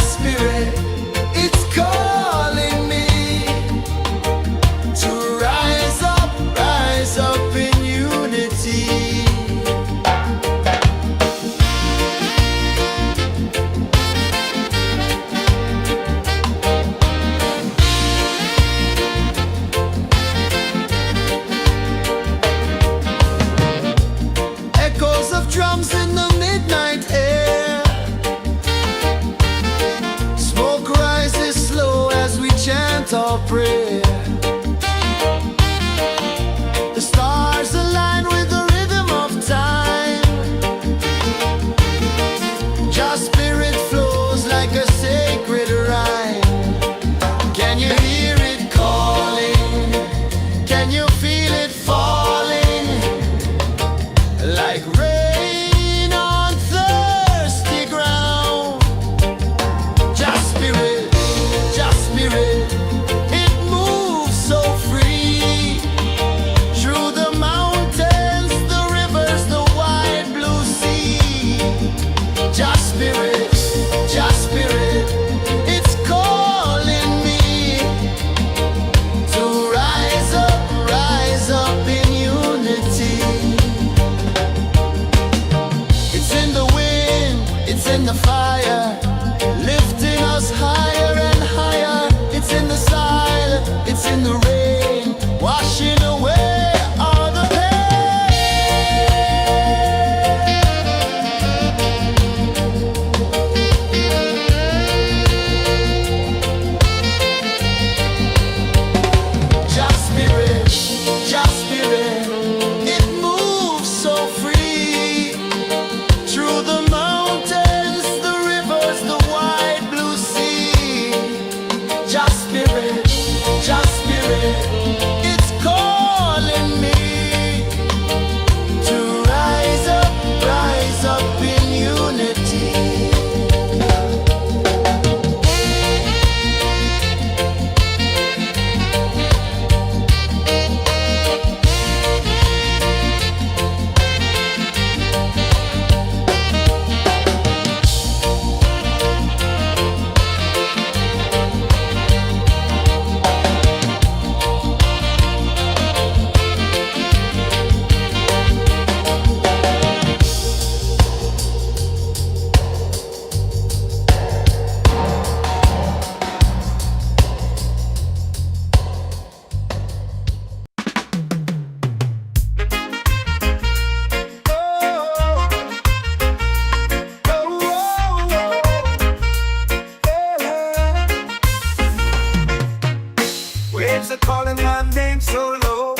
spirit, it's calling me to rise up in unity. Echoes of drums in the midnight air. Smoke rises slow as we chant our prayer. The stars align with the rhythm of time. Your spirit flows like a sacred rhyme. Can you hear it calling? Can you feel it falling? Like rain on thirsty ground. Just spirit, it moves so free. Through the mountains, the rivers, the wide blue sea. Just spirit, it's calling me to rise up in unity. It's in the wind, it's in the fire, lifting us higher and higher. It's in the silence, it's in the rain, washing away all the Just spirit, it moves so free. Through the mountains, the rivers, the wide blue sea. Just spirit, it's calling me to rise up in unity. Waves are calling my name so low.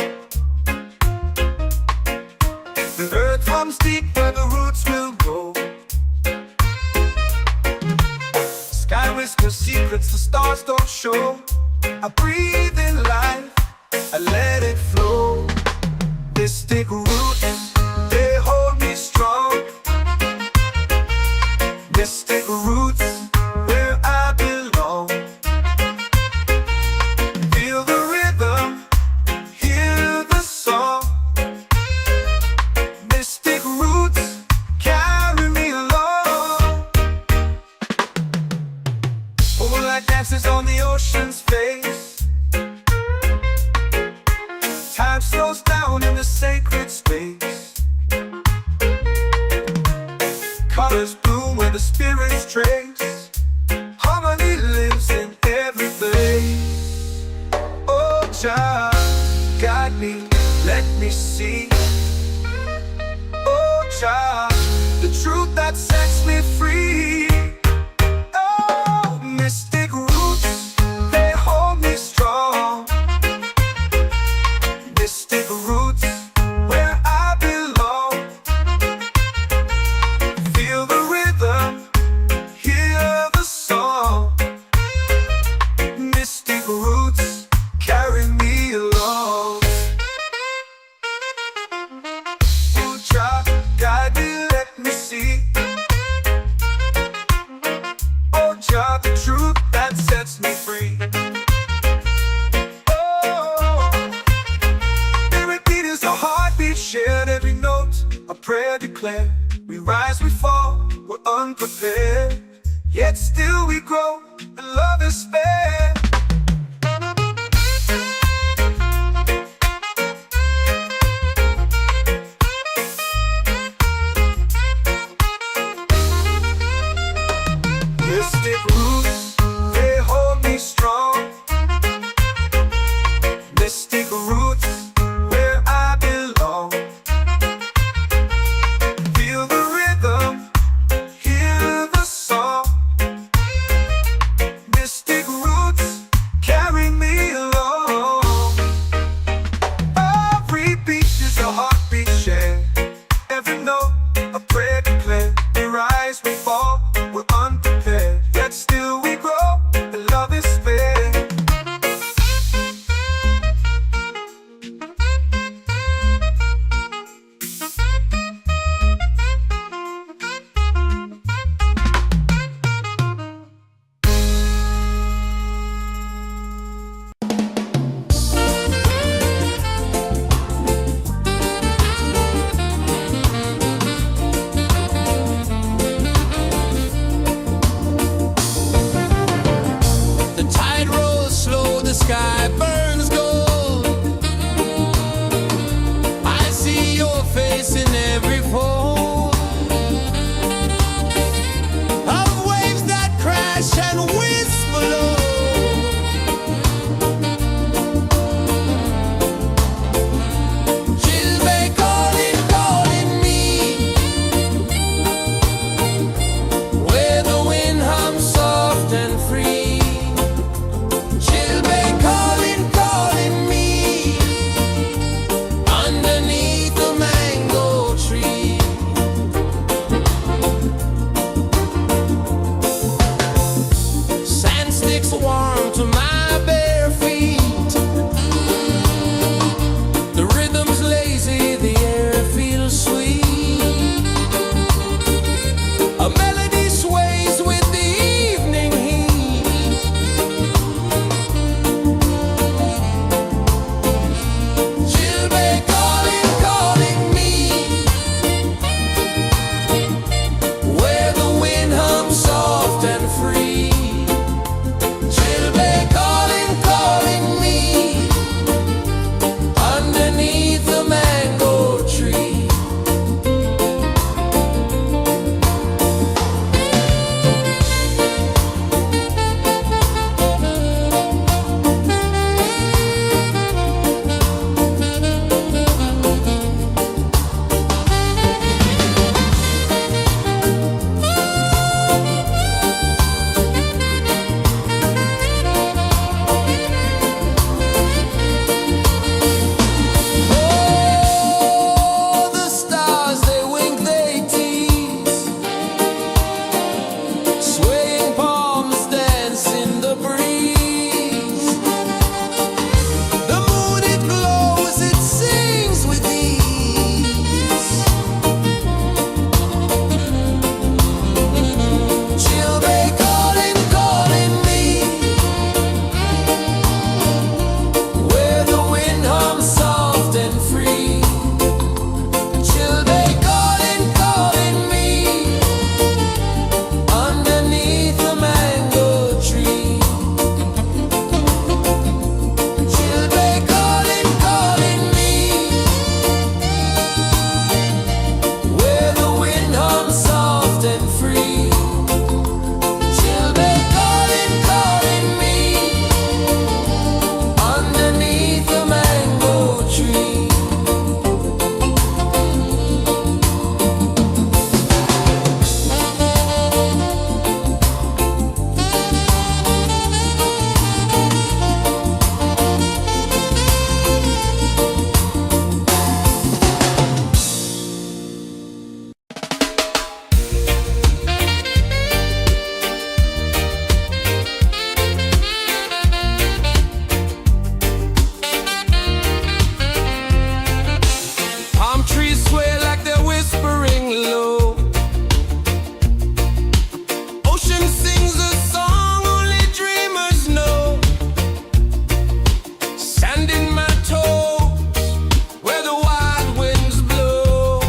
The earth hums deep where the roots will go. Sky whispers secrets the stars don't show. I breathe in life, I let it flow. Mystic roots, they hold me strong. Mystic roots, where I belong. Feel the rhythm, hear the song. Mystic roots, carry me along. Moonlight dances on the ocean's face. Time slows down in the sacred space. Colors bloom where the spirits trace. Harmony lives in every place. Oh, child, guide me, let me see. Oh, child, the truth that sets me free. Oh, mystic roots, they hold me strong. Mystic roots, where I belong. Feel the rhythm, hear the song. Mystic roots, carry me along. yet still we grow, and love is fair. Mystic roots, they hold me strong. Mystic roots, where I belong. Feel the rhythm, hear the song. Mystic roots, carry me along. Every beat is a heartbeat shared. Every note, a prayer declared. We rise, we fall, we're unprepared, yet still we grow, and love is fair. The tide rolls slow, the sky burns gold. I see your face in every fold of waves that crash and whisper low. She'll be calling, calling me, where the wind hums soft and free. She'll be calling, calling me, underneath the mango tree. Sand sticks warm to my bare feet. The rhythm's lazy, the air feels sweet. A melody sways with the evening heat. She'll be calling, calling me, where the wind hums soft and free. She'll be calling, calling me, underneath the mango tree. Oh, the stars, they wink, they tease. Swaying palms dance in the breeze. The moon, it glows, it sings with ease. She'll be calling, calling me, where the wind hums soft and free. She'll be calling, calling me, underneath the mango tree. She'll be calling, calling me, where the wind hums soft and free. She'll be calling, calling me, underneath the mango tree. Palm trees sway like they're whispering low. Ocean sings a song only dreamers know. Sand in my toes, where the wild winds blow.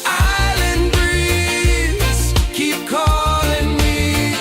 Island breeze, keep calling me.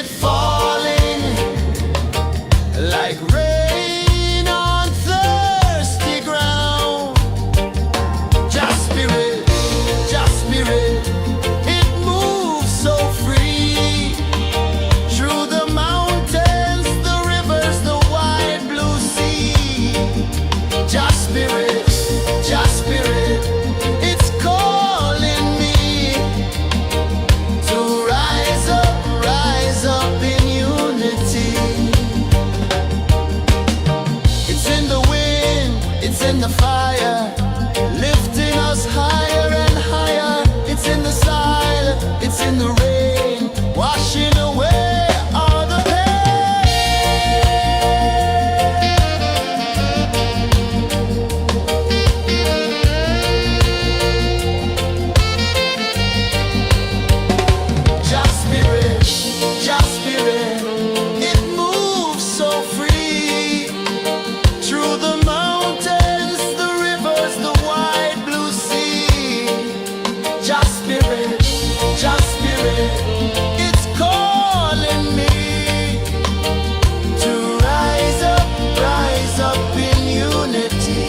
it falling like rain on thirsty ground. Just spirit, it moves so free through the mountains, the rivers, the wide blue sea. Just spirit, it's calling me to rise up in unity. It's in the wind, it's in the fire, lifting us higher and higher. It's in the silence, it's in the rain, washing away all the Just spirit, it moves so free through the mountains, the rivers, the wide blue sea. Just spirit, it's calling me to rise up in unity.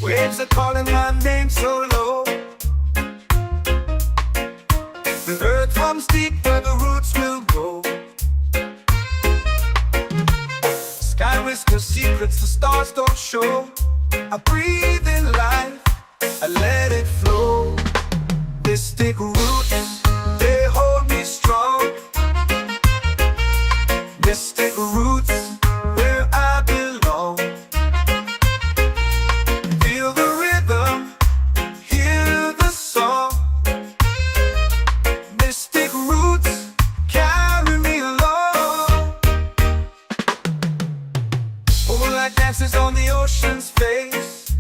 Waves are calling my name so low. The earth hums deep where the roots will grow. Sky whispers secrets the stars don't show. I breathe in life, I let it flow. Mystic roots, they hold me strong. Mystic roots, where I belong. Feel the rhythm, hear the song. Mystic roots, carry me along. Moonlight dances on the ocean's face.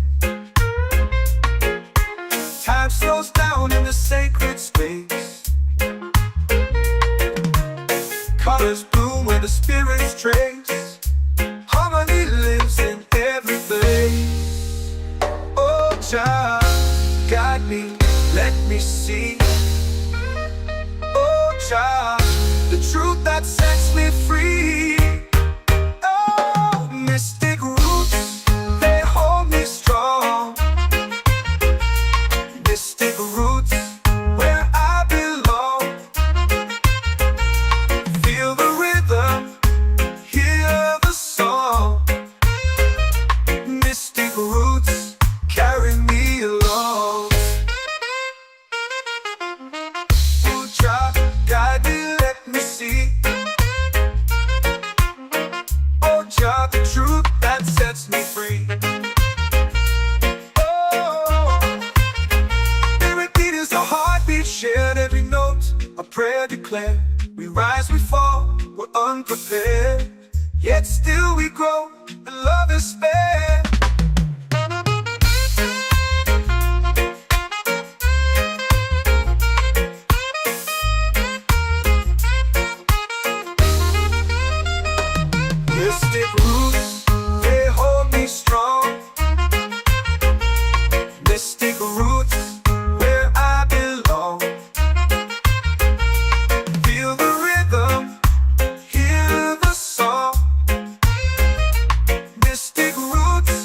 Time slows down in the sacred space. Colors bloom where the spirits trace. Harmony lives in every place. Oh, child, guide me, let me see. Oh, child, the truth that sets me free. Oh, mystic roots, they hold me strong. Mystic roots, where I belong. Feel the rhythm, hear the song. Mystic roots, carry me along. Oh, child, guide me, let me see. Oh, child, the truth that sets me free. Oh, every beat is a heartbeat shared, every note a prayer declared. We rise, we fall, we're unprepared, yet still we grow, and love is spared. Mystic roots, they hold me strong. Mystic roots, where I belong. Feel the rhythm, hear the song. Mystic roots,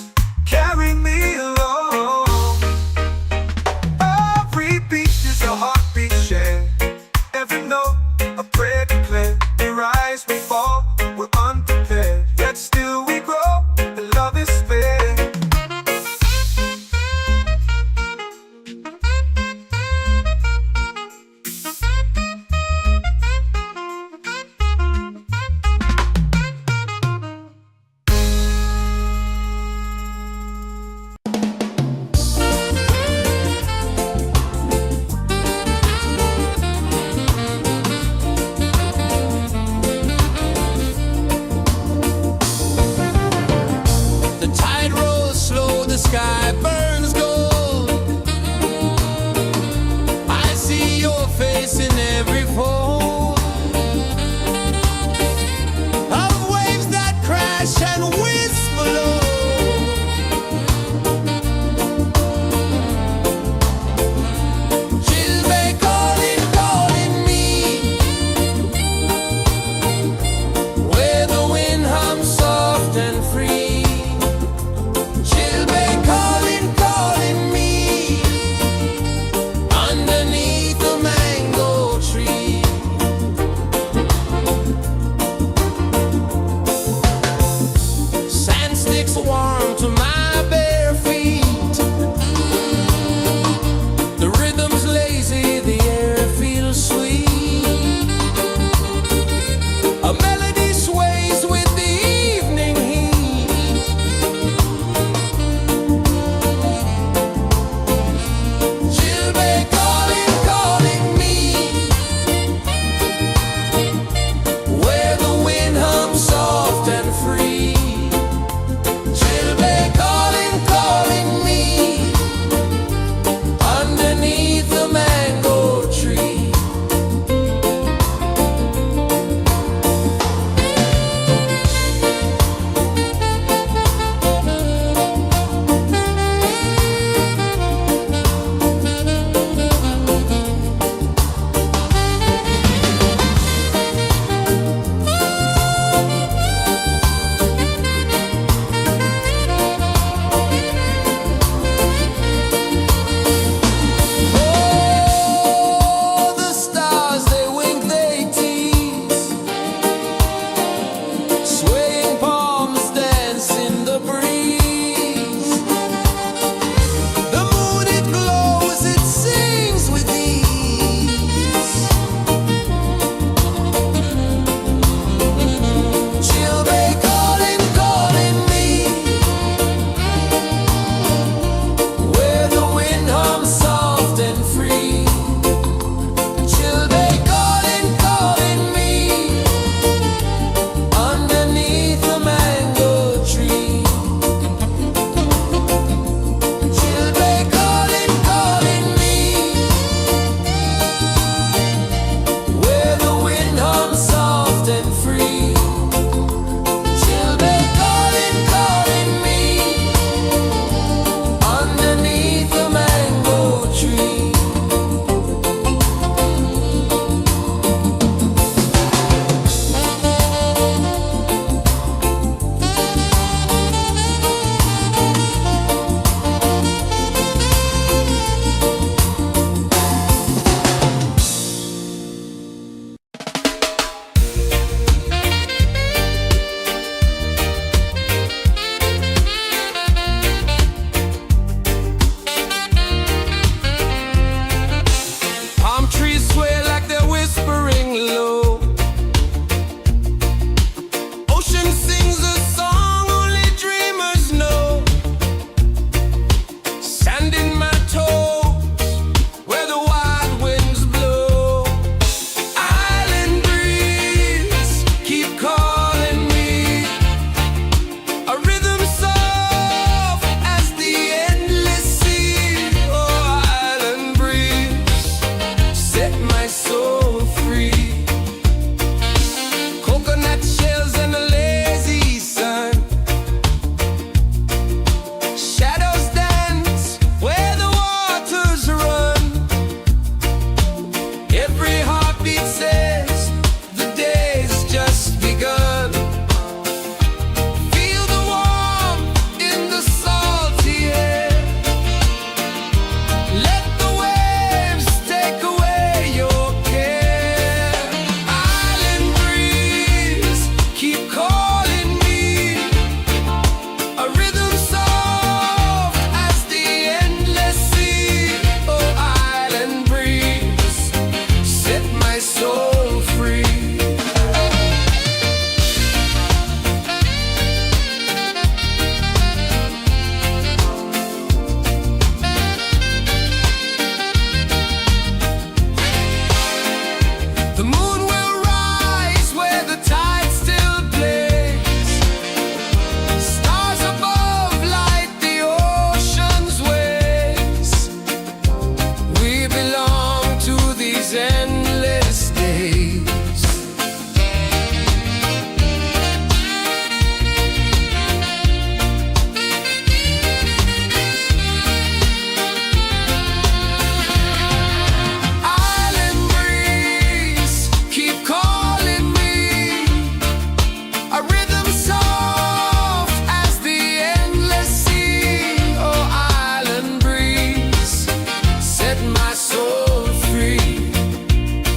my soul free.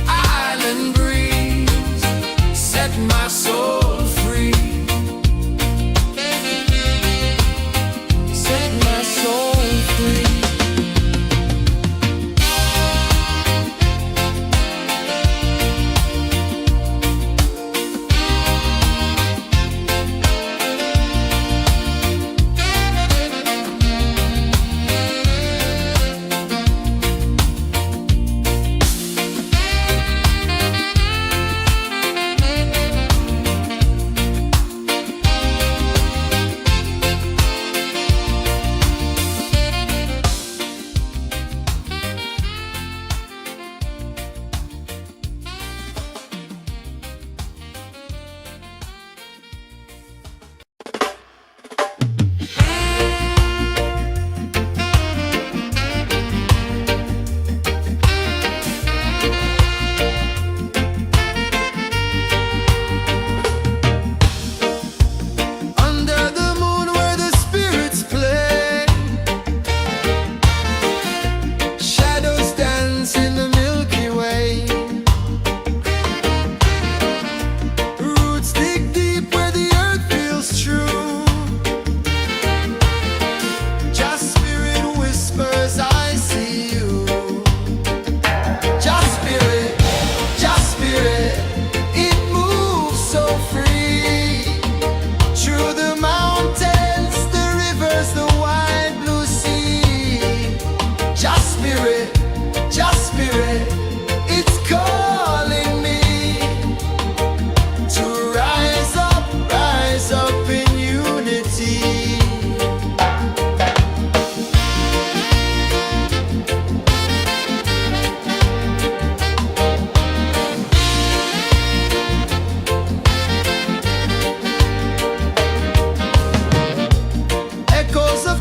Island breeze, set my soul free. Set my soul free.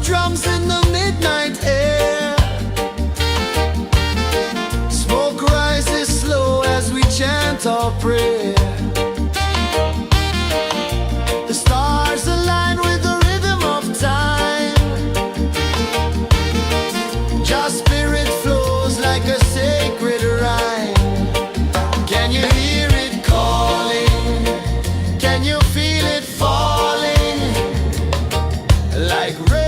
Drums in the midnight air. Smoke rises slow as we chant our prayer. The stars align with the rhythm of time. Just spirit flows like a sacred rhyme. Can you hear it calling? Can you feel it falling? Like rain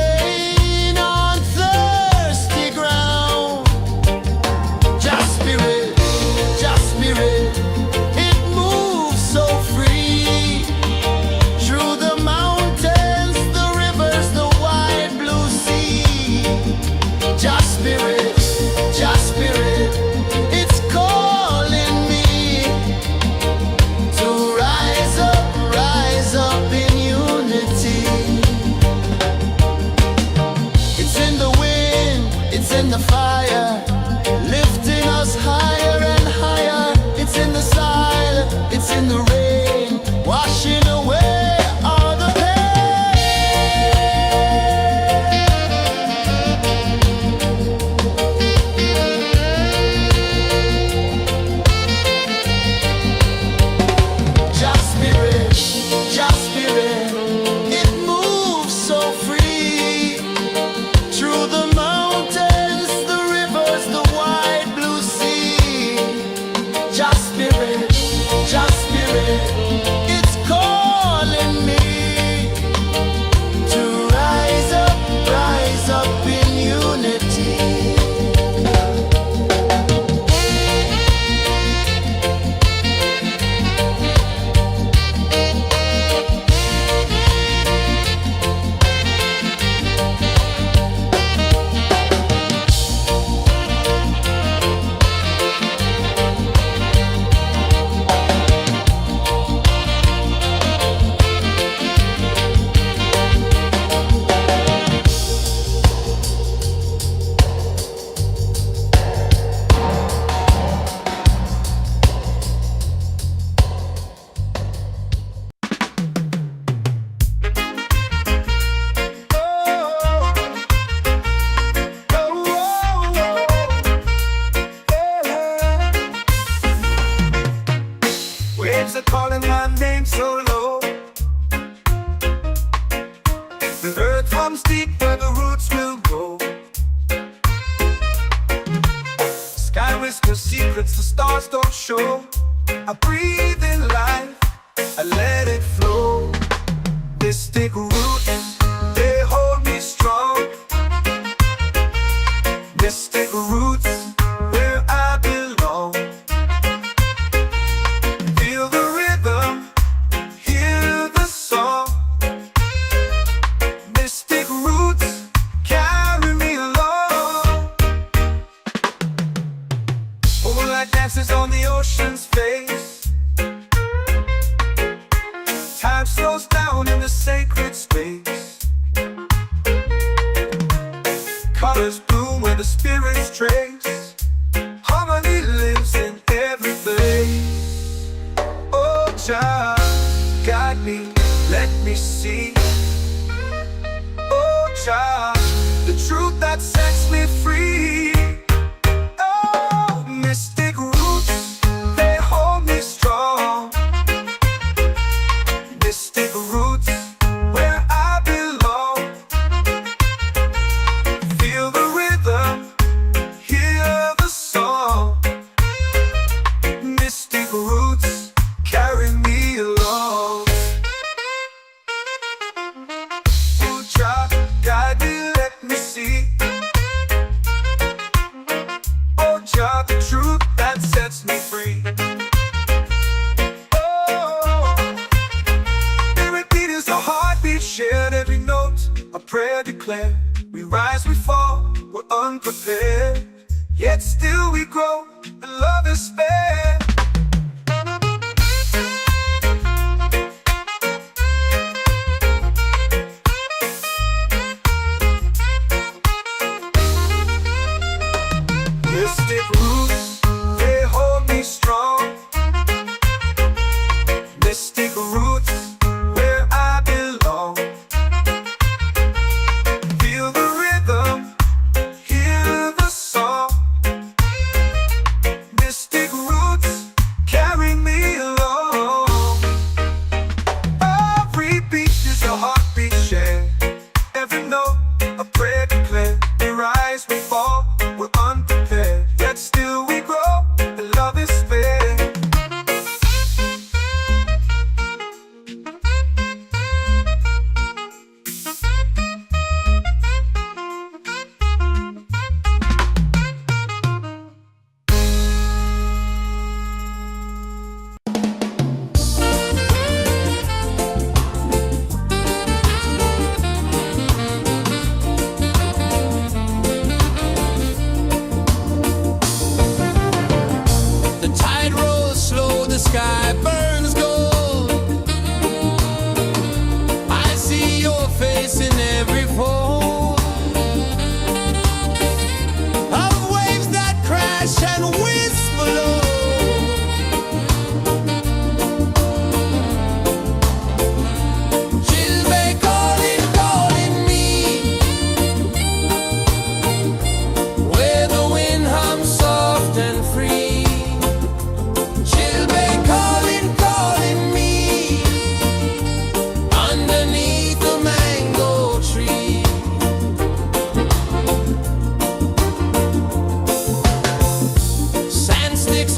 whispers secrets the stars don't show. I breathe in life, I let it flow. Mystic roots, they hold me strong. Mystic roots, where I belong. Feel the rhythm, hear the song. Mystic roots, carry me along. Moonlight dances on the ocean's face. Time slows down in the sacred space. Colors bloom where the spirits trace. Harmony lives in every place. Oh, Jah, guide me, let me see. Oh, Jah, the truth that sets me free. Oh, mystic roots, they hold me strong. Mystic roots, where I belong. Feel the rhythm, hear the song. Mystic roots, carry me along. Oh, Jah, guide me, let me see. Oh, Jah, the truth that sets me free. Oh, spirit beat is a heartbeat shared, every note a prayer declared. We rise, we fall, we're unprepared, yet still we grow, and love is spared. Mystic roots, they hold me strong. Mystic roots, where I belong. Feel the rhythm, hear the song. Mystic roots, carry me along. Every beat is a heartbeat shared, every note a prayer declared. We rise, we fall, we're unprepared, yet still we grow, and love is spared. The tide rolls slow, the sky burns gold. I see your face in every fold of waves that crash and whisper low. Chilbay calling, calling me, where the wind hums soft and free. Chilbay calling, calling me, underneath the mango tree. Sand sticks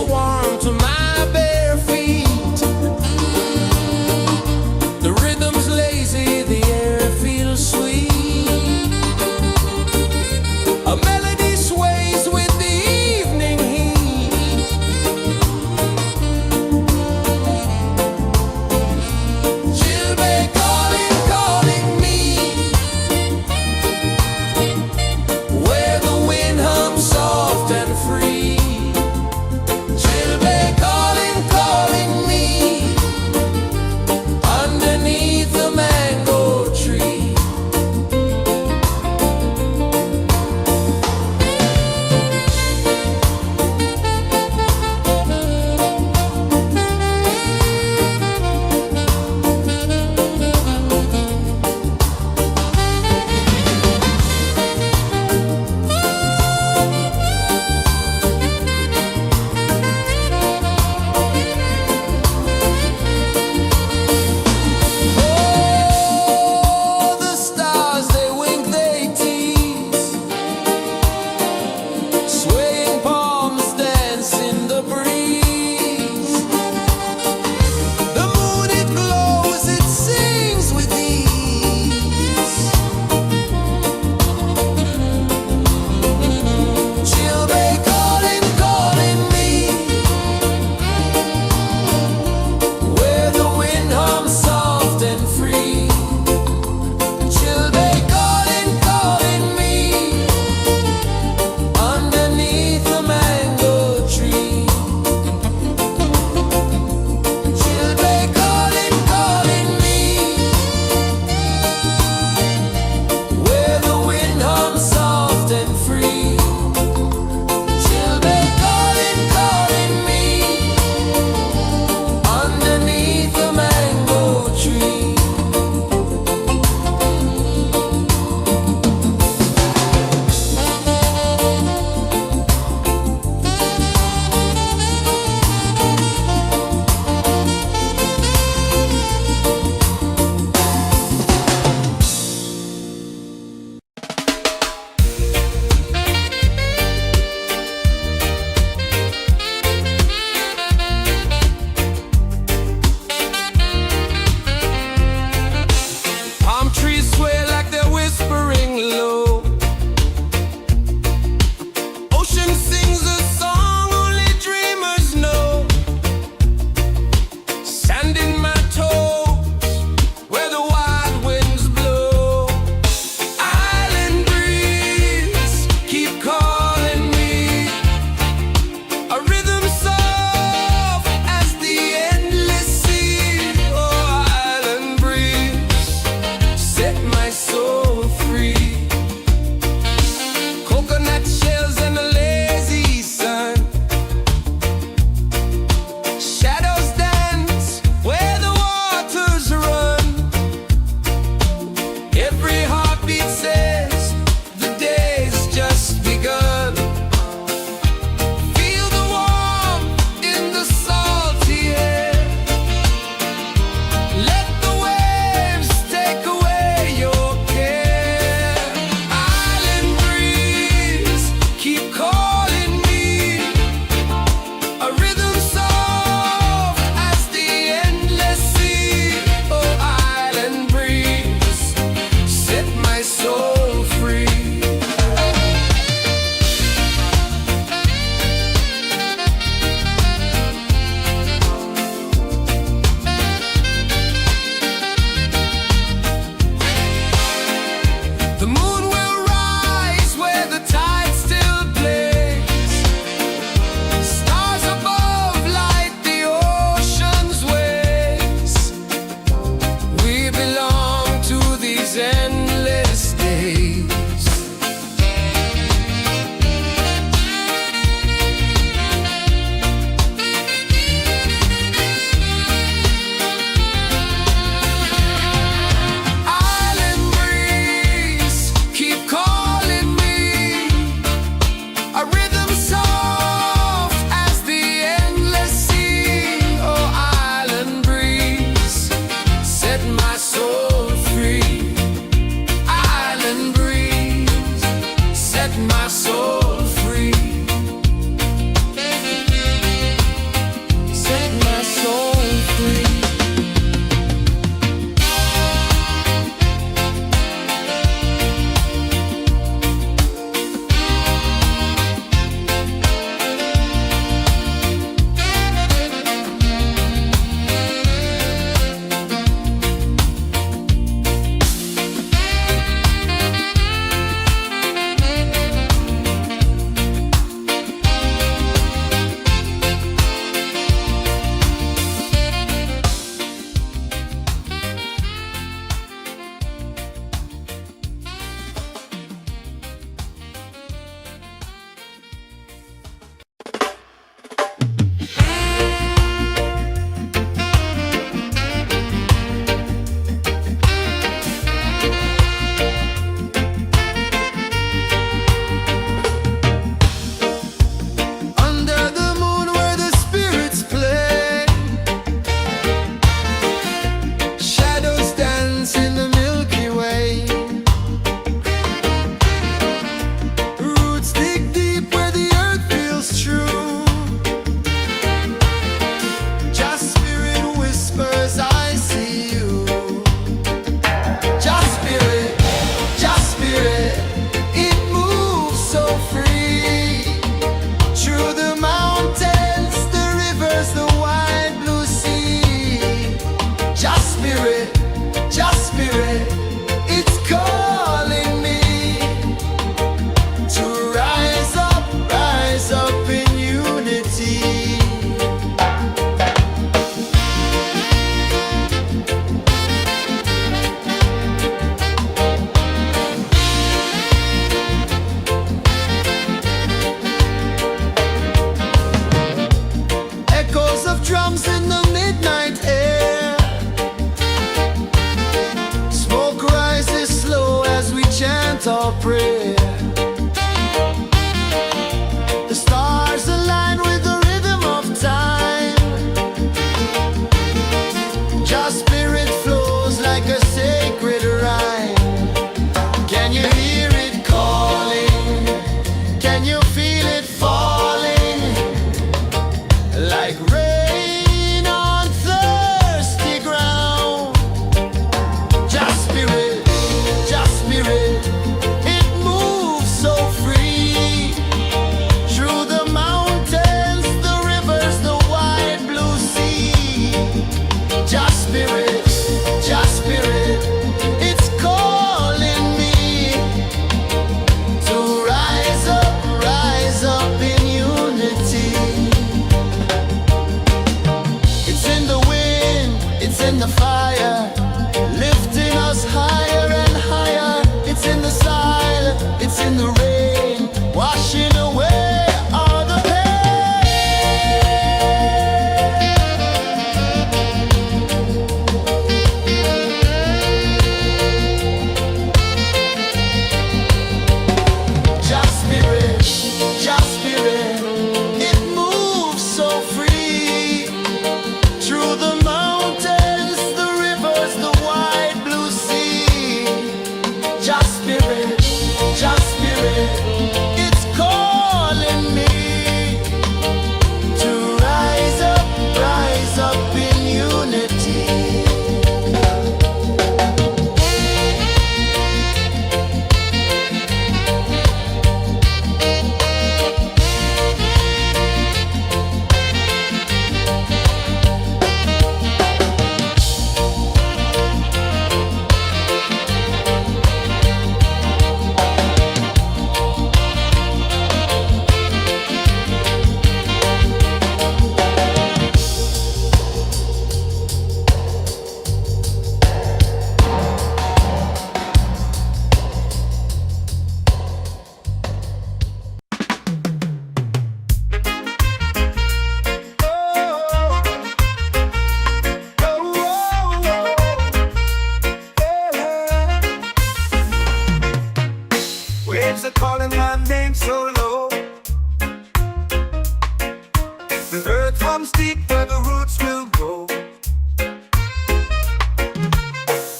runs deep where the roots will grow.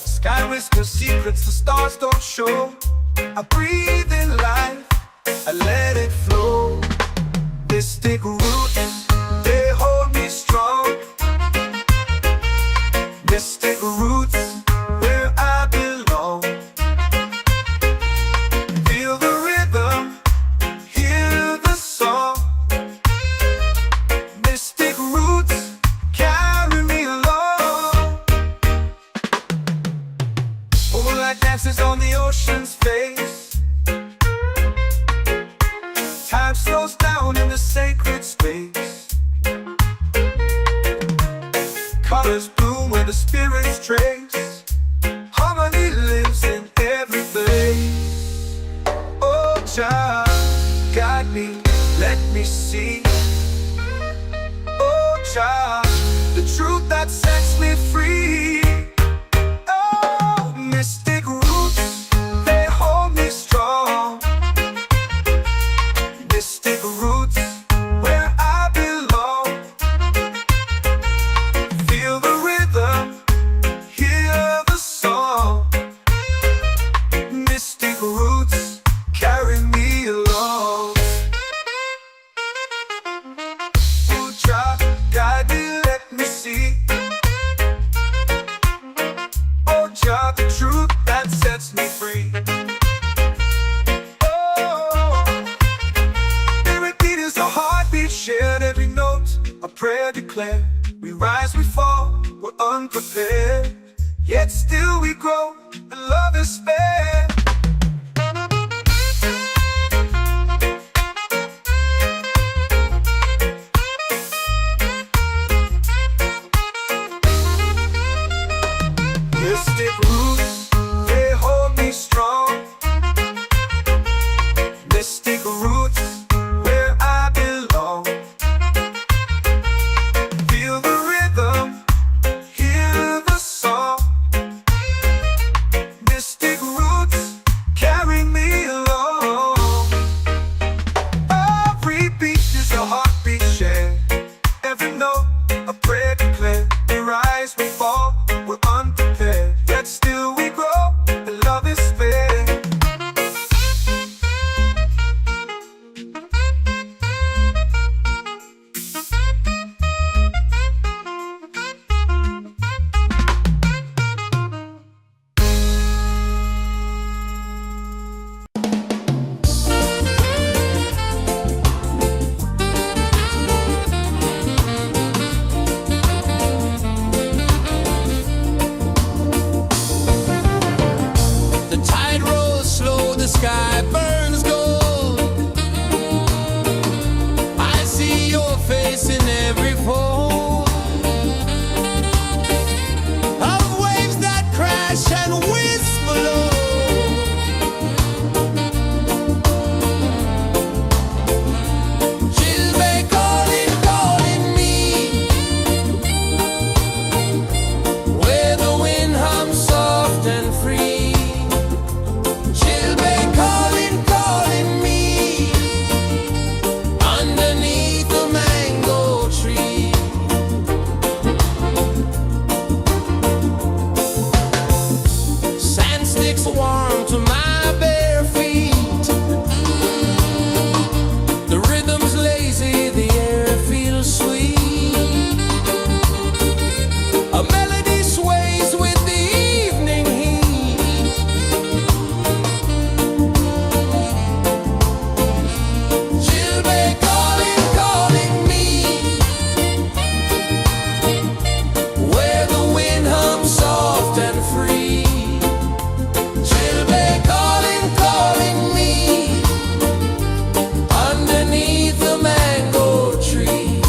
Sky whispers secrets the stars don't show. I breathe in life, I let it flow. Mystic roots, they hold me strong. Mystic roots, where I belong. Feel the rhythm, hear the song. Mystic roots, carry me along. Moonlight dances on the ocean's face. Time slows down in the sacred space. Colors bloom where the spirits trace. Harmony lives in every face. Oh, child, guide me, let me see. Oh, child, the truth that sets me free. Oh, mystic roots, they hold me strong. Mystic roots, where I belong. Feel the rhythm, hear the song. Mystic roots, carry me along. Oh, child, guide me, let me see. Oh, child, the truth that sets me free. Shared every note, a prayer declared. We rise, we fall, we're unprepared. Yet still we grow, and love is spared. Mystic roots, they hold me strong. Mystic roots, where I belong. Feel the rhythm, hear the song. Mystic roots, carry me along. Every beat is a heartbeat shared. Every note, a prayer declared. We rise, we fall, we're unprepared. Yet still we grow, and love is spared. The tide rolls slow, the sky burns gold. I see your face in every fold of waves that crash and whisper low. She'll be calling, calling me, where the wind hums soft and free. She'll be calling, calling me, underneath the mango tree. Sand sticks warm to my bare feet. The rhythm's lazy, the air feels sweet. A melody sways with the evening heat. She'll be calling, calling me, where the wind hums soft and free. She'll be calling, calling me, underneath the mango tree.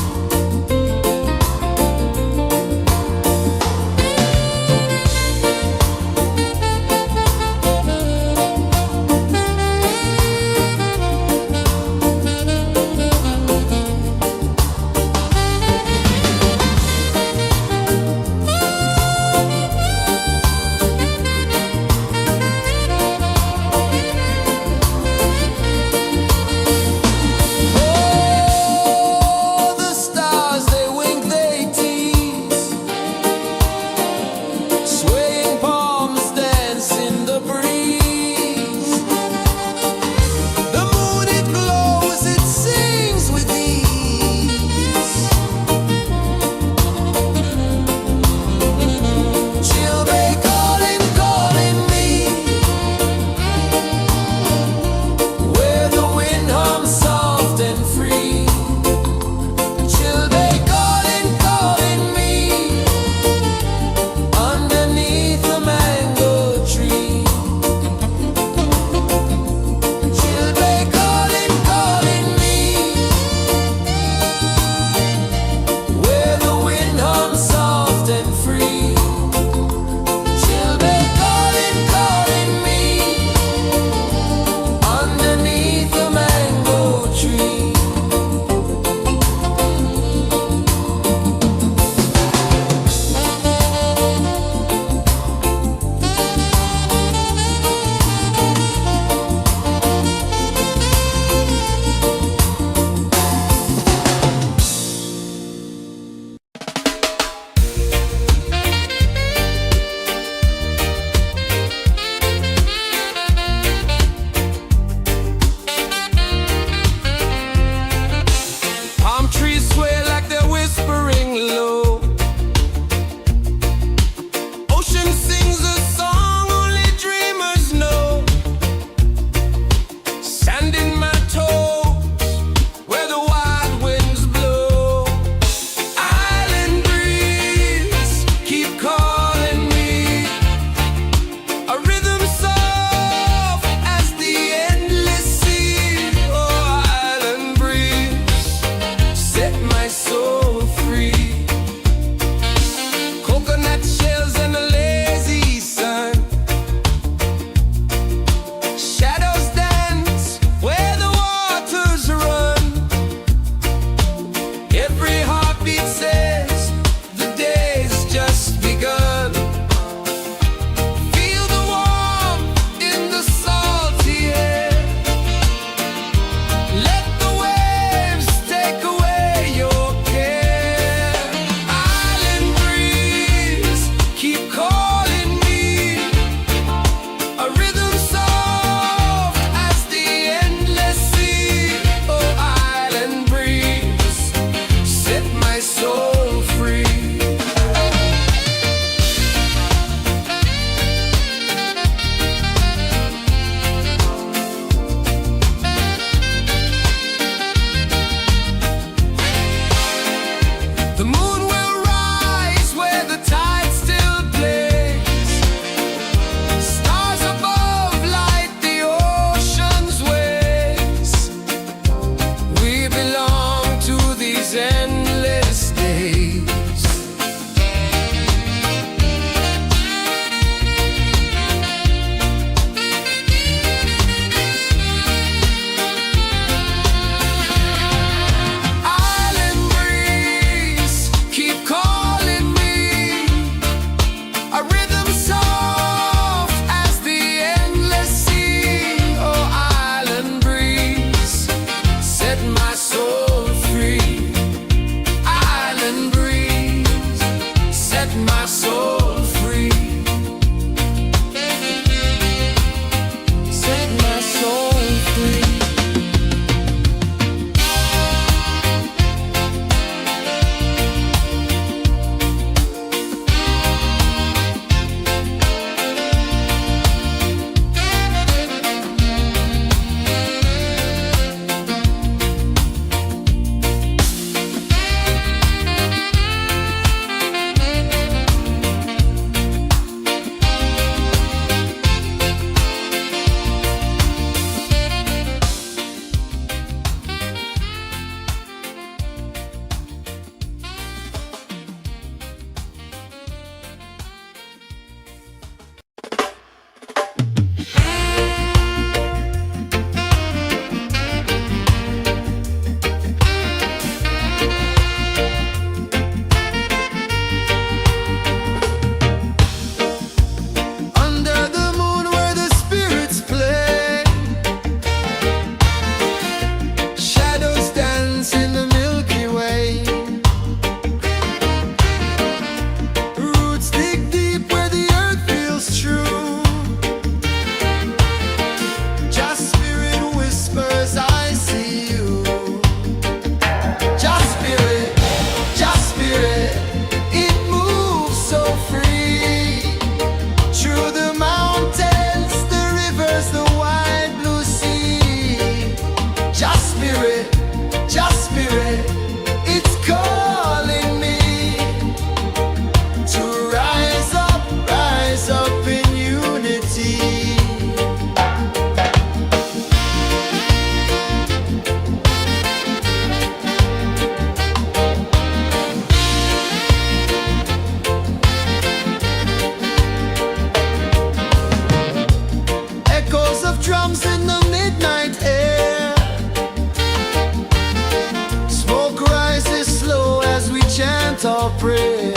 as we chant our prayer.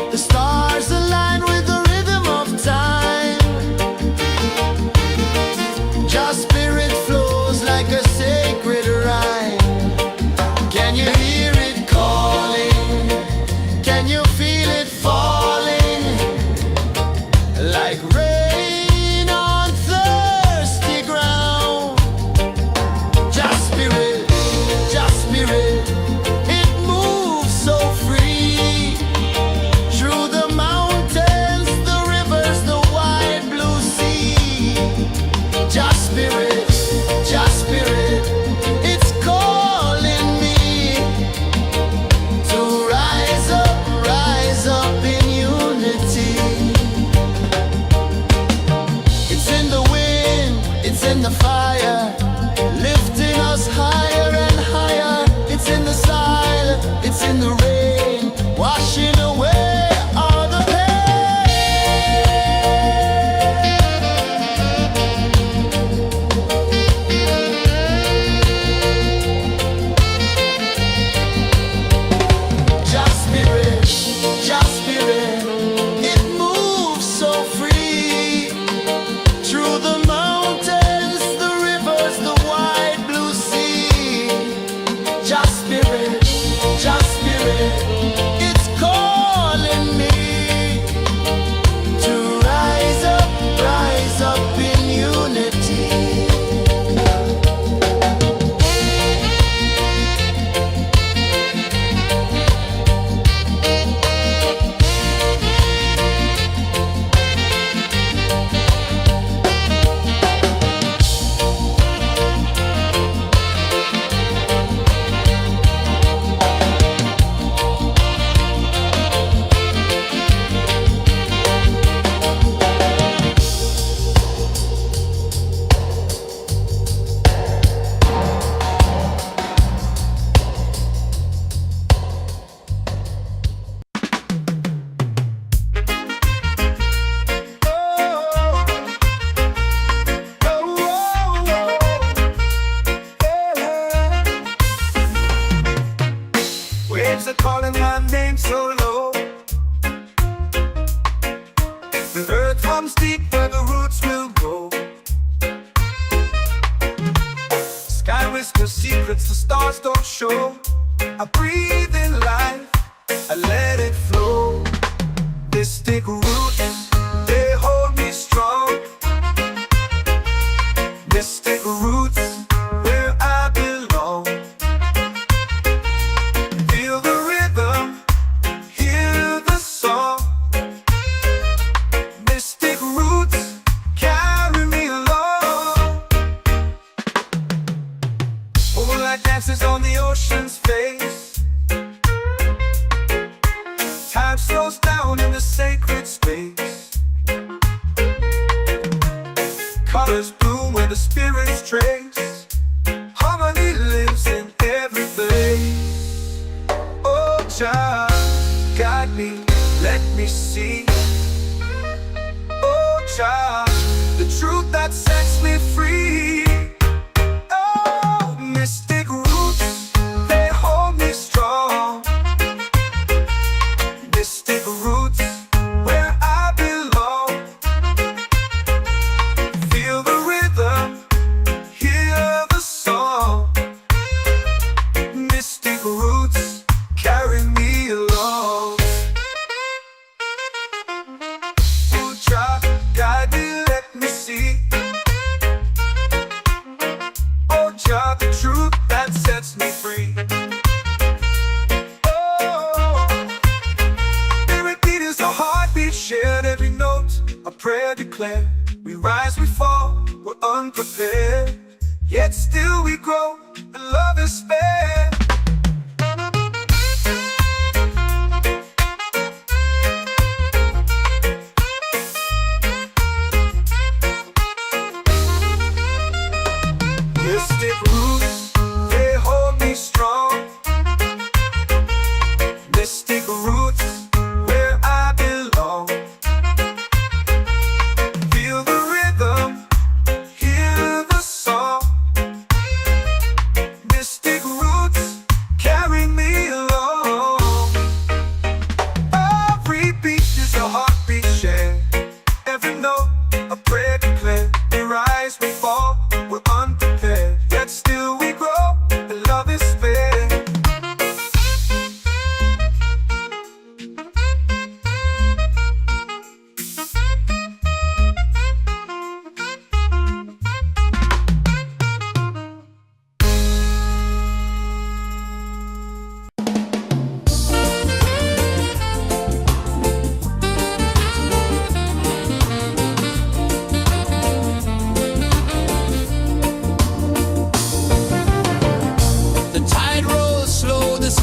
The stars align with the rhythm of time. Your spirit flows like a sacred rhyme. Can you hear it calling? Can you feel it falling? Like rain on thirsty ground. Just spirit, it moves so free. Through the mountains, the rivers, the wide blue sea. Just spirit, it's calling me to rise up in unity. It's in the wind, it's in the fire, lifting us higher and higher. It's in the silence, it's in the rain, washing away all the Just spirit, it moves so free. Through the mountains, the rivers, the wide blue sea. Just spirit, it's calling me to rise up in unity. Waves are calling my name so low. The earth hums deep where the roots will go. Sky whispers secrets the stars don't show. I breathe in life, I let it flow. Mystic roots, they hold me strong. Mystic roots, where I belong. Feel the rhythm, hear the song. Mystic roots, carry me along. Moonlight dances on the ocean's face. Time slows down in the sacred space. Colors bloom where the spirits trace. Harmony lives in every place. Oh, child, guide me, let me see. Oh, child, the truth that sets me free. Oh, mystic roots, they hold me strong. Mystic roots, where I belong. Feel the rhythm, hear the song. Mystic roots, carry me along.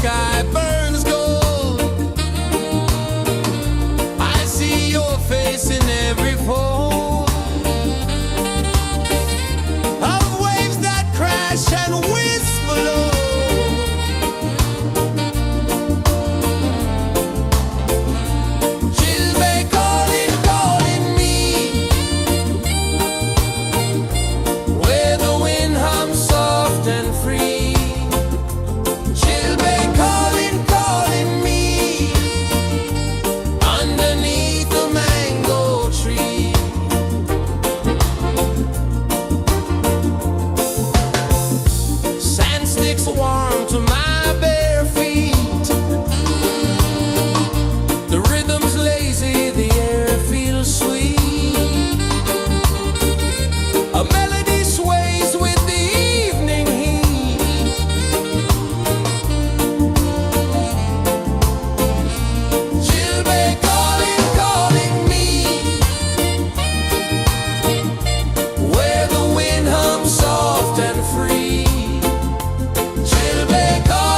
sky burns gold. I see your face in every fold of waves that crash and whisper low. She'll be calling, calling me where the wind hums soft and free. She'll be calling, calling me underneath the mango tree. Sand sticks warm to my bare feet. The rhythm's lazy, the air feels sweet. A melody sways with the evening heat. She'll be calling, calling me where the wind hums soft and free. She'll be calling.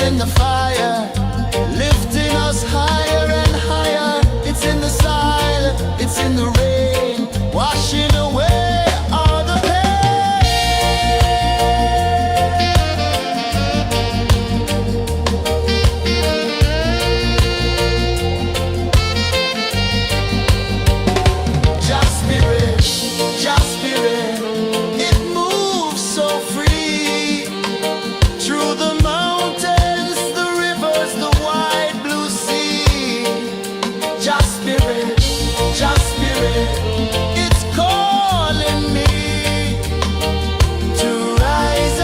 in the fire, lifting us higher and higher. It's in the silence, it's in the rain, washing away all the Just spirit, just spirit, it moves so free through the mountains, the rivers, the wide blue sea. Just spirit, it's calling me to rise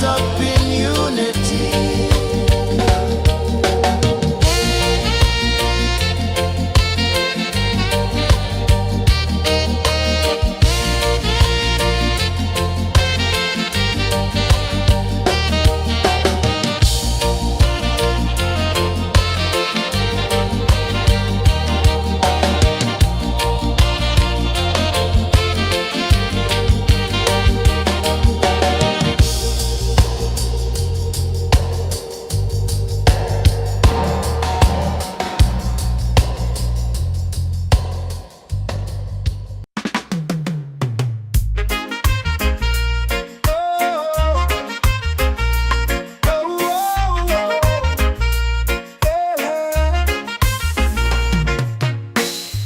up in unity.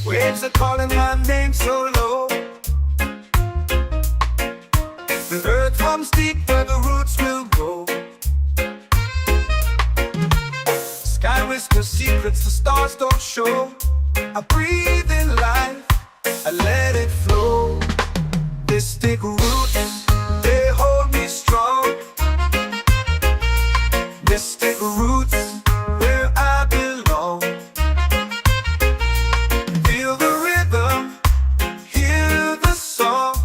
Waves are calling my name so low. The earth comes deep where the roots will go. Sky whispers secrets the stars don't show. I breathe in life, I let it flow. Mystic roots, they hold me strong. Mystic roots, where I belong. Feel the rhythm, hear the song.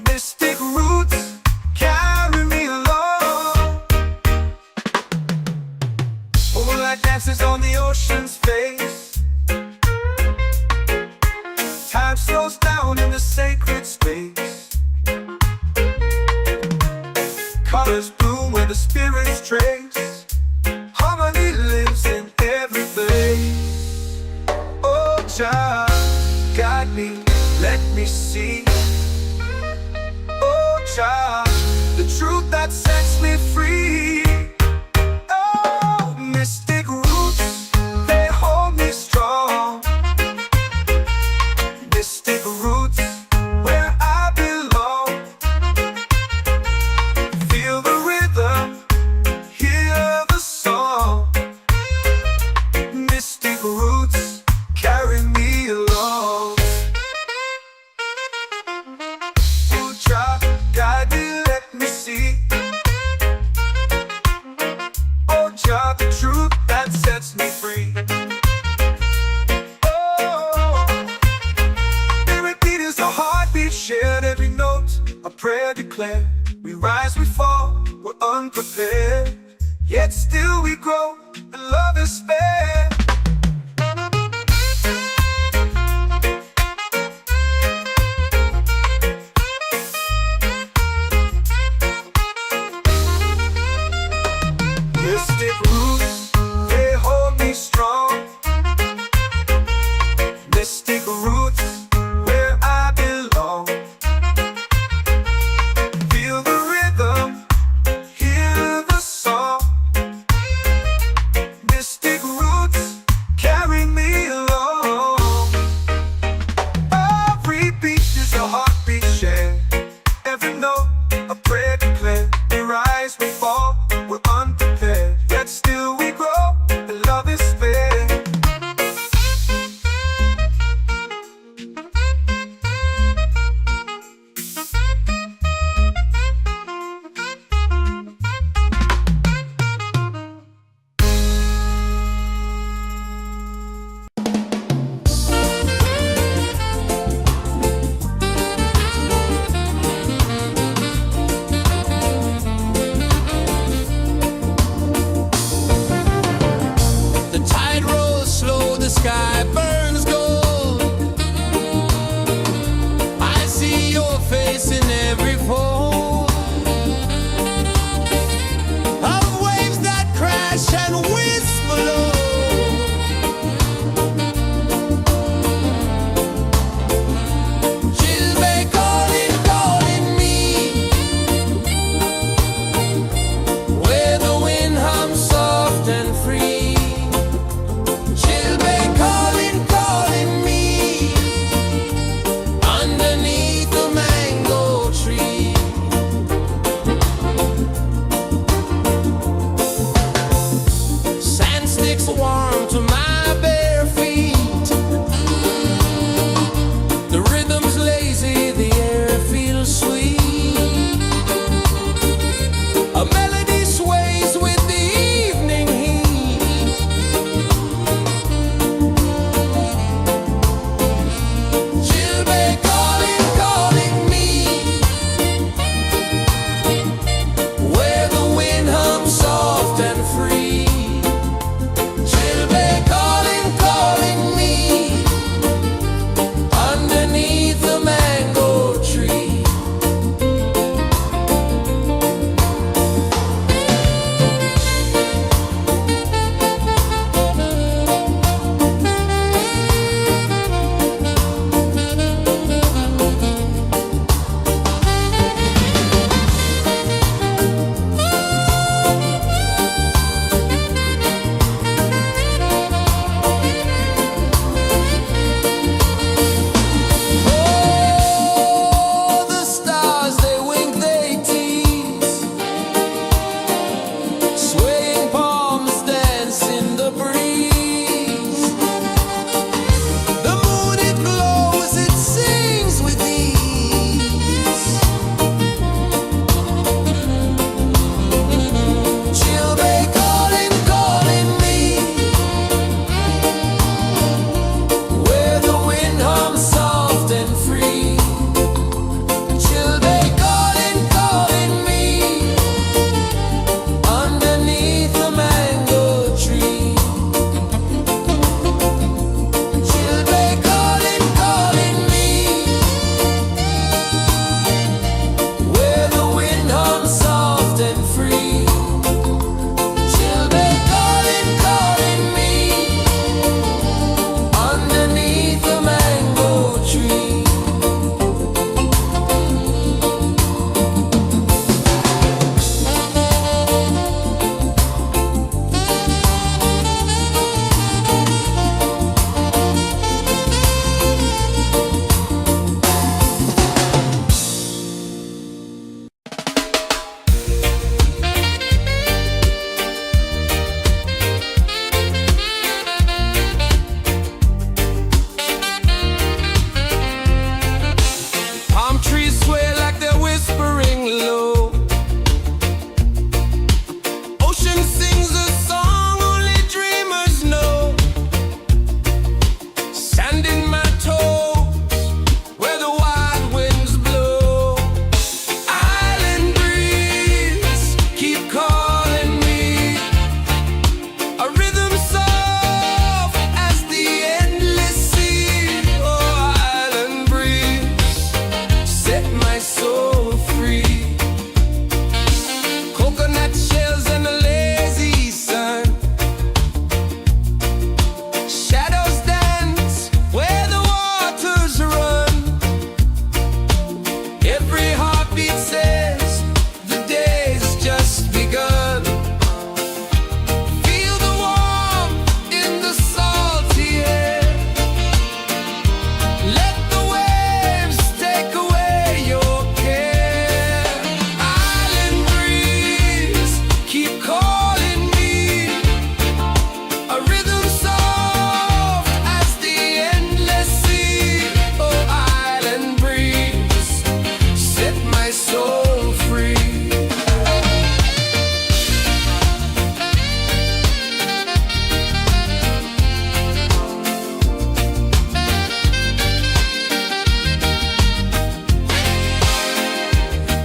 Mystic roots, carry me along. Moonlight dances on the ocean's face. Time slows down in the sacred space. Colors bloom where the spirits trace. Harmony lives in every place. Oh, Jah, guide me, let me see. Oh, Jah, the truth that sets me free. Oh, mystic roots, they hold me strong. Mystic roots, where I belong. Feel the rhythm, hear the song. Mystic roots, carry me along. Oh, Jah, guide me, let me see. Oh, Jah, the truth that sets me free. Oh, spirit beat is a heartbeat shared, every note a prayer declared. We rise, we fall, we're unprepared, yet still we grow, and love is spared. Mystic roots, they hold me strong. Mystic roots, where I belong. Feel the rhythm, hear the song. Mystic roots,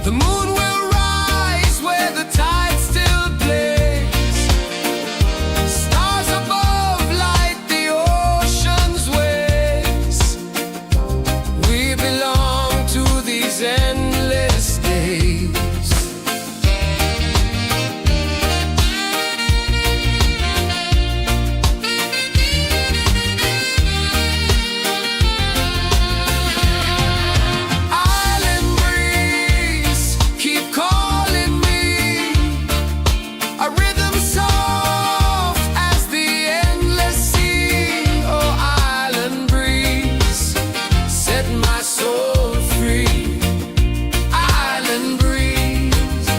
The moon will rise where the tide still plays. Stars above light the ocean's waves. We belong to these endless days. Island breeze, keep calling me. A rhythm soft as the endless sea. Oh, island breeze, set my soul free. Island breeze,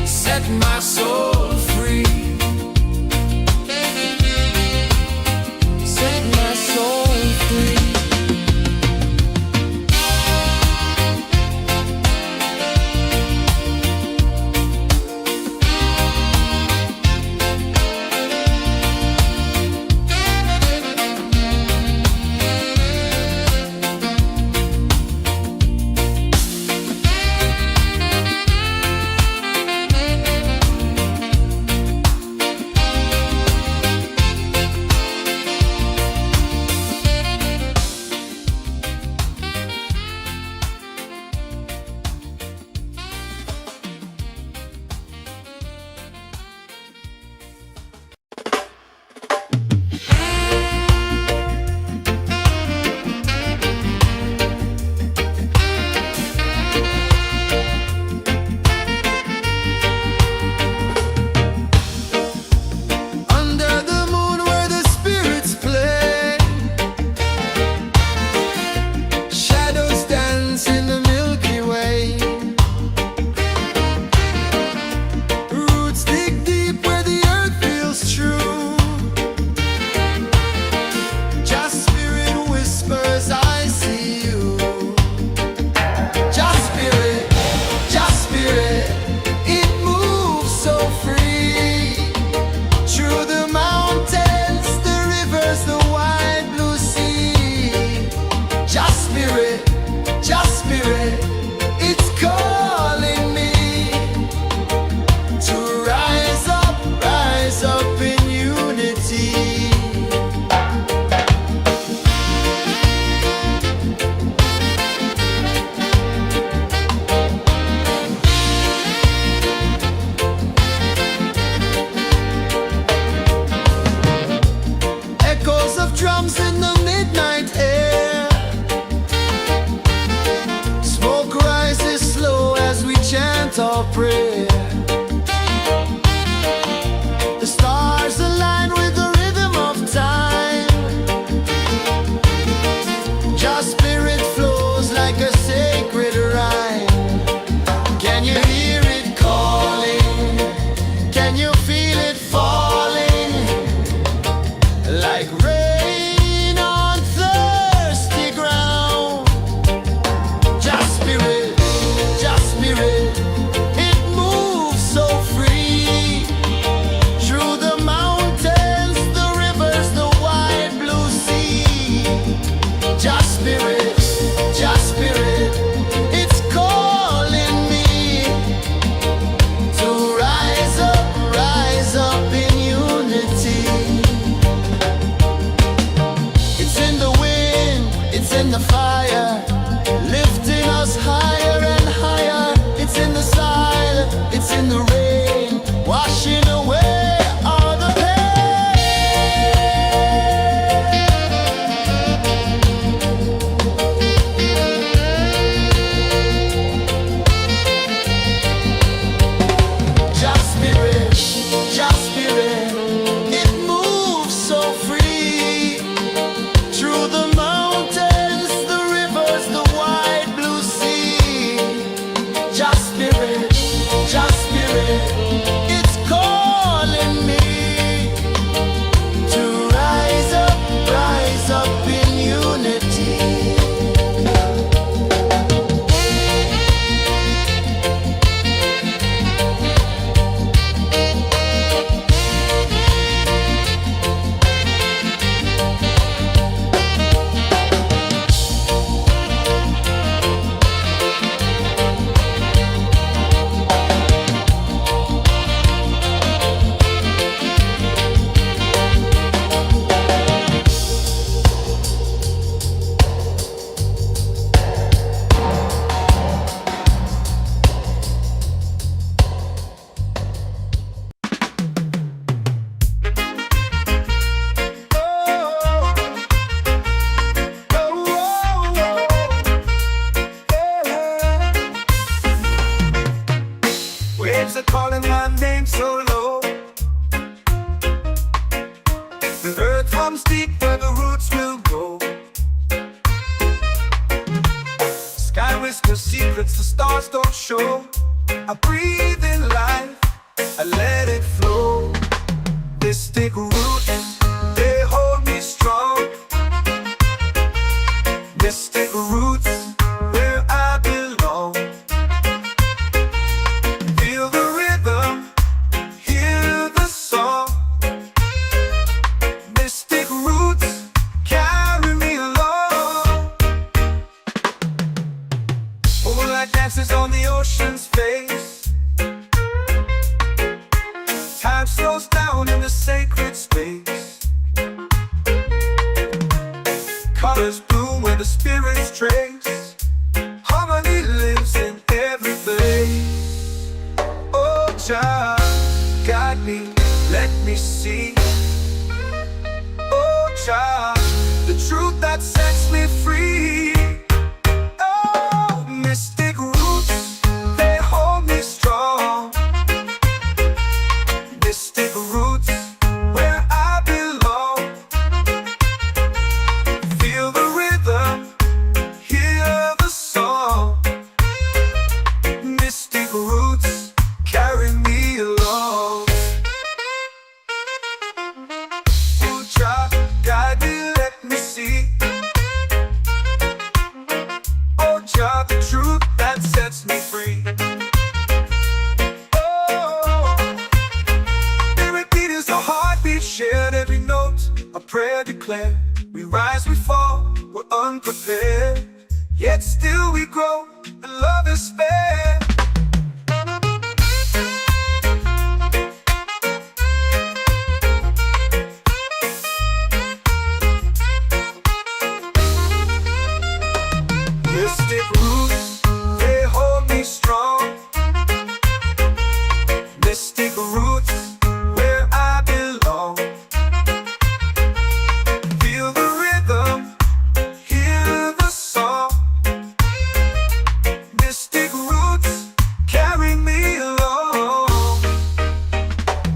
set my soul free. Set my soul free. Under the moon where the spirits play, shadows dance in the Milky Way. Roots dig deep where the earth feels true. Just spirit whispers, I see you. Just spirit, it moves so free. Through the mountains, the rivers, the wide blue sea. Just spirit, it's calling me to rise up in unity. Echoes of drums in the midnight air. Smoke rises slow as we chant our prayer. The stars align with the rhythm of time. Just spirit flows like a sacred rhyme. Can you hear it calling? Can you feel it falling? Like rain on thirsty ground. Just spirit, it moves are calling my name so low. The earth comes deep where the roots will go. Sky whispers secrets the stars don't show. I breathe in life, I let it flow. Mystic roots, they hold me strong. Mystic roots, where I belong. Feel the rhythm, hear the song. Mystic roots, carry me along. Moonlight dances on the ocean's face. Time slows down in the sacred space. Colors bloom where the spirits trace. Harmony lives in every place. Oh, Jah, guide me, let me see. Oh, Jah, the truth that sets me free. Oh, mystic roots, they hold me strong. Mystic roots, where I belong. Feel the rhythm, hear the song. Mystic roots, carry me along. Oh, Jah, guide me, let me see. Oh, Jah, the truth that sets me free. Oh, every beat is a heartbeat shared, every note a prayer declared. We rise, we fall, we're unprepared, yet still we grow, and love is spared. Mystic roots, they hold me strong. Mystic roots, where I belong. Feel the rhythm, hear the song. Mystic roots, carry me along.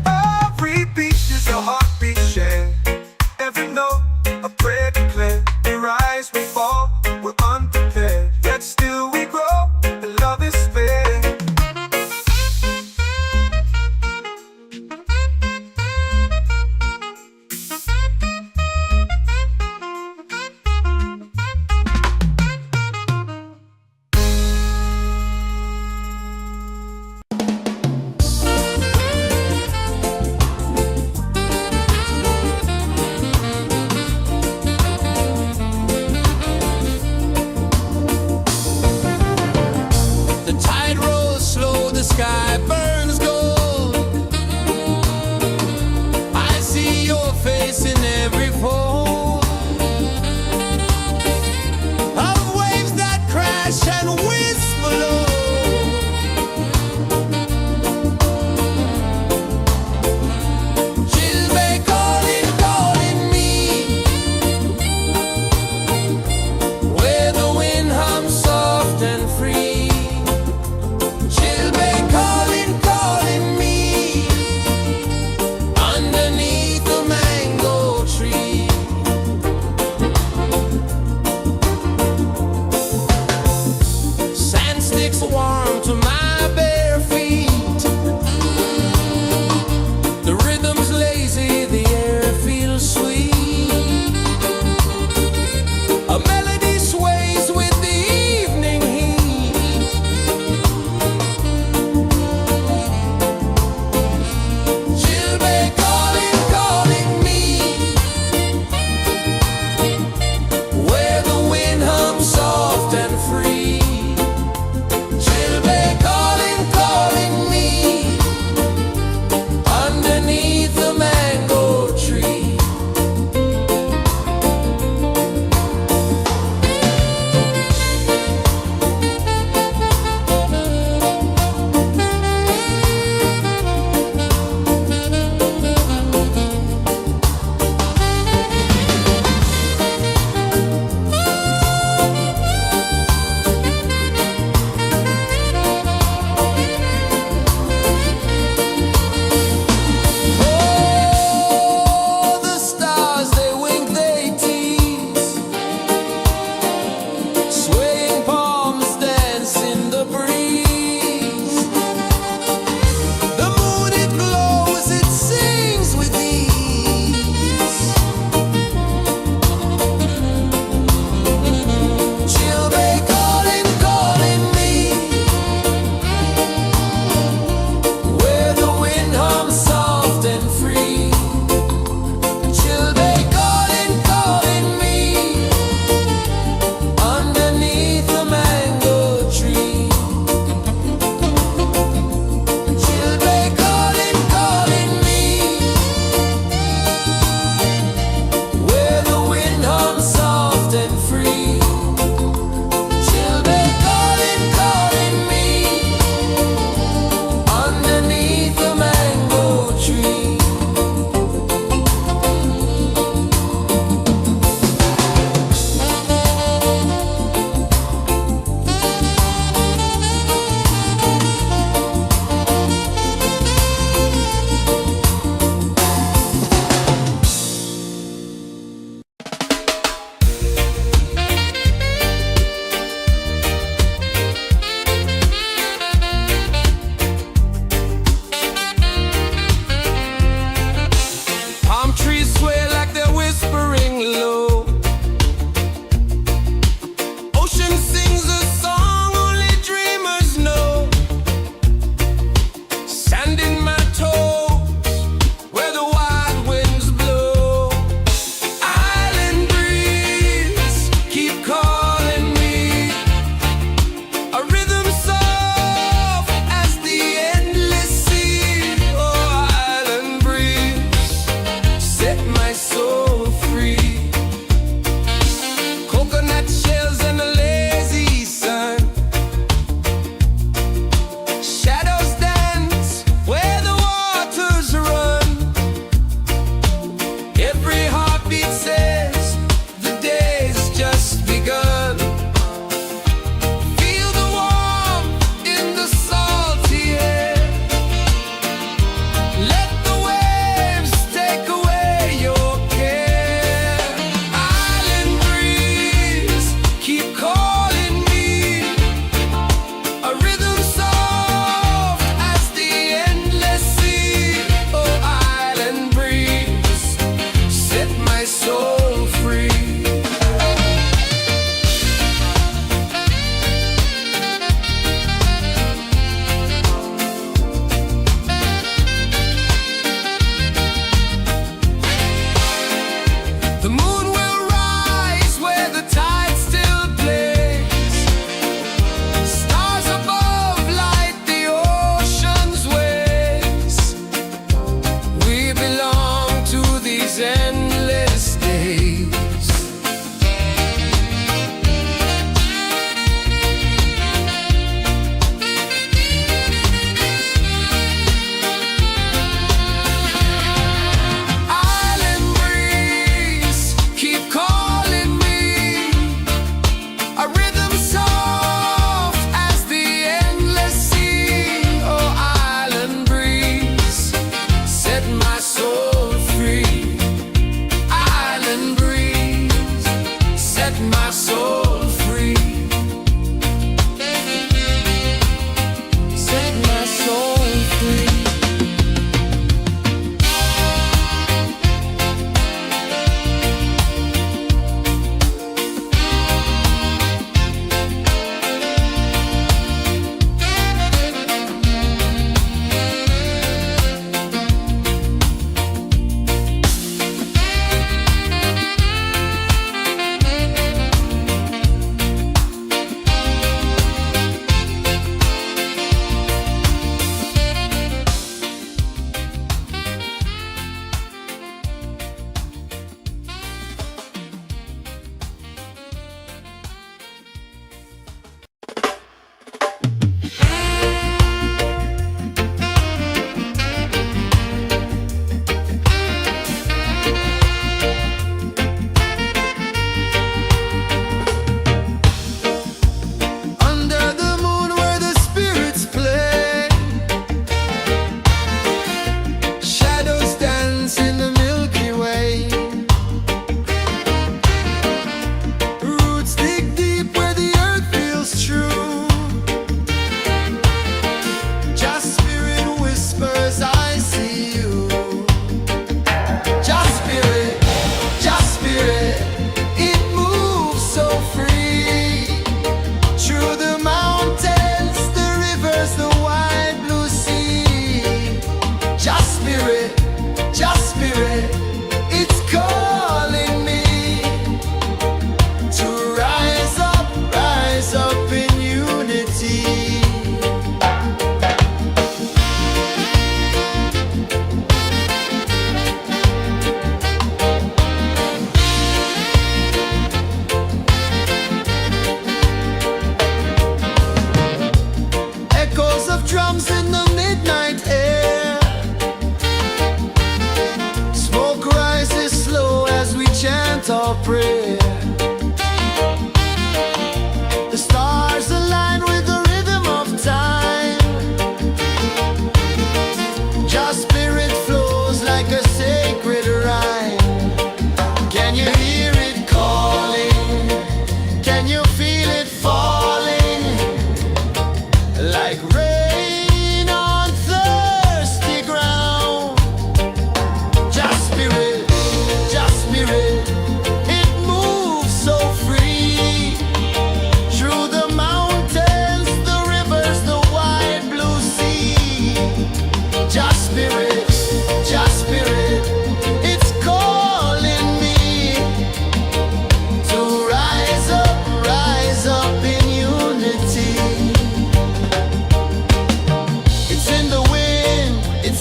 Every beat is a heartbeat shared, every note a prayer declared. We rise, we fall, we're unprepared, yet still we grow, and love is spared. The tide rolls slow, the sky burns gold. I see your face in every fold of waves that crash and whisper low. She'll be calling, calling me, where the wind hums soft and free. She'll be calling, calling.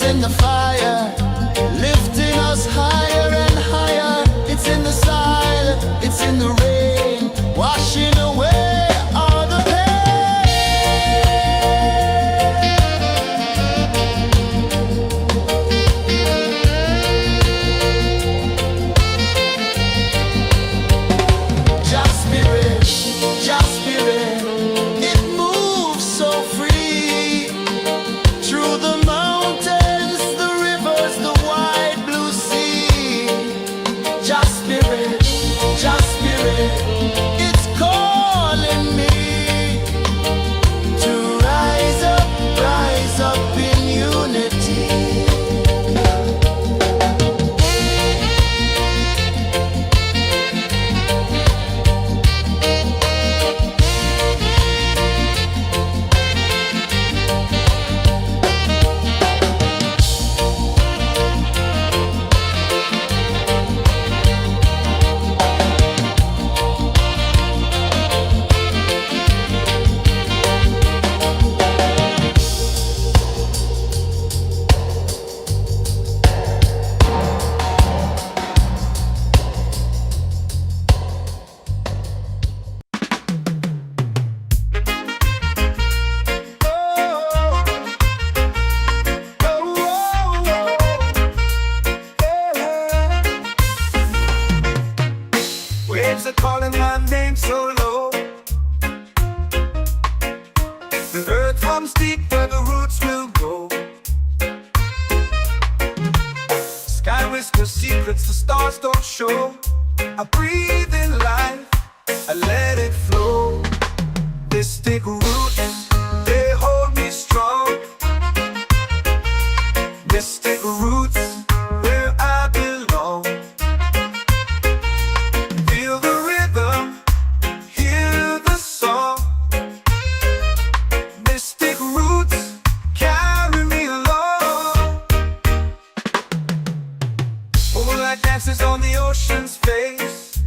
it's in the fire, lifting us higher and higher. It's in the silence, it's in the rain, washing away all the pain. Just spirit, just spirit, it moves so free through the mountains, the rivers, the wide blue sea. Just spirit, it's calling me to rise up in unity. Waves are calling my name so low. The earth hums deep where the roots will go. Sky whispers secrets the stars don't show. I breathe in life, I let it flow. Mystic roots, they hold me strong. Mystic roots, where I belong. Feel the rhythm, hear the song. Mystic roots, carry me along. Moonlight dances on the ocean's face.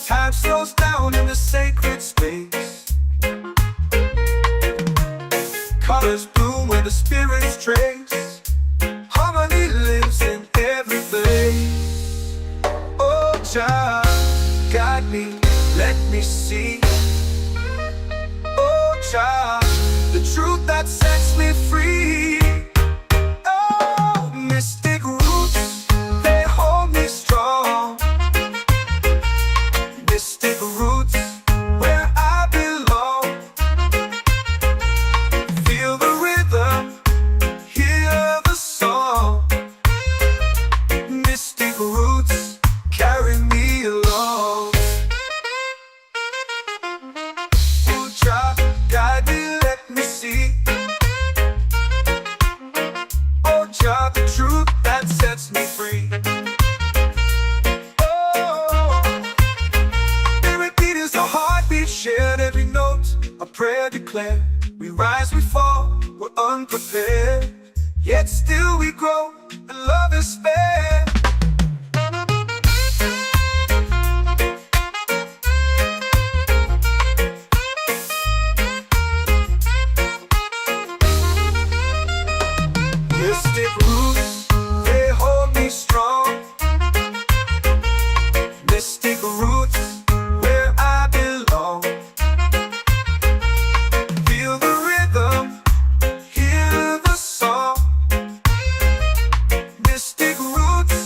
Time slows down in the sacred space. Colors bloom where the spirits trace. Harmony lives in every place. Oh, Jah, guide me, let me see. Oh, Jah, the truth that sets me free. Oh, mystic roots, they hold me strong. Mystic roots, where I belong. Feel the rhythm, hear the song. Mystic roots, carry me along. Oh, Jah, guide me, let me see. Oh, Jah, the truth that sets me free. Oh, every beat is a heartbeat shared, every note a prayer declared. We rise, we fall, we're unprepared, yet still we grow, and love is spared. Mystic roots, they hold me strong. Mystic roots, where I belong. Feel the rhythm, hear the song. Mystic roots,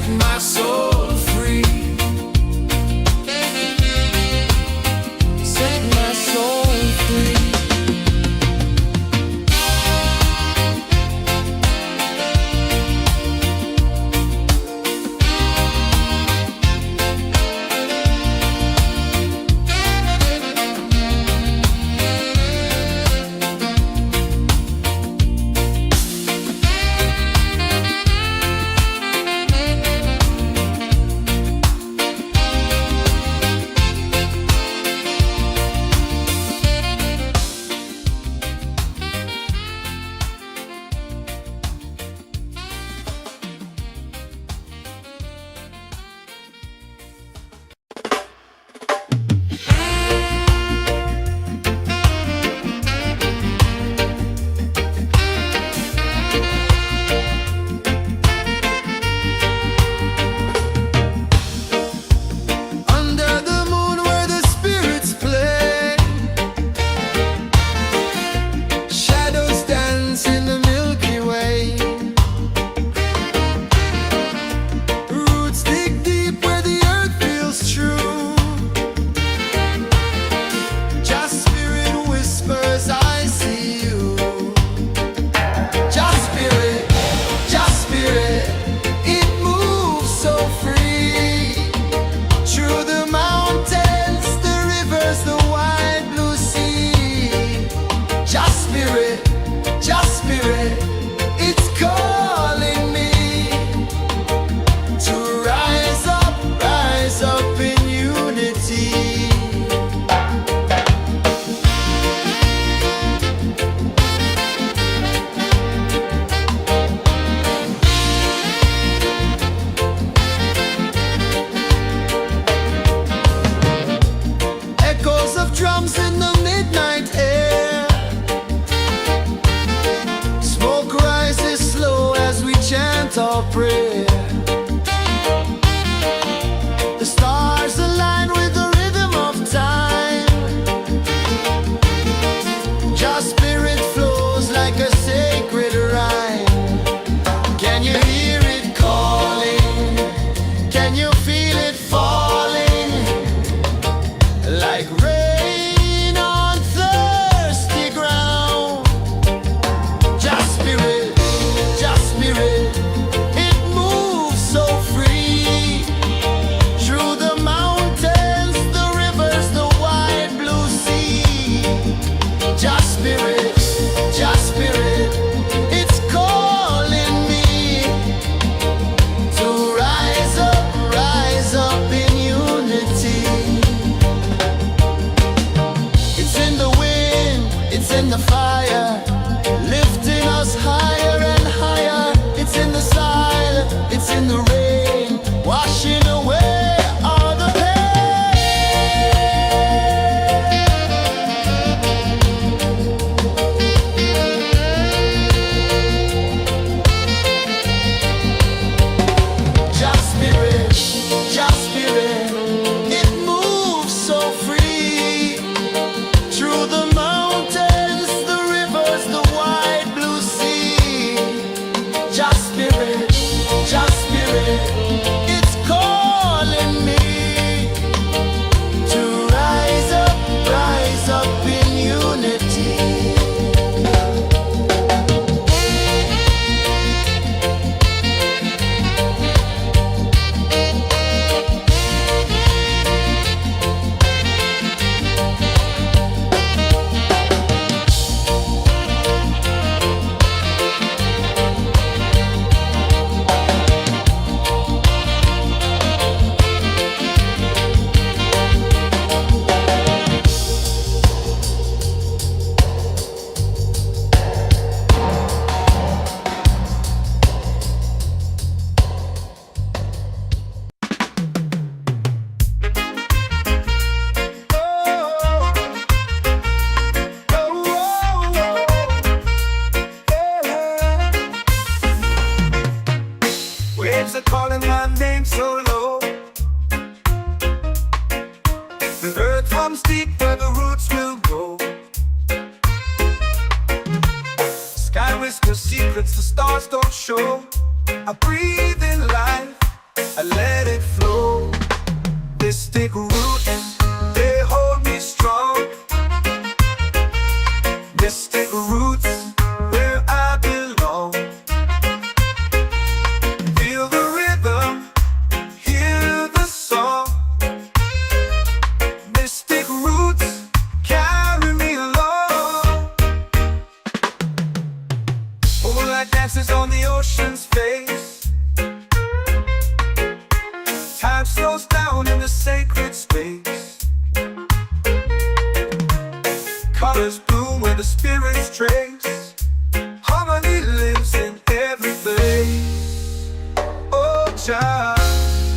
set my soul free. Set my soul free.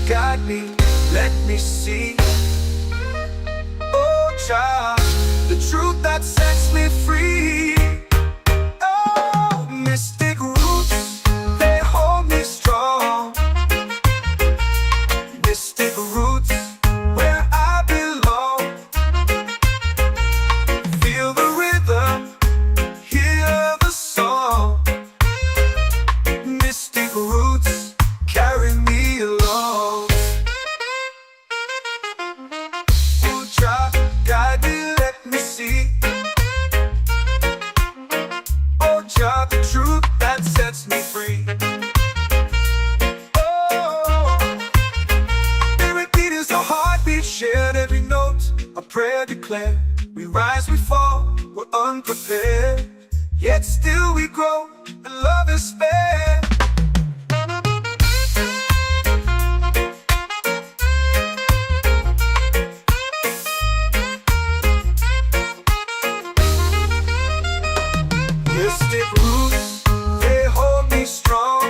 guide me, let me see. Oh Jah, the truth that sets me free. Oh, mystic roots, they hold me strong. Mystic roots, where I belong. Feel the rhythm, hear the song. Mystic roots carry me along. Oh Jah, guide me, let me see. Oh Jah, the truth that sets me free. Oh, every beat is a heartbeat shared, every note a prayer declared. We rise, we fall, we're unprepared, yet still we grow, and love is fair. Mystic roots, they hold me strong.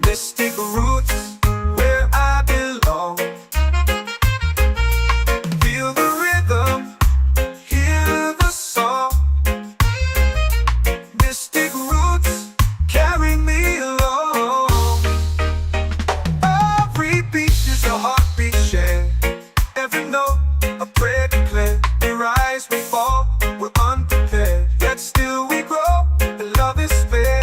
Mystic roots, where I belong. Feel the rhythm, hear the song. Mystic roots carry me along. Every beat is a heartbeat shared, every note a prayer declared. We rise, we fall, we're unprepared, yet still we grow, and love is fair.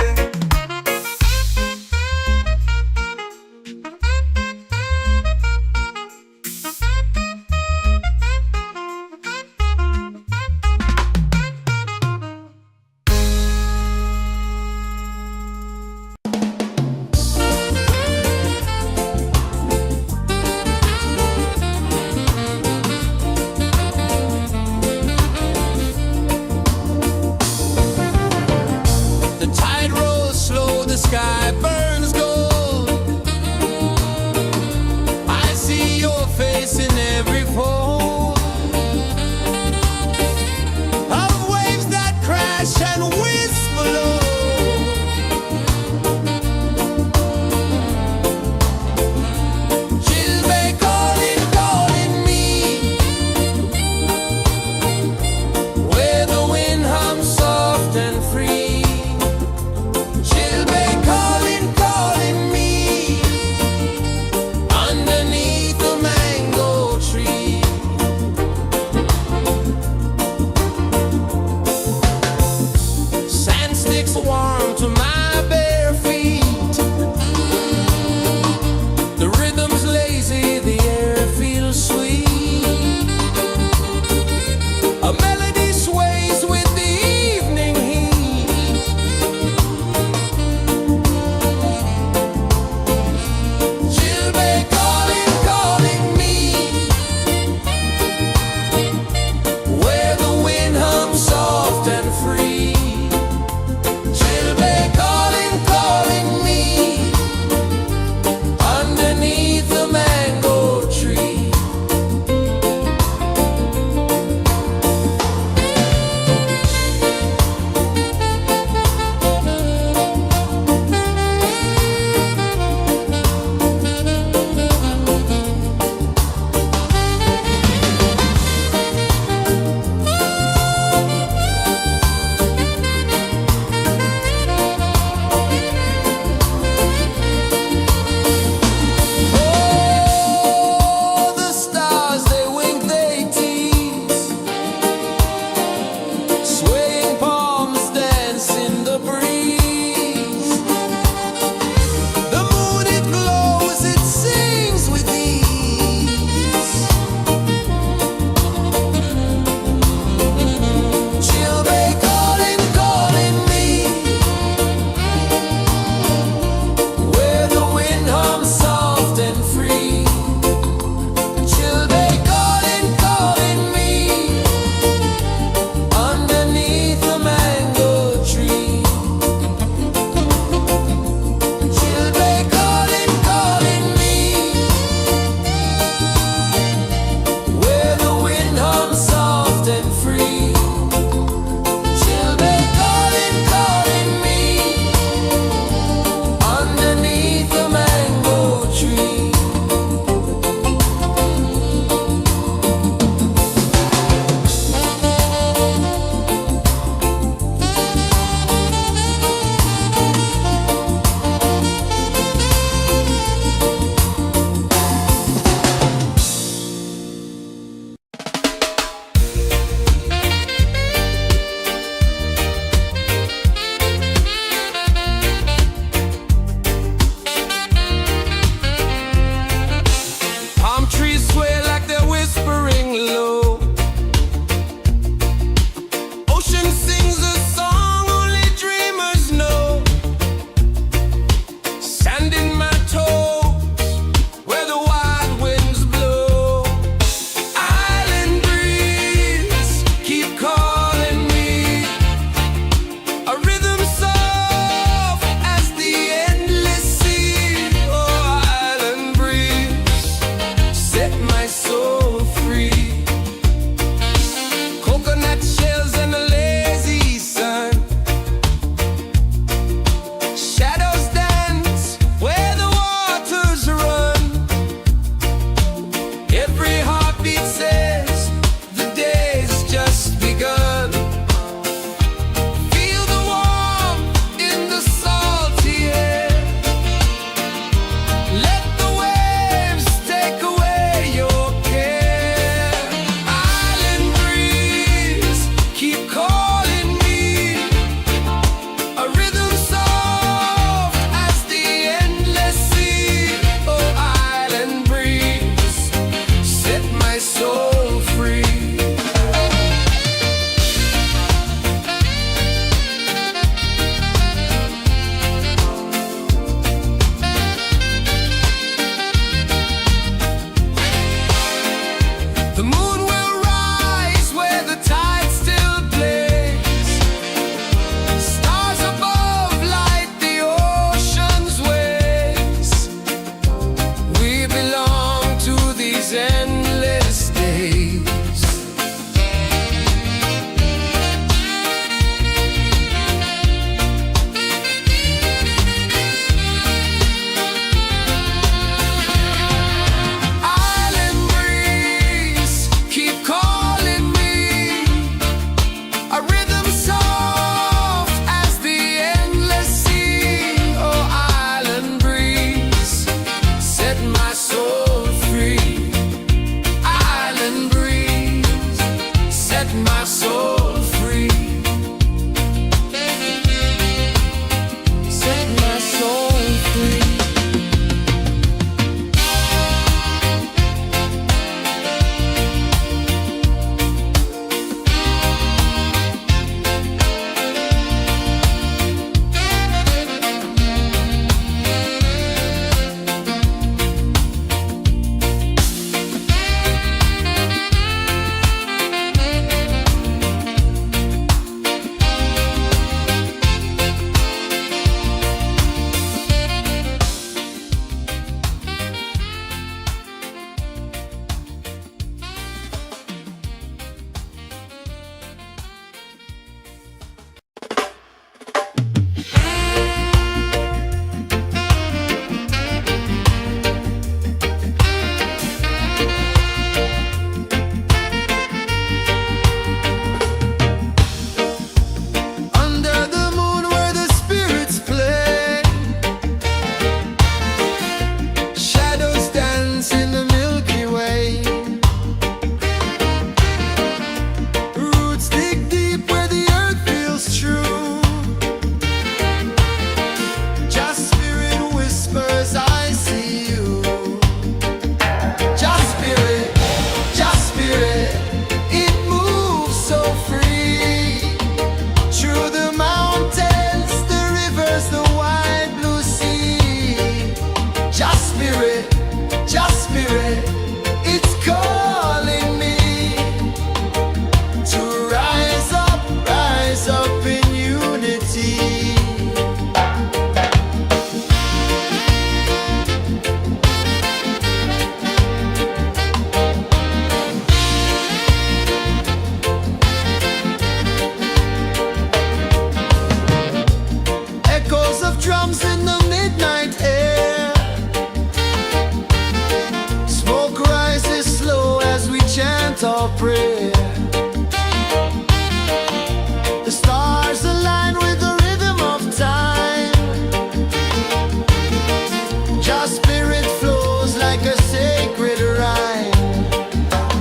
Jah spirit flows like a sacred rhyme.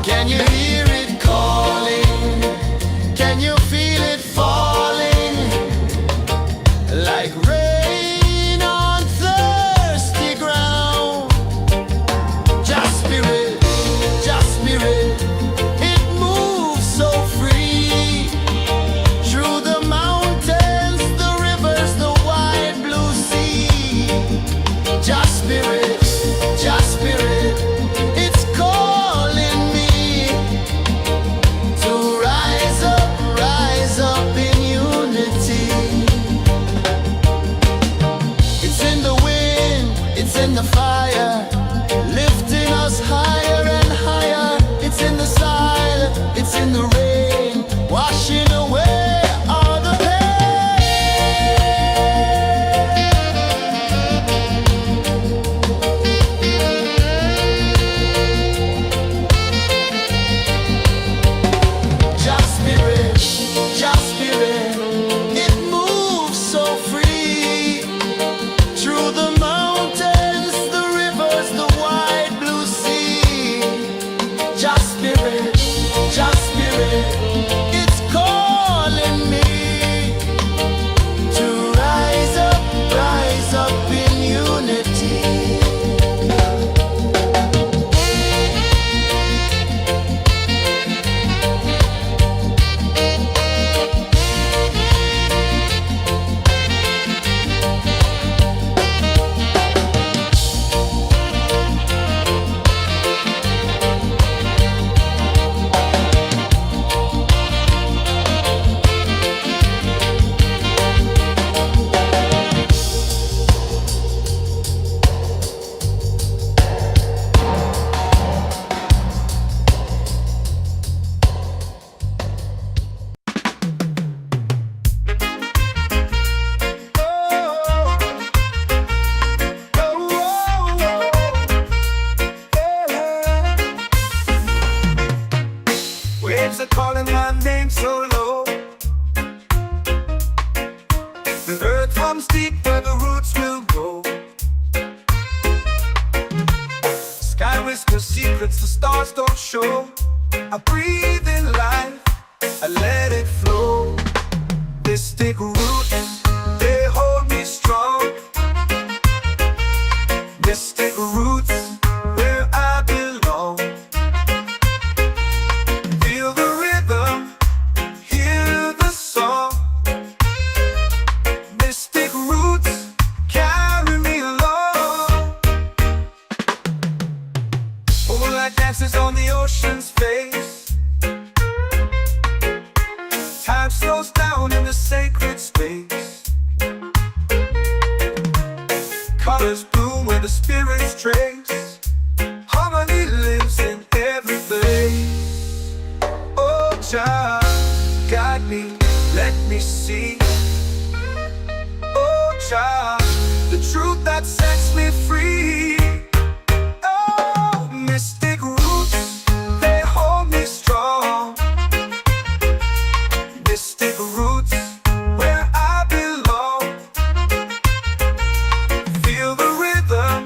Can you hear it calling? Can you feel it falling? Like rain on thirsty ground. Jah spirit, it moves so free. Through the mountains, the rivers, the wide blue sea. Jah spirit, it's calling me to rise up in unity. It's in the wind, it's in the fire, lifting us higher and higher. It's in the silence, it's in the rain, washing away all the Jah spirit, it moves so free. Through the mountains, the rivers, the wide blue sea. Jah spirit, it's calling me to rise up in unity. Waves are calling my name so low. The earth comes deep where the roots will go. Sky whispers secrets the stars don't show. I breathe in life, I let it flow. Mystic roots, they hold me strong. Mystic roots, where I belong. Feel the rhythm, hear the song. Mystic roots, carry me along. Moonlight dances on the ocean's face. Time slows down in the sacred space. Colors bloom where the spirits trace. Harmony lives in every place. Oh Jah, guide me, let me see. Oh Jah, the truth that sets me free. Oh, mystic roots, they hold me strong. Mystic roots, where I belong. Feel the rhythm,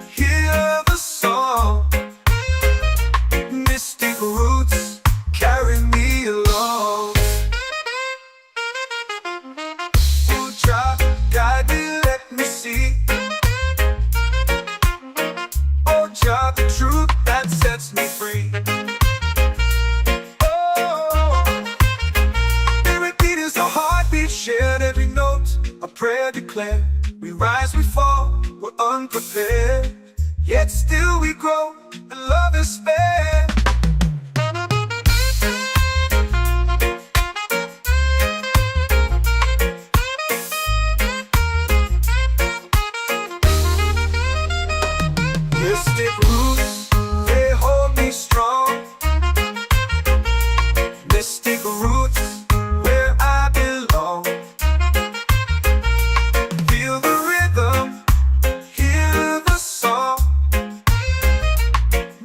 hear the song. Mystic roots, carry me along. Oh Jah, guide me, let me see. Oh Jah, the truth that sets me free. Oh, spirit beat is a heartbeat shared, every note a prayer declared. We rise, we fall, we're unprepared, yet still we grow, and love is spared. Mystic roots, they hold me strong. Mystic roots, where I belong. Feel the rhythm, hear the song.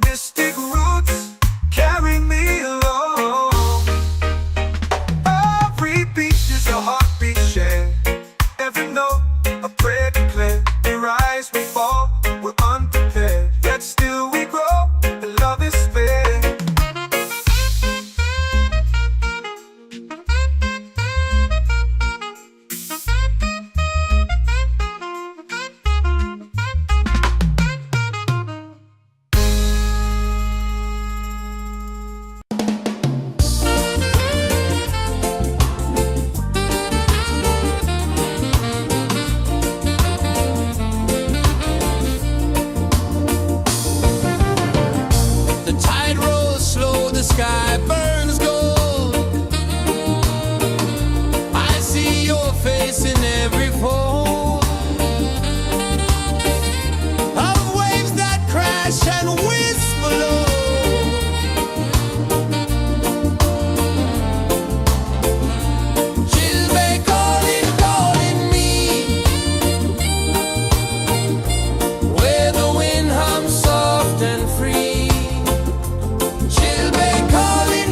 Mystic roots, carry me along. Every beat is a heartbeat shared, every note a prayer declared. We rise, we fall, sky burns gold. I see your face in every fold of waves that crash and whisper low. She'll be calling, calling me where the wind hums soft and free. She'll be calling,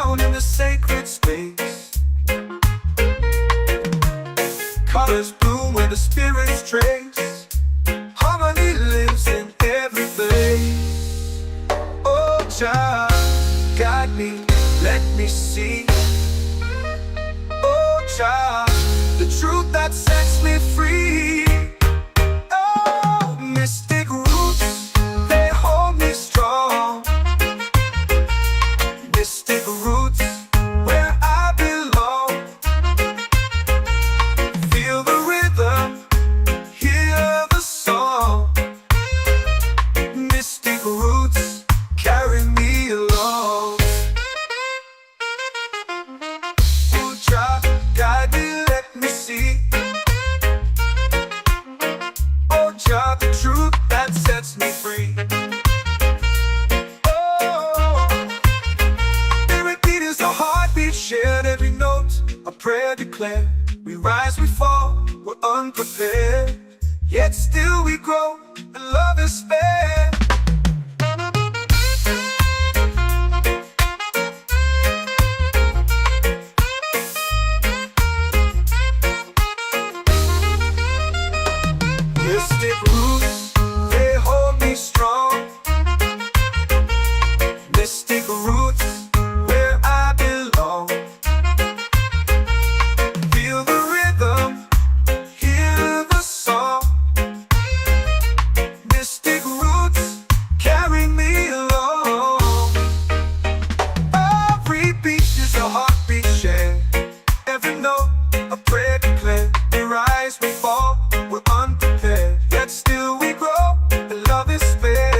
down in the sacred space. Colors bloom where the spirits trace. Harmony lives in every place. Oh, child, guide me, let me see. Oh, child, the truth that sets me free. Oh, mystic roots, they hold me strong. Mystic roots, where I belong. Feel the rhythm, hear the song. Mystic roots, carry me along. Oh, child, guide me, let me see. Oh, child, the truth that sets me free. Oh, every beat is a heartbeat shared, every note a prayer declared. We rise, we fall, we're unprepared, yet still we grow, and love is spared. Mystic roots, they hold me strong. Mystic roots, where I belong. Feel the rhythm, hear the song. Mystic roots, carry me along. Every beat is a heartbeat shared, every note a prayer declared. We rise, we fall, we're unprepared, yet still we grow, and love is fair.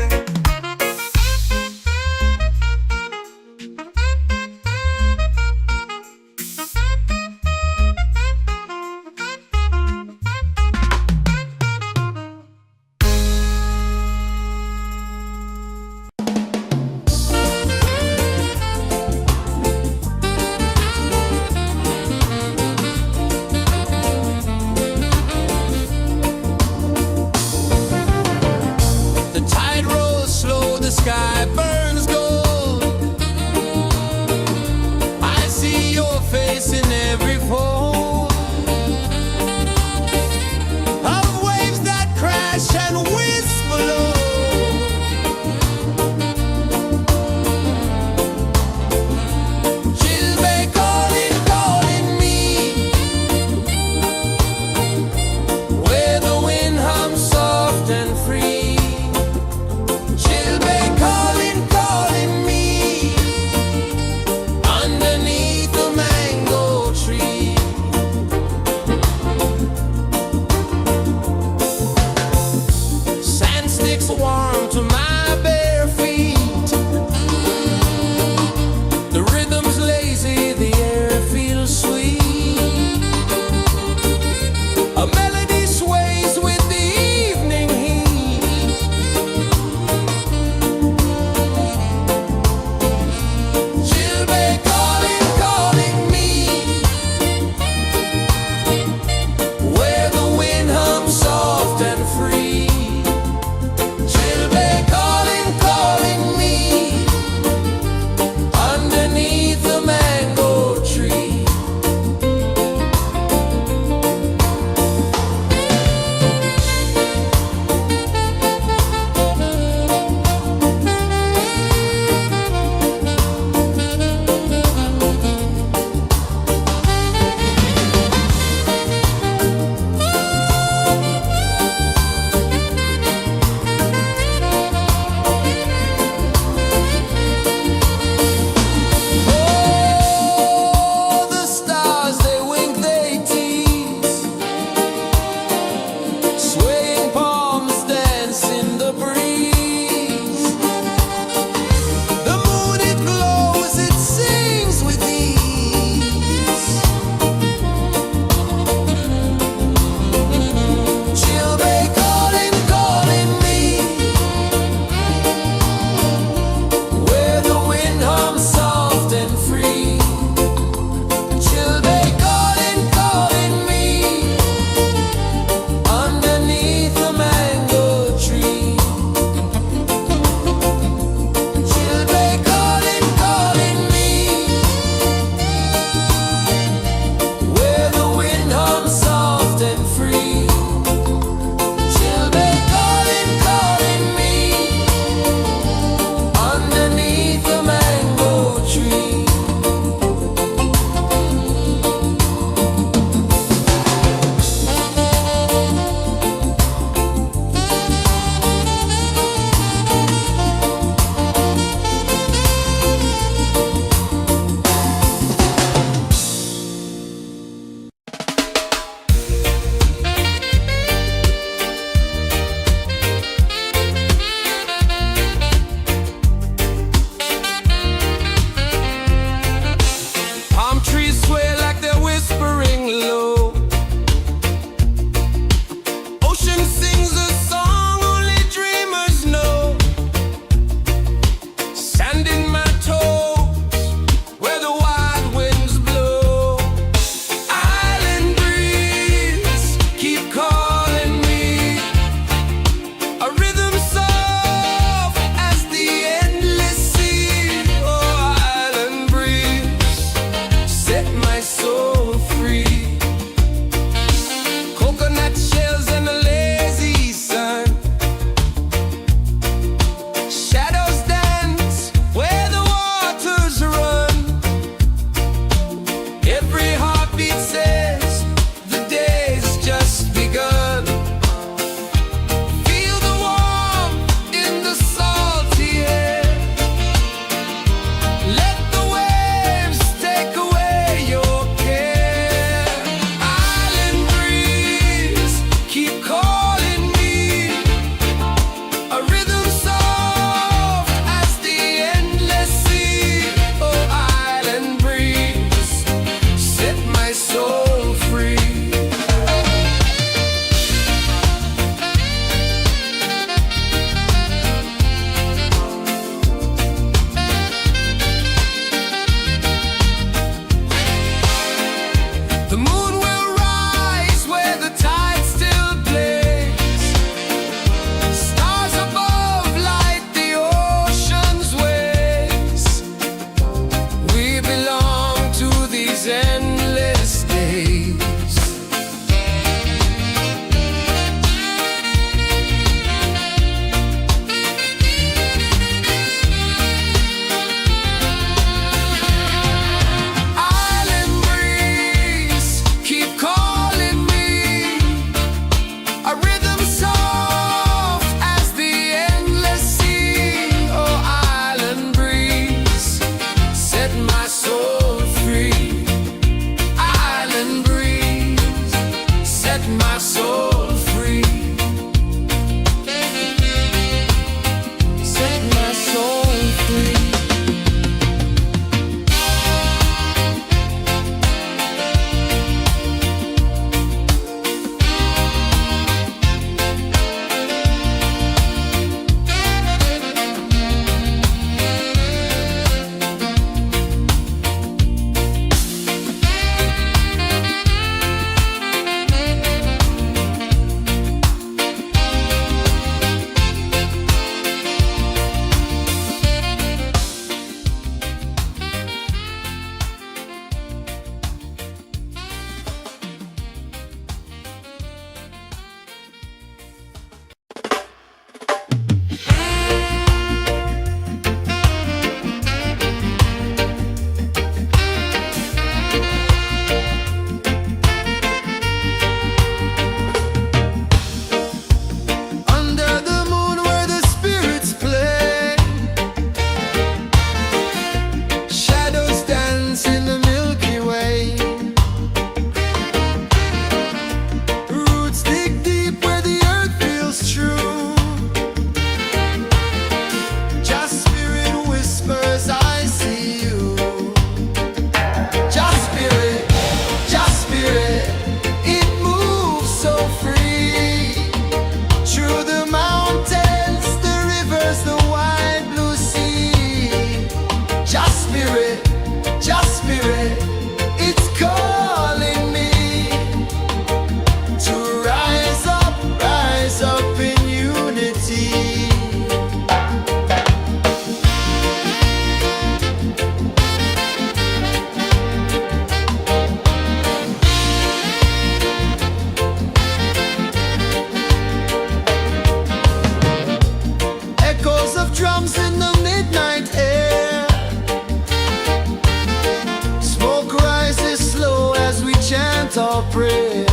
prayer.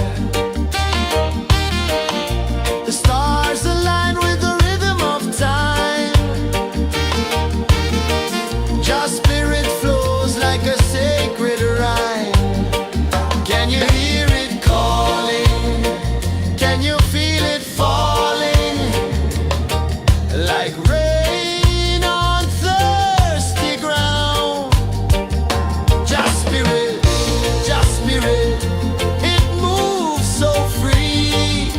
The stars align with the rhythm of time. Just spirit flows like a sacred rhyme. Can you hear it calling? Can you feel it falling? Like rain on thirsty ground. Just spirit, it moves so free.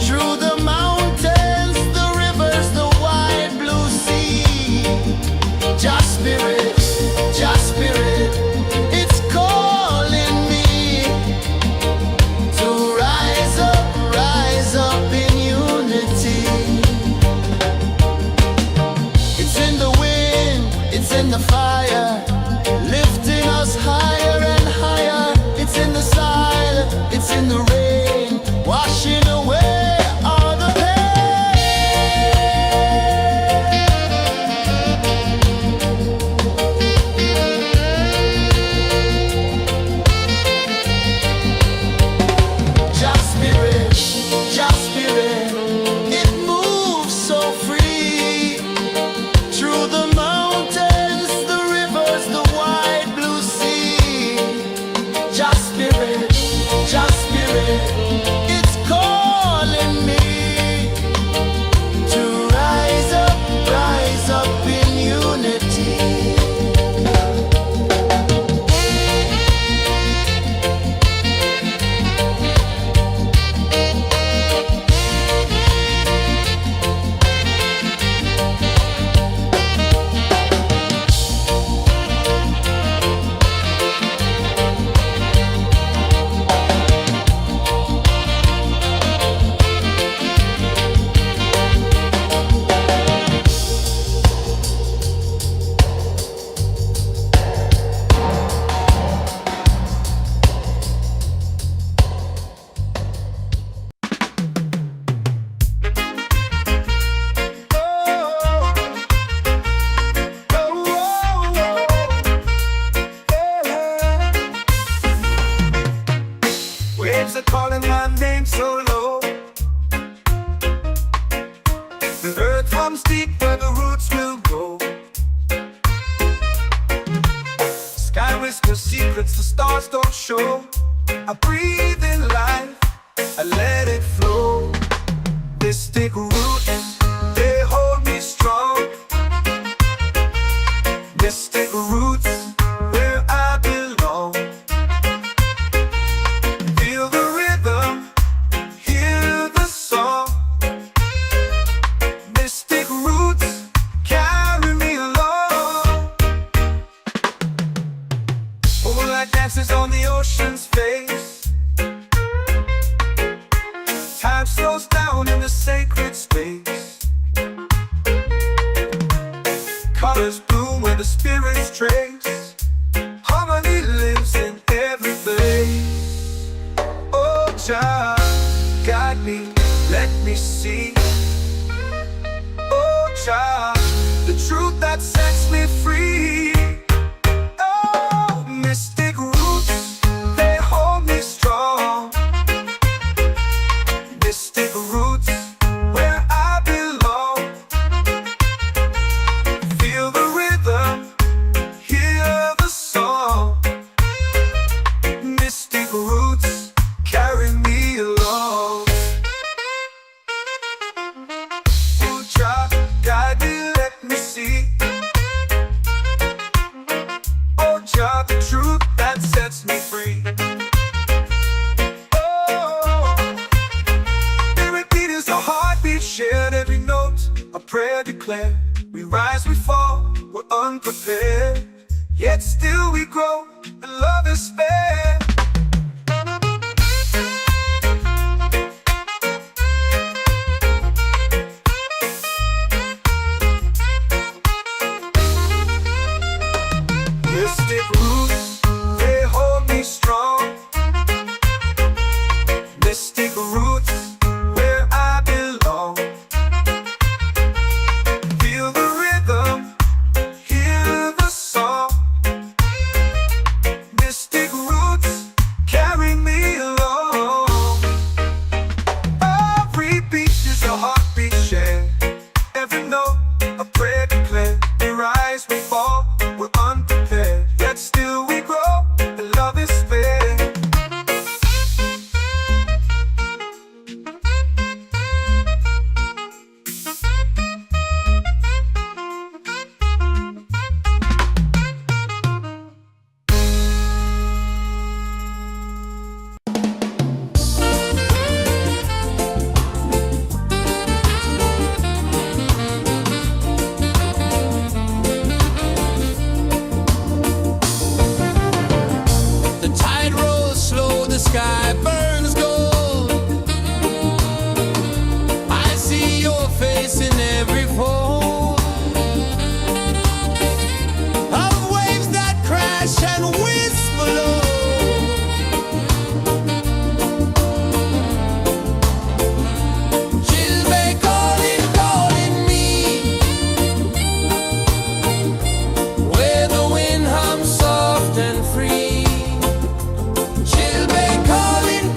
Through the mountains, the rivers, the wide blue sea. Just spirit, it's calling me to rise up in unity. It's in the wind, it's in the fire, lifting us higher and higher. It's in the silence, it's in the rain, washing away all the Just spirit, it moves so free. Through the mountains, the rivers, the wide blue sea. Just spirit, it's calling me to rise up in unity. Waves are calling my name so low. The earth runs deep where the roots will go. Sky whispers secrets the stars don't show. I breathe in life, I let it flow. Mystic roots, they hold me strong. Mystic roots, where I belong. Feel the rhythm, hear the song. Mystic roots, carry me along. Moonlight dances on the ocean's face. Time slows down in the sacred space. Colors bloom where the spirits trace. Harmony lives in every place. Oh, Jah, guide me, let me see. Oh, Jah, the truth that sets me free. Oh, mystic roots, they hold me strong. Mystic roots, where I belong. Feel the rhythm, hear the song. Mystic roots, carry me along. Oh, Jah, guide me, let me see. Oh, Jah, the truth that sets me free. Oh, spirit beat is a heartbeat, shared every note, a prayer declared. We rise, we fall, we're unprepared, yet still we grow, and love is spared. Mystic roots, they hold me strong. Mystic roots, where I belong. Feel the rhythm, hear the song. Mystic roots. sky burns gold. I see your face in every fold of waves that crash and whisper low. She'll be calling, calling me where the wind hums soft and free. She'll be calling,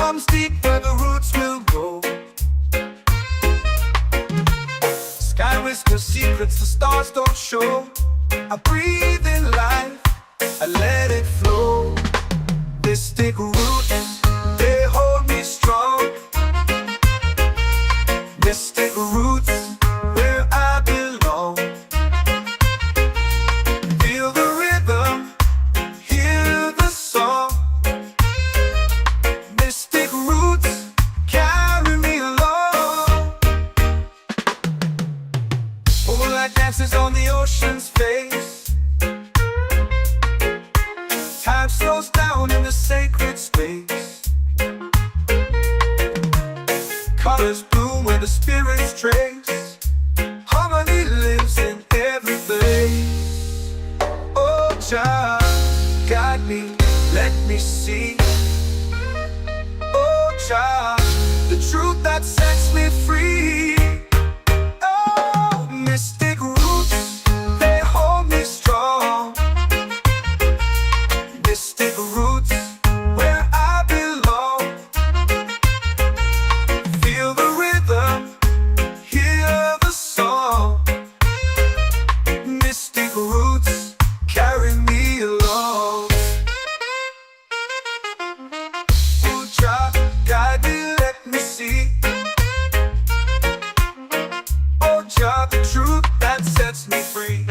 comes deep where the roots will grow. Sky whispers secrets the stars don't show. I breathe in life, I let it flow. Mystic roots, they hold me strong. Mystic roots, where I belong. Feel the rhythm, hear the song. Mystic roots, carry me along. Moonlight dances on the ocean's face. Time slows down in the sacred space. Colors bloom where the spirits trace. Harmony lives in every place. Oh, Jah, guide me, let me see. Oh, Jah, the truth that sets me free. Oh, mystic roots, they hold me strong. Mystic roots, where I belong. Feel the rhythm, hear the song. Mystic roots, carry me along. Oh, Jah, guide me, let me see. Oh, Jah, the truth that sets me free.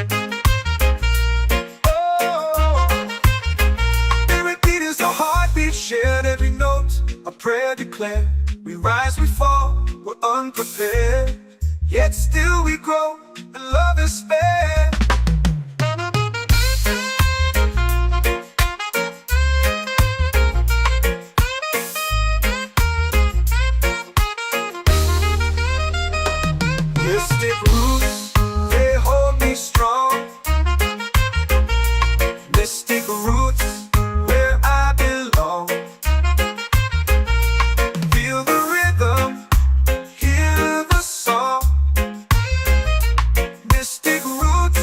Shared every note, a prayer declared. We rise, we fall, we're unprepared. Yet still we grow, and love is spared. Mystic roots, they hold me strong. Mystic roots, where I belong. Feel the rhythm, hear the song. Mystic roots,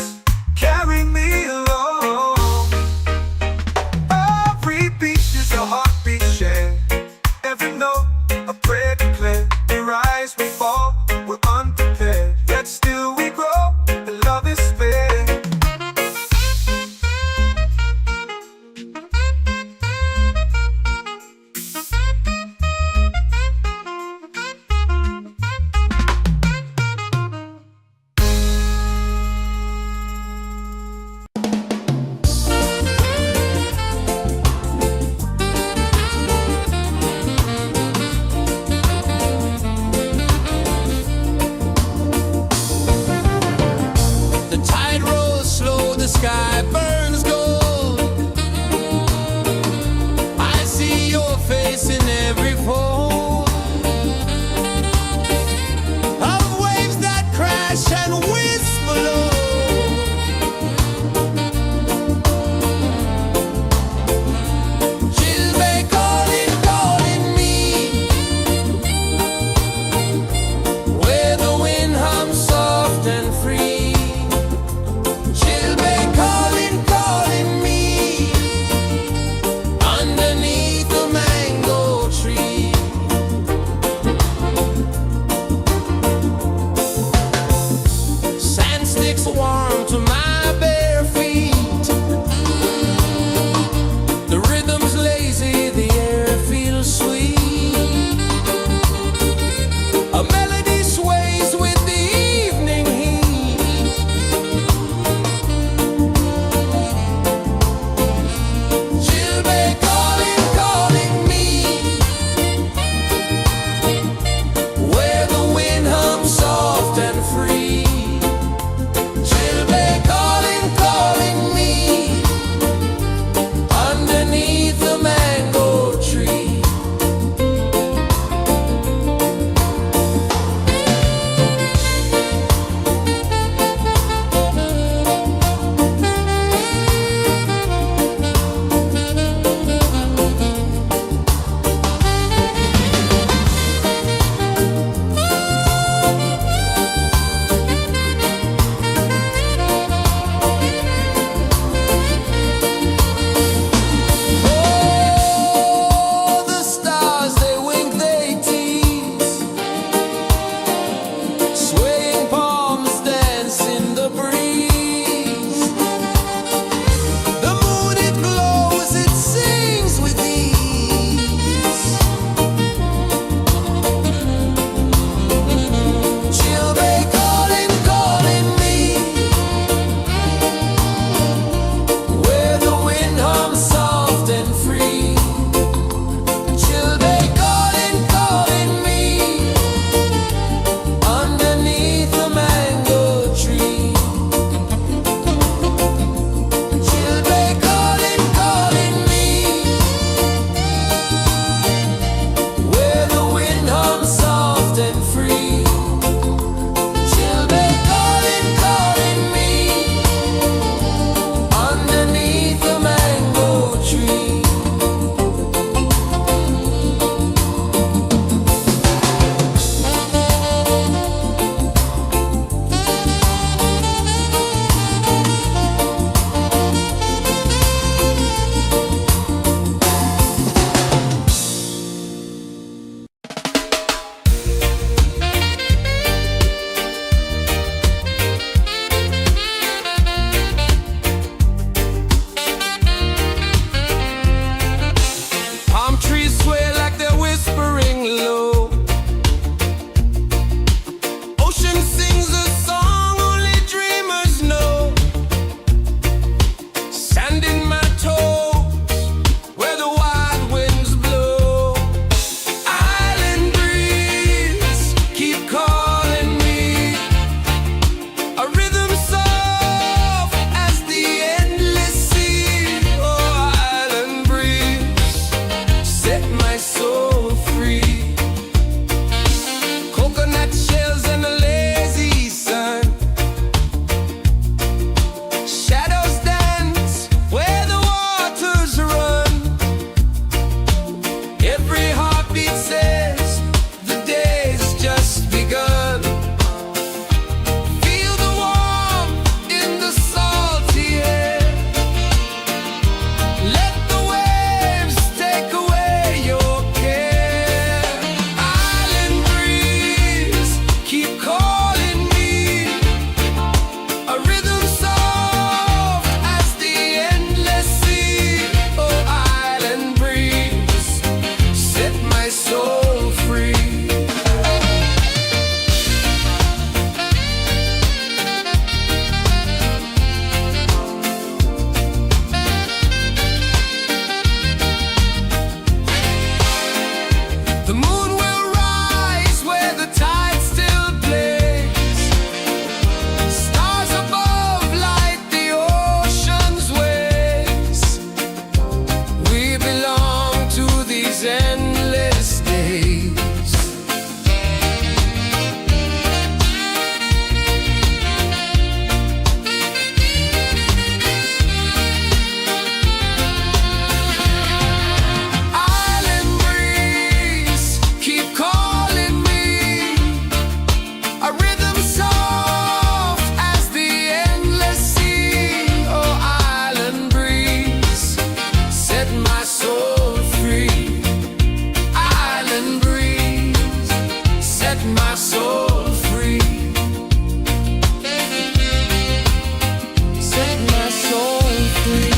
set my soul free. Coconut shells and a lazy sun, shadows dance where the waters run. Every heartbeat says the day's just begun. Feel the warmth in the salty air. Let the waves take away your care. Island breeze, keep calling me. A rhythm soft as the endless sea. Oh, island breeze, set my soul free. The moon will rise where the tide still plays. Stars above light the ocean's waves. We belong to these endless days. Island breeze, keep calling me. A rhythm soft as the endless sea. Oh, island breeze, set my soul free. Island breeze, set my soul free. Set my soul free.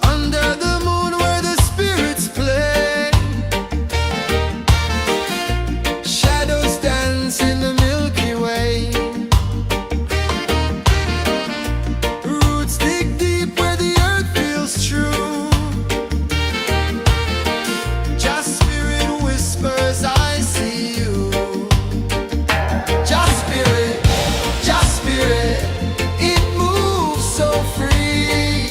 Under the moon where the spirits play, shadows dance in the Milky Way. Roots dig deep where the earth feels true. Just spirit whispers, I see you. Just spirit, it moves so free.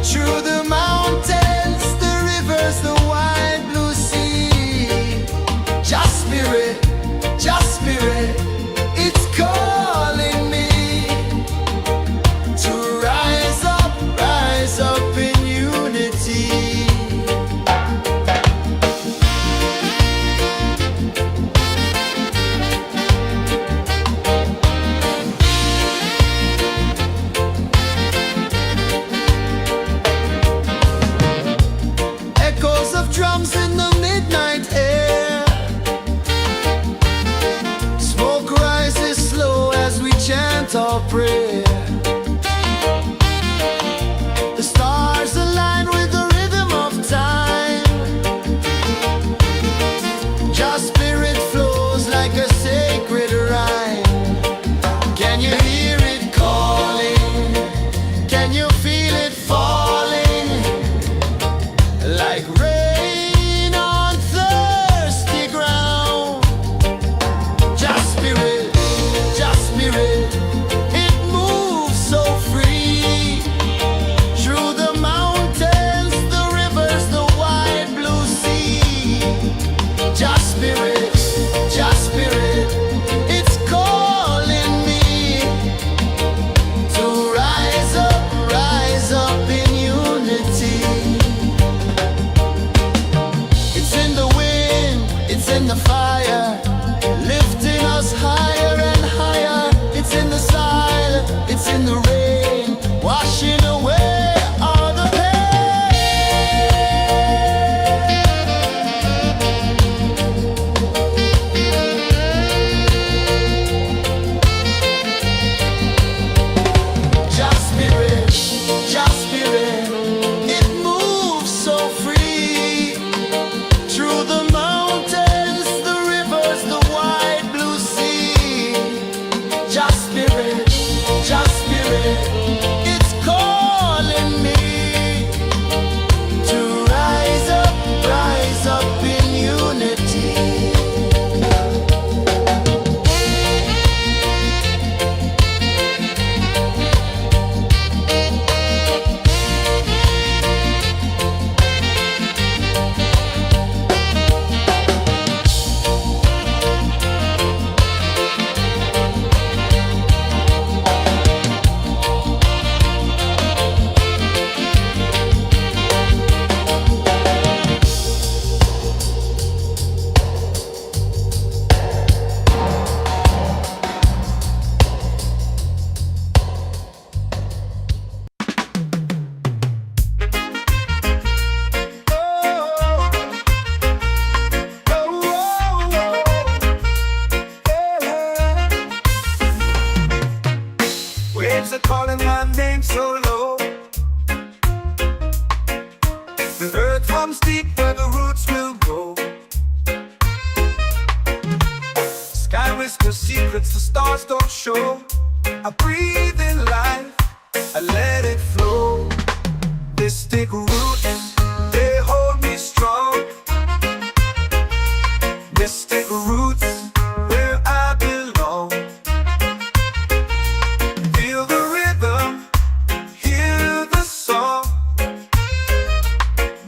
Through the mountains, the rivers, the wide blue sea. Just spirit, it's calling me to rise up in unity. Echoes of drums in the midnight air. Smoke rises slow as we chant our prayer. The stars align with the rhythm of time. Just spirit flows like a sacred rhyme. Can you hear it calling? Can you feel it falling? Like rain on thirsty ground. Just spirit, it moves are calling my name so low. The earth comes deep where the roots will grow. Sky whispers secrets the stars don't show. I breathe in life, I let it flow. Mystic roots, they hold me strong. Mystic roots, where I belong. Feel the rhythm, hear the song.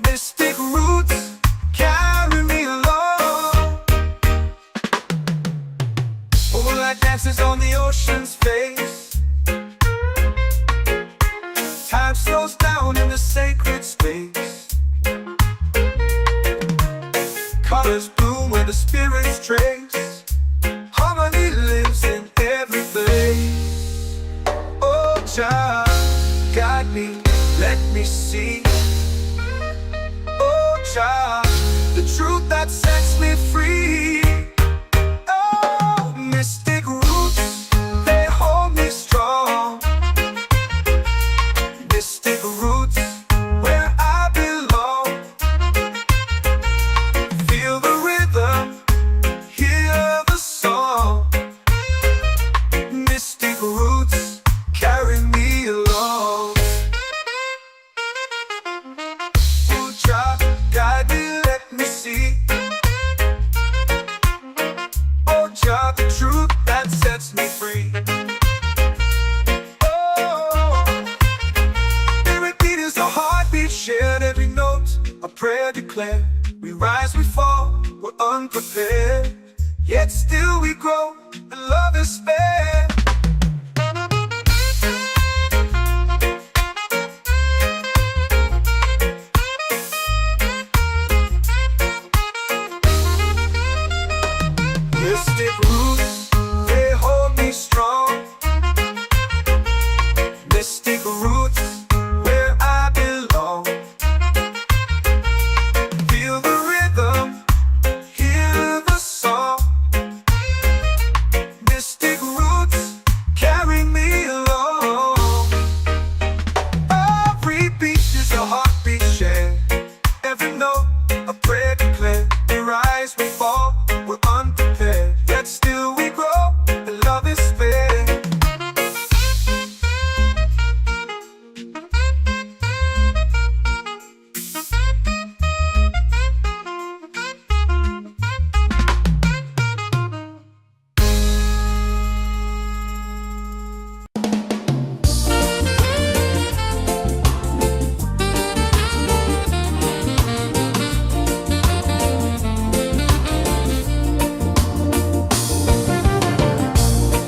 Mystic roots, carry me along. Moonlight dances on the ocean's face. Time slows down in the sacred space. Colors bloom where the spirits trace. Harmony lives in every place. Oh, child, guide me, let me see. Oh, child, the truth that sets me free. Oh, mystic roots, they hold me strong. Mystic roots, where I belong. Feel the rhythm, hear the song. Mystic roots, carry me along. Oh, child, guide me, let me see. Oh, child, the truth that sets me free. Shared every note, a prayer declared. We rise, we fall, we're unprepared. Yet still we grow, and love is spared. Mystic roots, they hold me strong. Mystic roots, where I belong. Feel the rhythm, hear the song. Mystic roots, carry me along. Every beat is a heartbeat shared. Every note, a prayer declared. We rise, we fall, we're unprepared. Yet still we grow, and love is spared.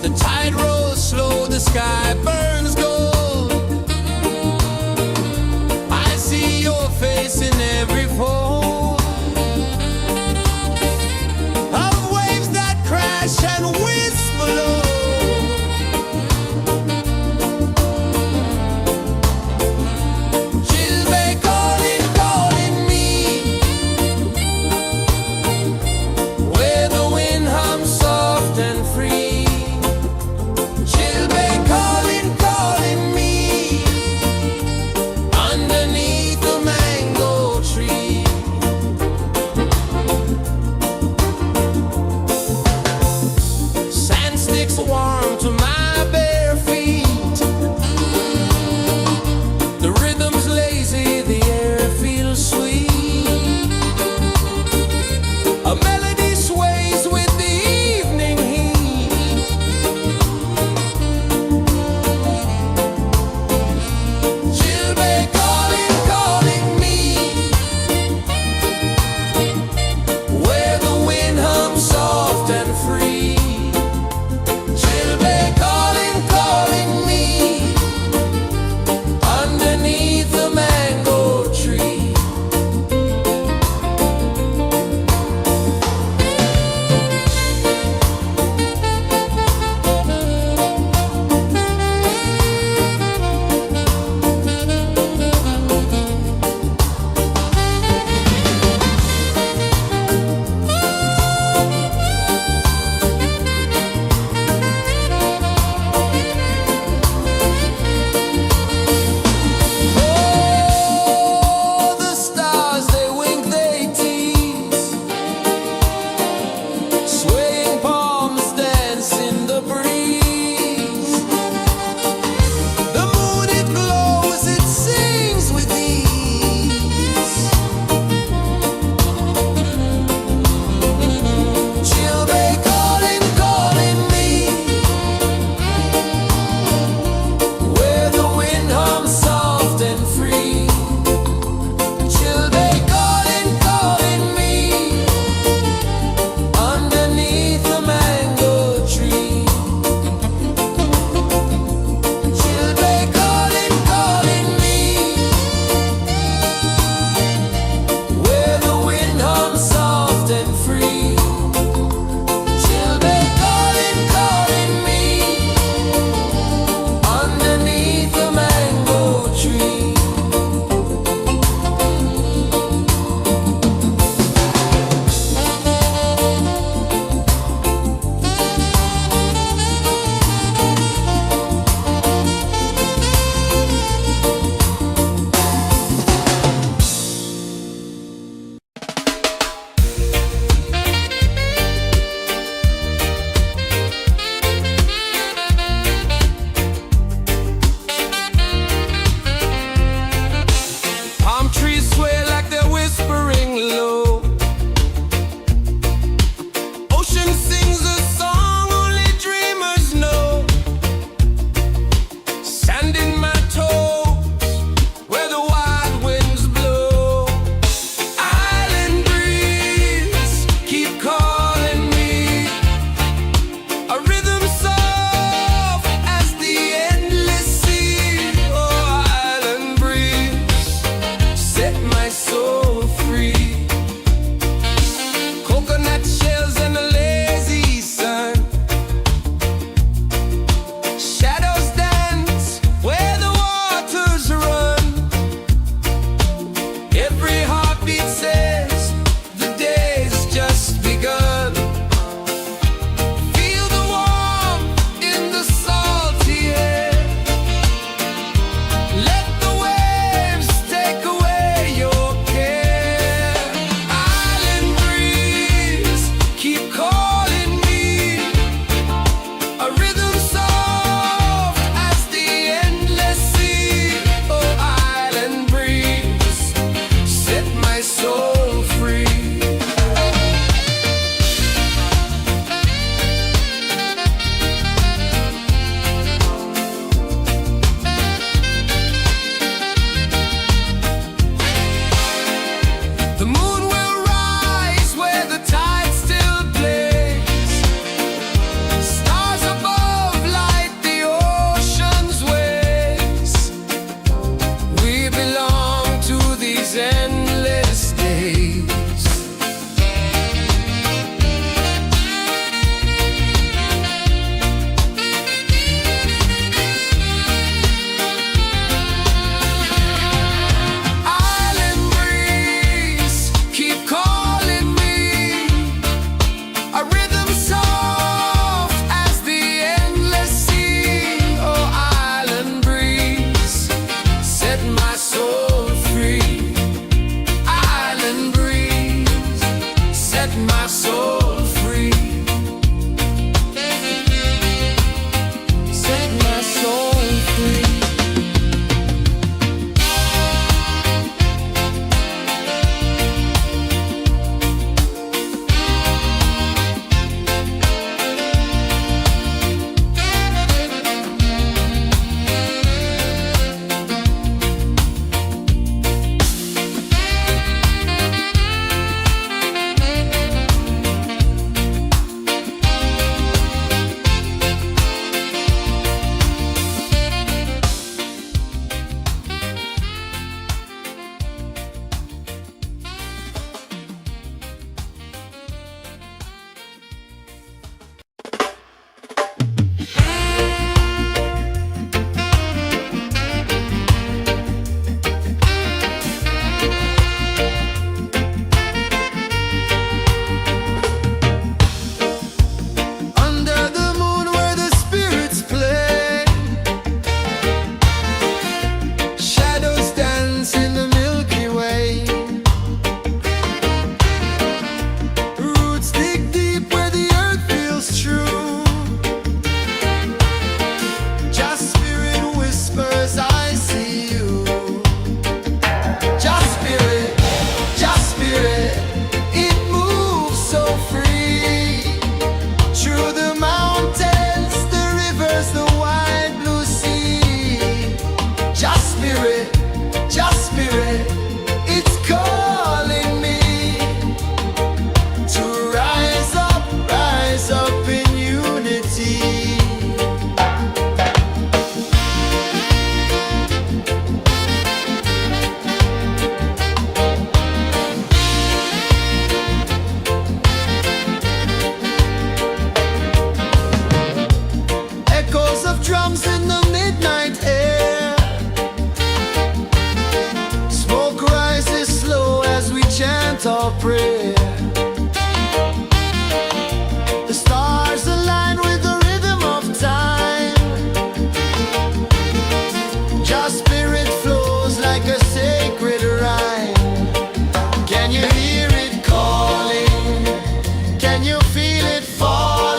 The tide rolls slow, the sky burns gold. I see your face in every fold of waves that crash and whisper low. She'll be calling, calling me, where the wind hums soft and free. She'll be calling, calling me, underneath the mango tree. Sand sticks warm to my bare feet. The rhythm's lazy, the air feels sweet. A melody sways with the evening heat. She'll be calling, calling me, where the wind hums soft and free. She'll be calling. drums in the midnight air. Smoke rises slow as we chant our prayer. The stars align with the rhythm of time. Just spirit flows like a sacred rhyme. Can you hear it calling? Can you feel it falling?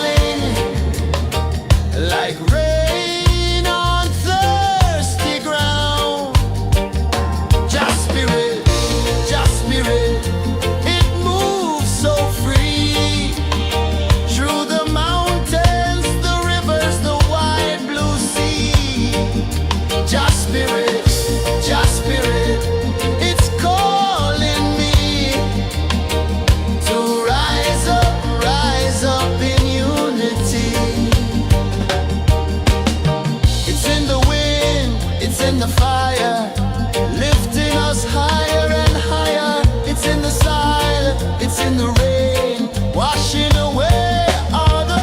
Like rain on thirsty ground. Just spirit, it moves so free. Through the mountains, the rivers, the wide blue sea. Just spirit, it's calling me to rise up in unity. It's in the wind, it's in the fire, lifting us higher and higher. It's in the silence, it's in the rain, washing away all the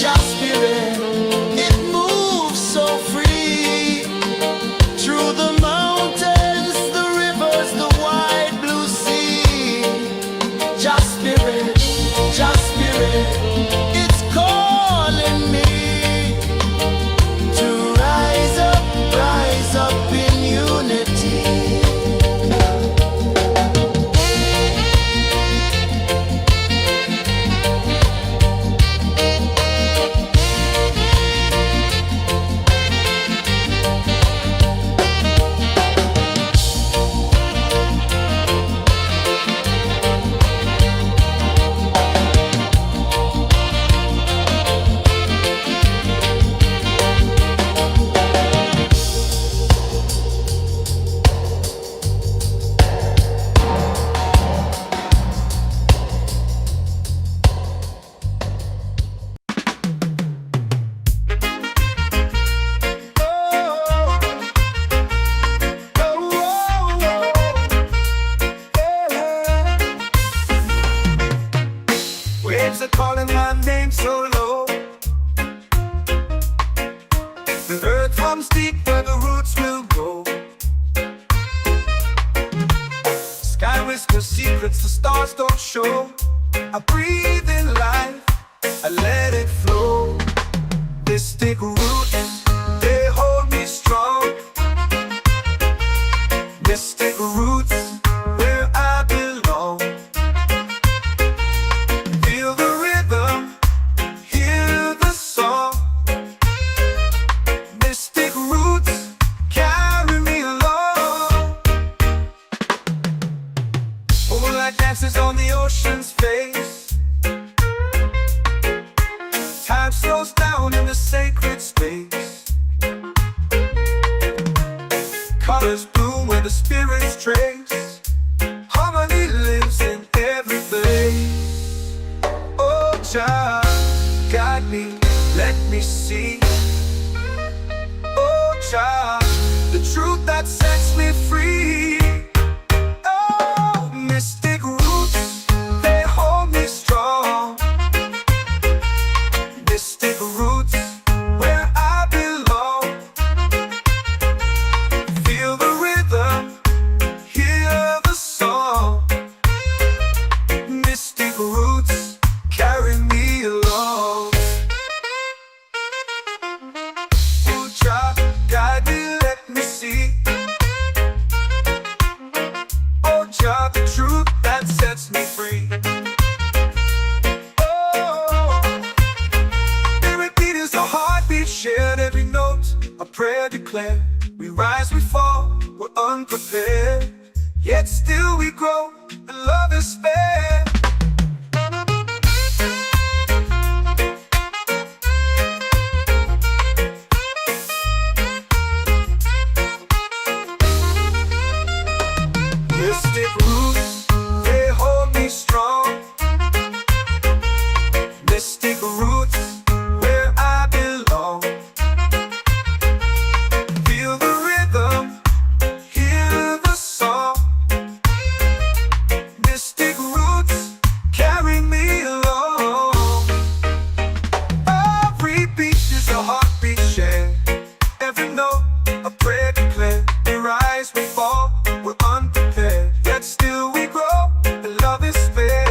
Just spirit, it moves so free. Through the mountains, the rivers, the wide blue sea. Just spirit, it's calling me to rise up in unity. Waves are calling my name so low. The earth hums deep where the roots will go. Sky whispers secrets the stars don't show. I breathe in life, I let it flow. Mystic roots, they hold me strong. Mystic roots, where I belong. Feel the rhythm, hear the song. Mystic roots, carry me along. Moonlight dances on the ocean's face. Time slows down in the sacred space. Colors bloom where the spirits trace. Harmony lives in every place. Oh, child, guide me, let me see. Oh, child, the truth that sets me free. Oh, mystic roots, they hold me strong. Mystic roots, where I belong. Feel the rhythm, hear the song. Mystic roots, carry me along. Oh, child, guide me, let me see. Oh, child, the truth that sets me free. Oh, every beat is a heartbeat shared, every note a prayer declared. We rise, we fall, we're unprepared, yet still we grow, and love is spared. Mystic roots, they hold me strong. Mystic roots, where I belong. Feel the even though a prayer declared, we rise, we fall, we're unprepared, yet still we grow, and love is spared.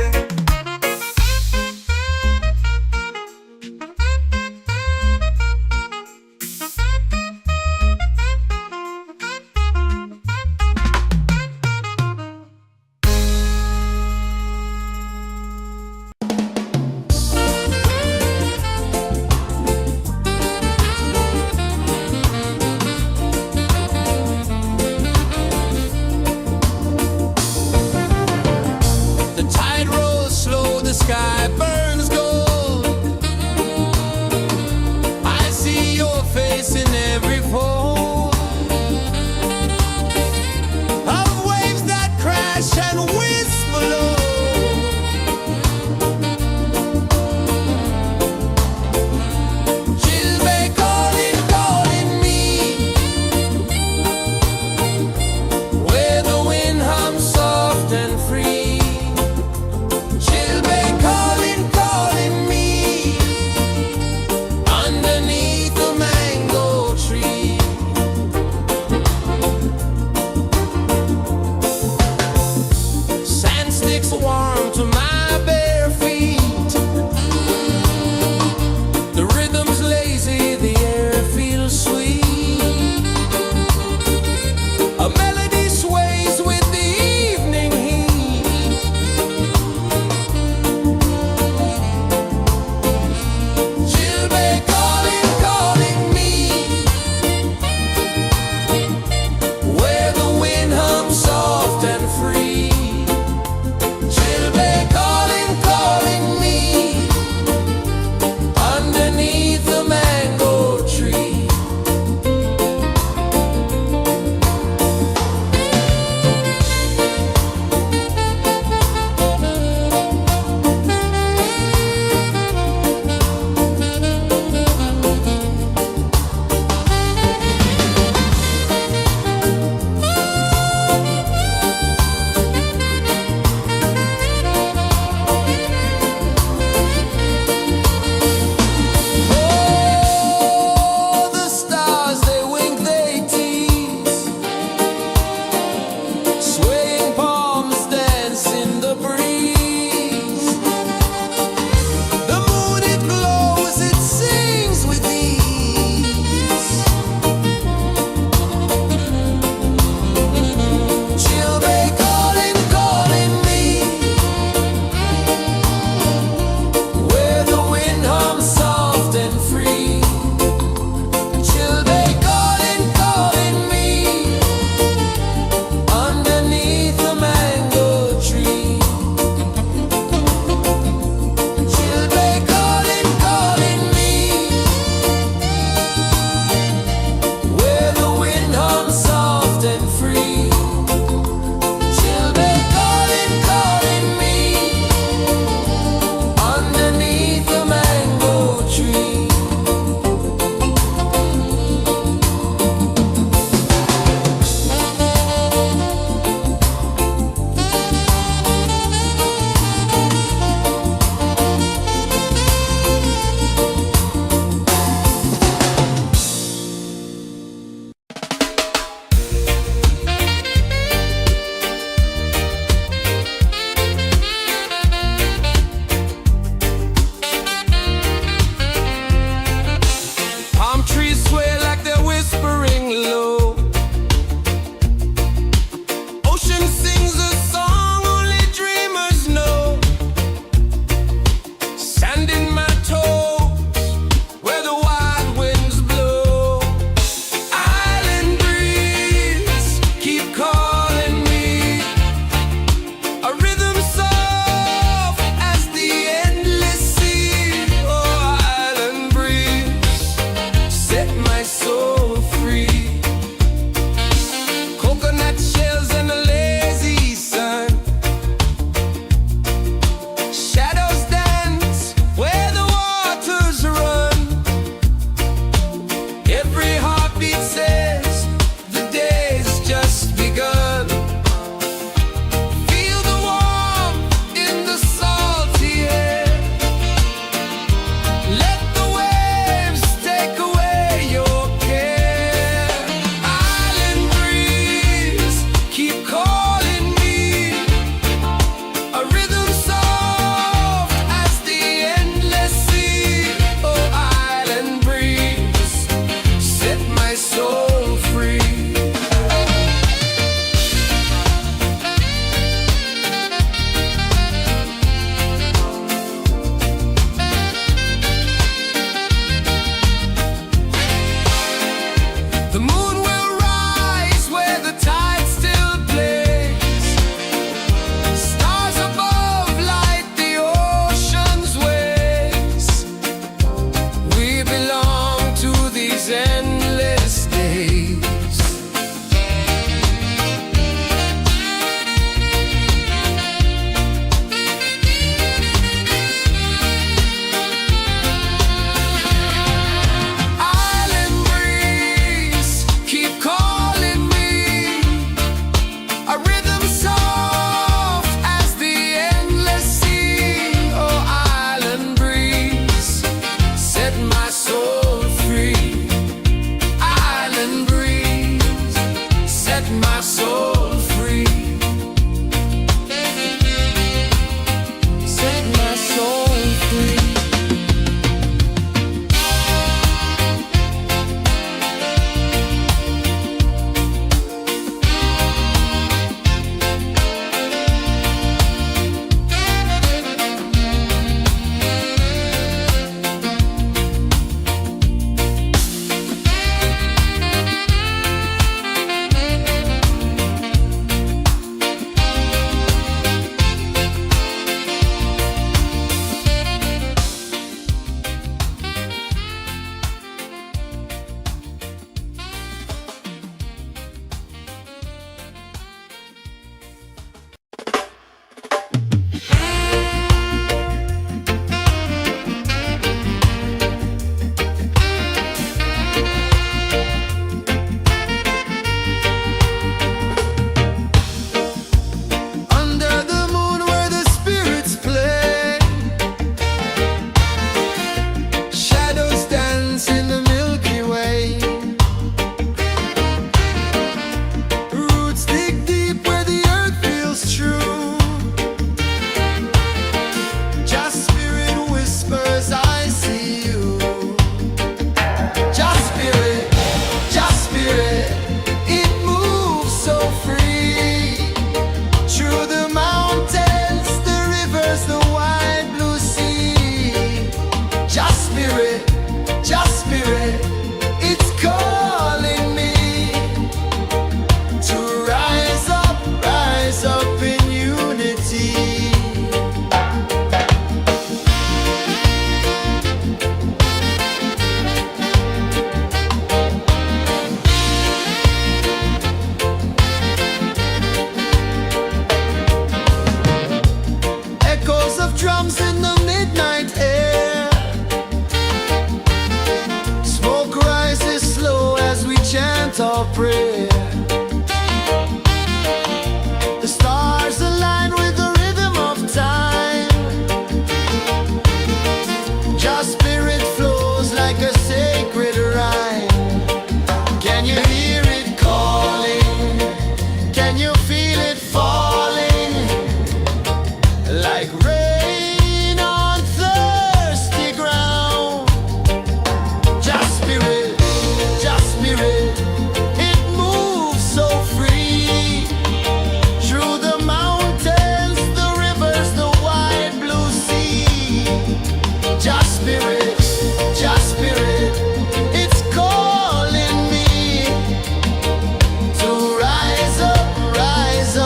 or prayer. The stars align with the rhythm of time. Just spirit flows like a sacred rhyme. Can you hear it calling? Can you feel it falling? Like rain on thirsty ground. Just spirit, it moves so free. Through the mountains, the rivers, the wide blue sea. Just spirit, it's calling me to rise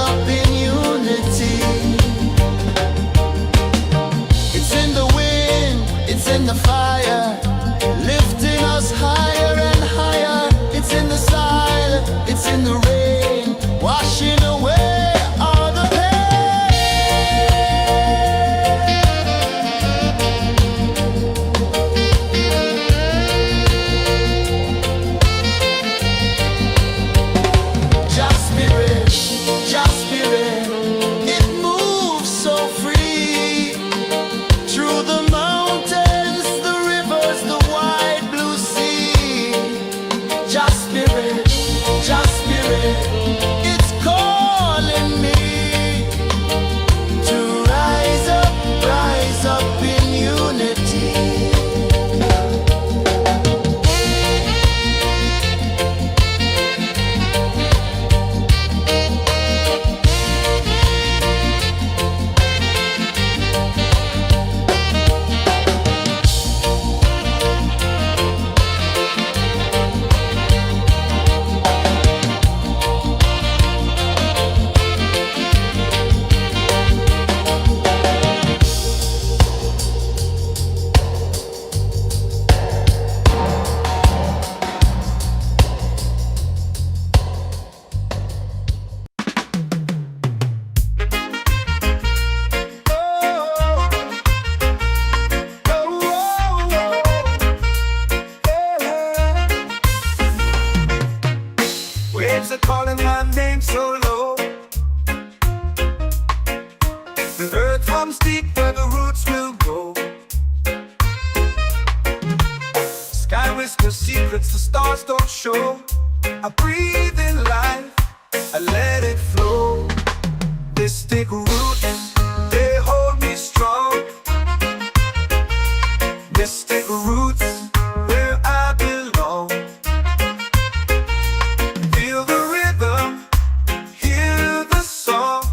up in unity. It's in the wind, it's in the fire, lifting us higher and higher. It's in the silence, it's in the rain, washing away all the Just spirit, it moves so free. Through the mountains, the rivers, the wide blue sea. Just spirit, it's calling me to rise up in unity. Waves are calling my name so low. The earth hums deep where the roots will go. Sky whispers secrets the stars don't show. I breathe in life, I let it flow. Mystic roots, they hold me strong. Mystic roots, where I belong. Feel the rhythm, hear the song.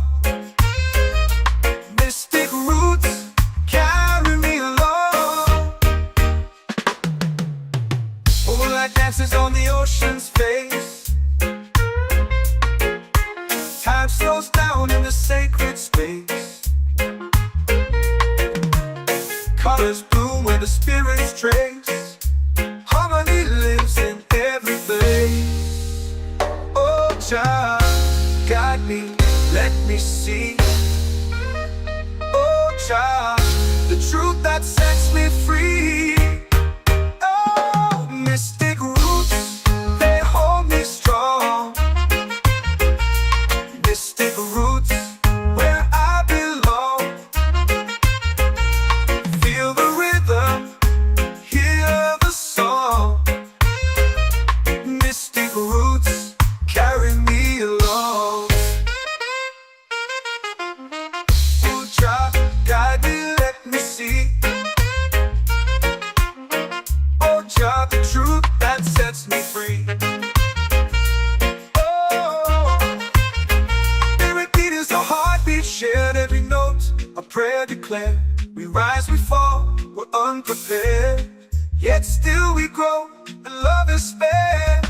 Mystic roots, carry me along. Moonlight dances on the ocean's face. Time slows down in the sacred space. Colors bloom where the spirits trace. Harmony lives in every place. Oh, child, guide me, let me see. Oh, child, the truth that sets me free. Oh, mystic roots, they hold me strong. Mystic roots, where I belong. Feel the rhythm, hear the song. Mystic roots, carry me along. Oh, child, guide me, let me see. Oh, child, the truth that sets me free. Oh, spirit beat is a heartbeat shared, every note a prayer declared. We rise, we fall, we're unprepared, yet still we grow, and love is spared.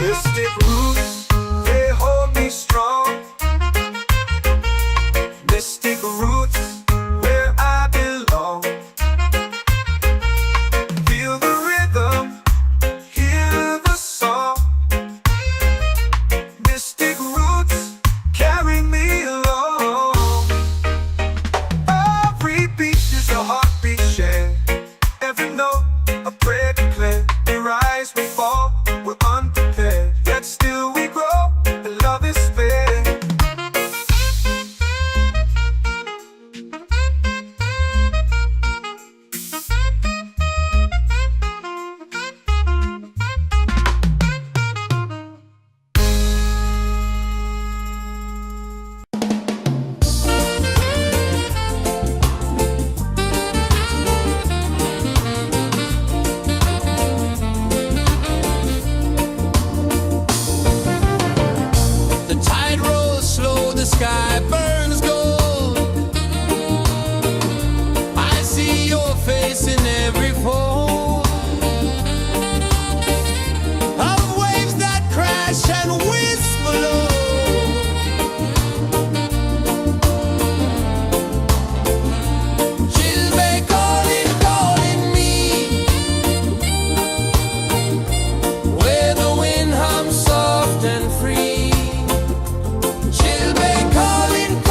Mystic roots, they hold me strong. Mystic roots, where I belong. Feel the rhythm, hear the song. the sky burns gold. I see your face in every fold of waves that crash and whisper low. Calling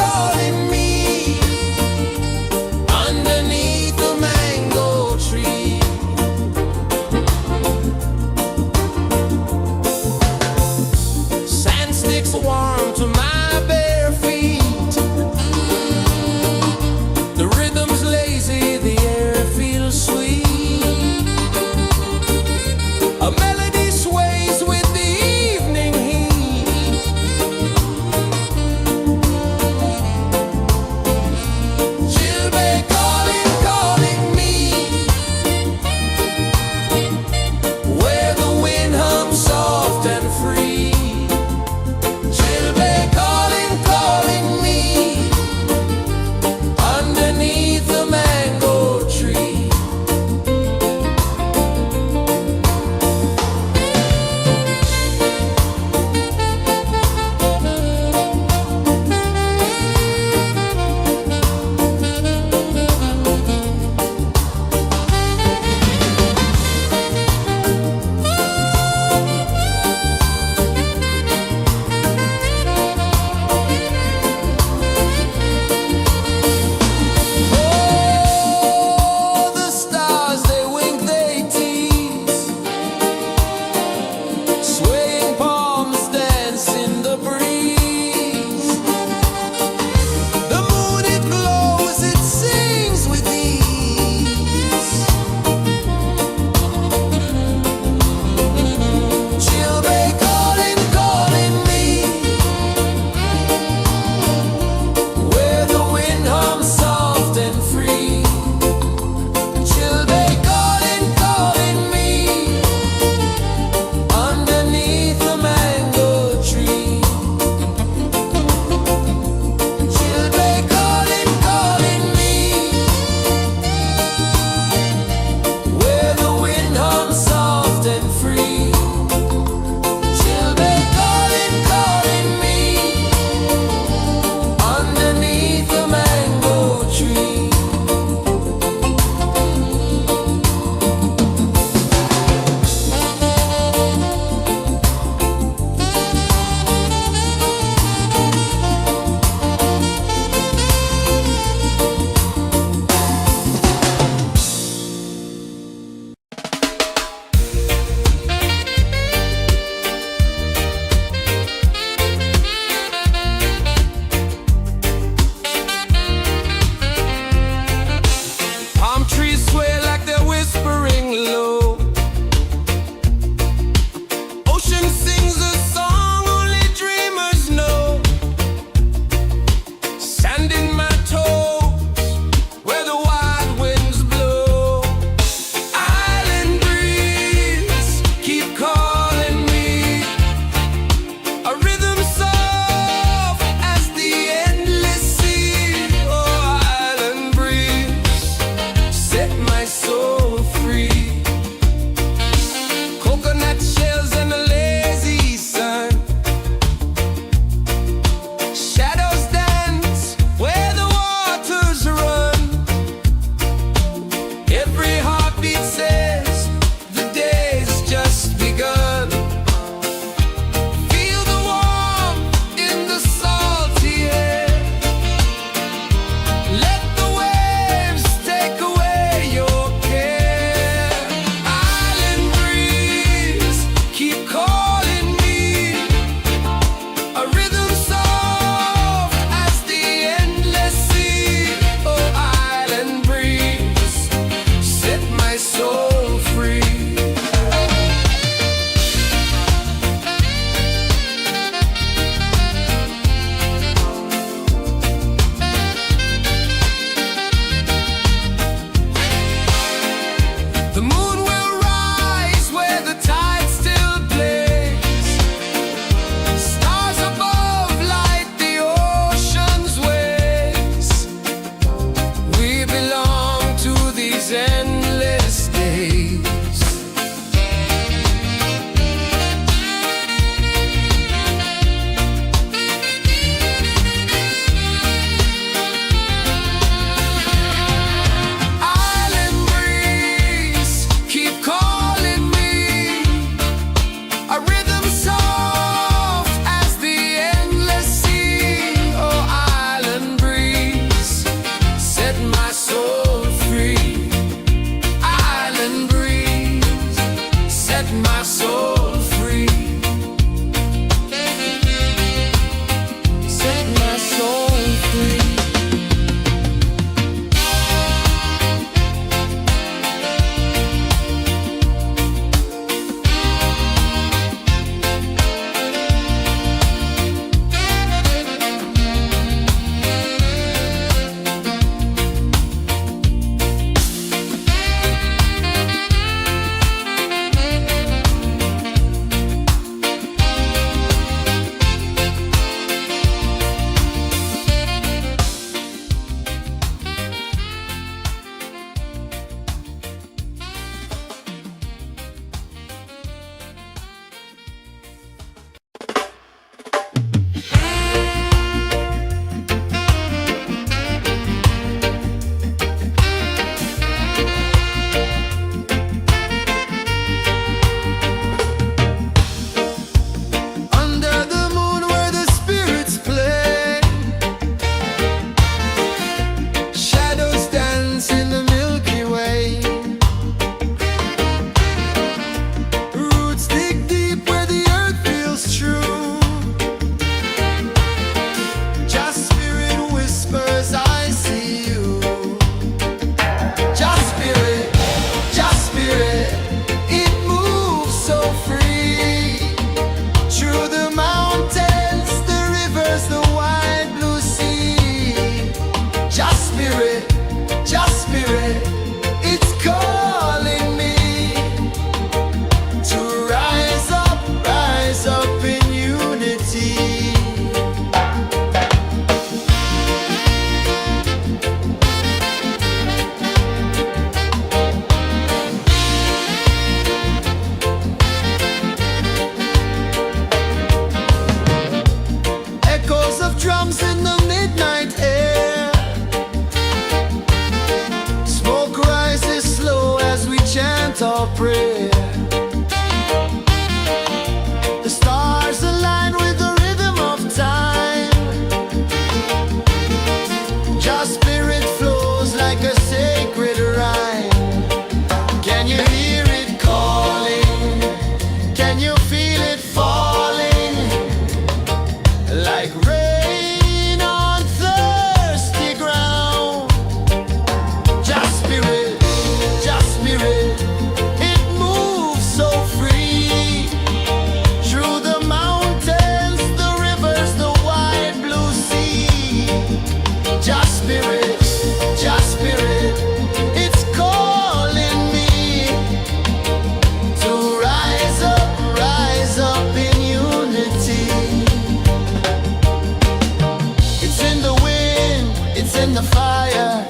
in the fire,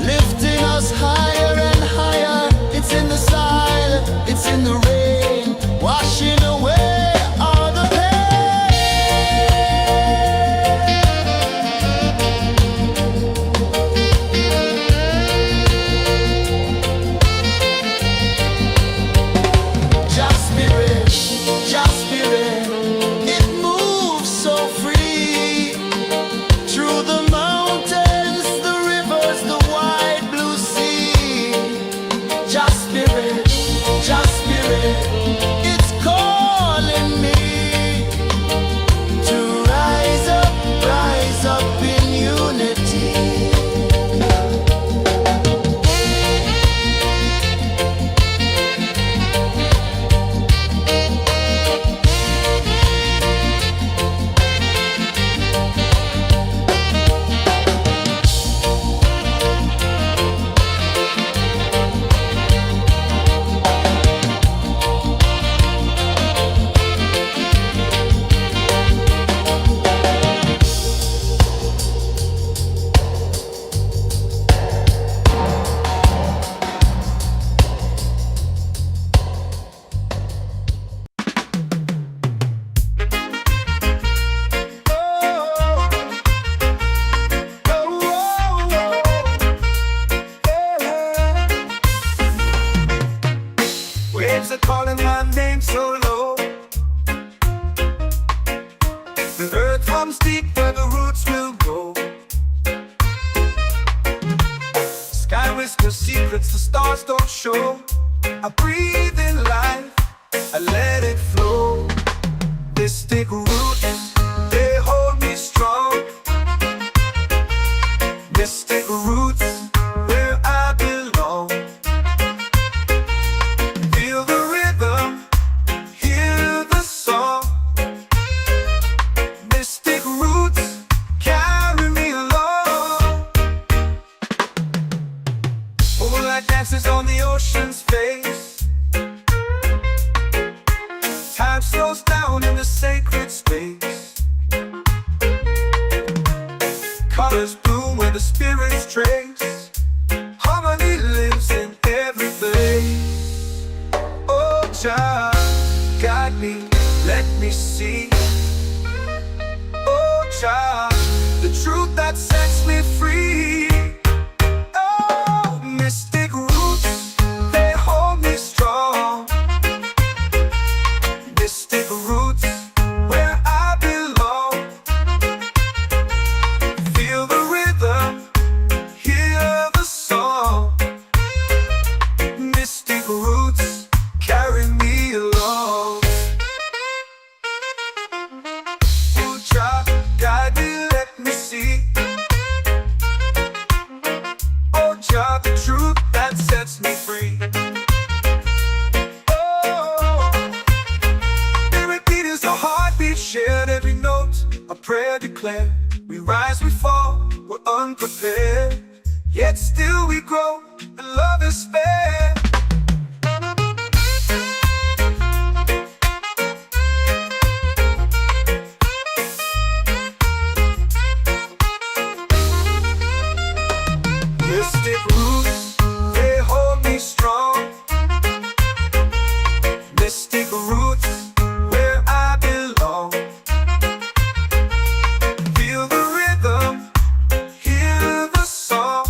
lifting us higher and higher. It's in the silence, it's in the rain, washing away all the pain. Just spirit, just spirit, it moves so free through the mountains, the rivers, the wide blue sea. Just spirit, it's calling me to rise up in unity. Waves are calling my name so low. The earth hums deep where the roots will go. Sky whispers secrets the stars don't show. I breathe in life, I let it flow. Mystic roots, they hold me strong. Mystic roots, where I belong. Feel the rhythm, hear the song. Mystic roots, carry me along. Moonlight dances on the ocean's face. Time slows down in the sacred space. Colors bloom where the spirits trace. Harmony lives in every place. Oh, child, guide me, let me see. Oh, child, the truth that sets me free. Oh, mystic roots, they hold me strong. Mystic roots, where I belong. Feel the rhythm, hear the song. Mystic roots, carry me along. Oh, child, guide me, let me see. Oh, child, the truth that sets me free. Oh, every beat is a heartbeat shared, every note a prayer declared. We rise, we fall, we're unprepared, yet still we grow, and love is spared. Mystic roots, they hold me strong. Mystic roots, where I belong. Feel the rhythm, hear the song.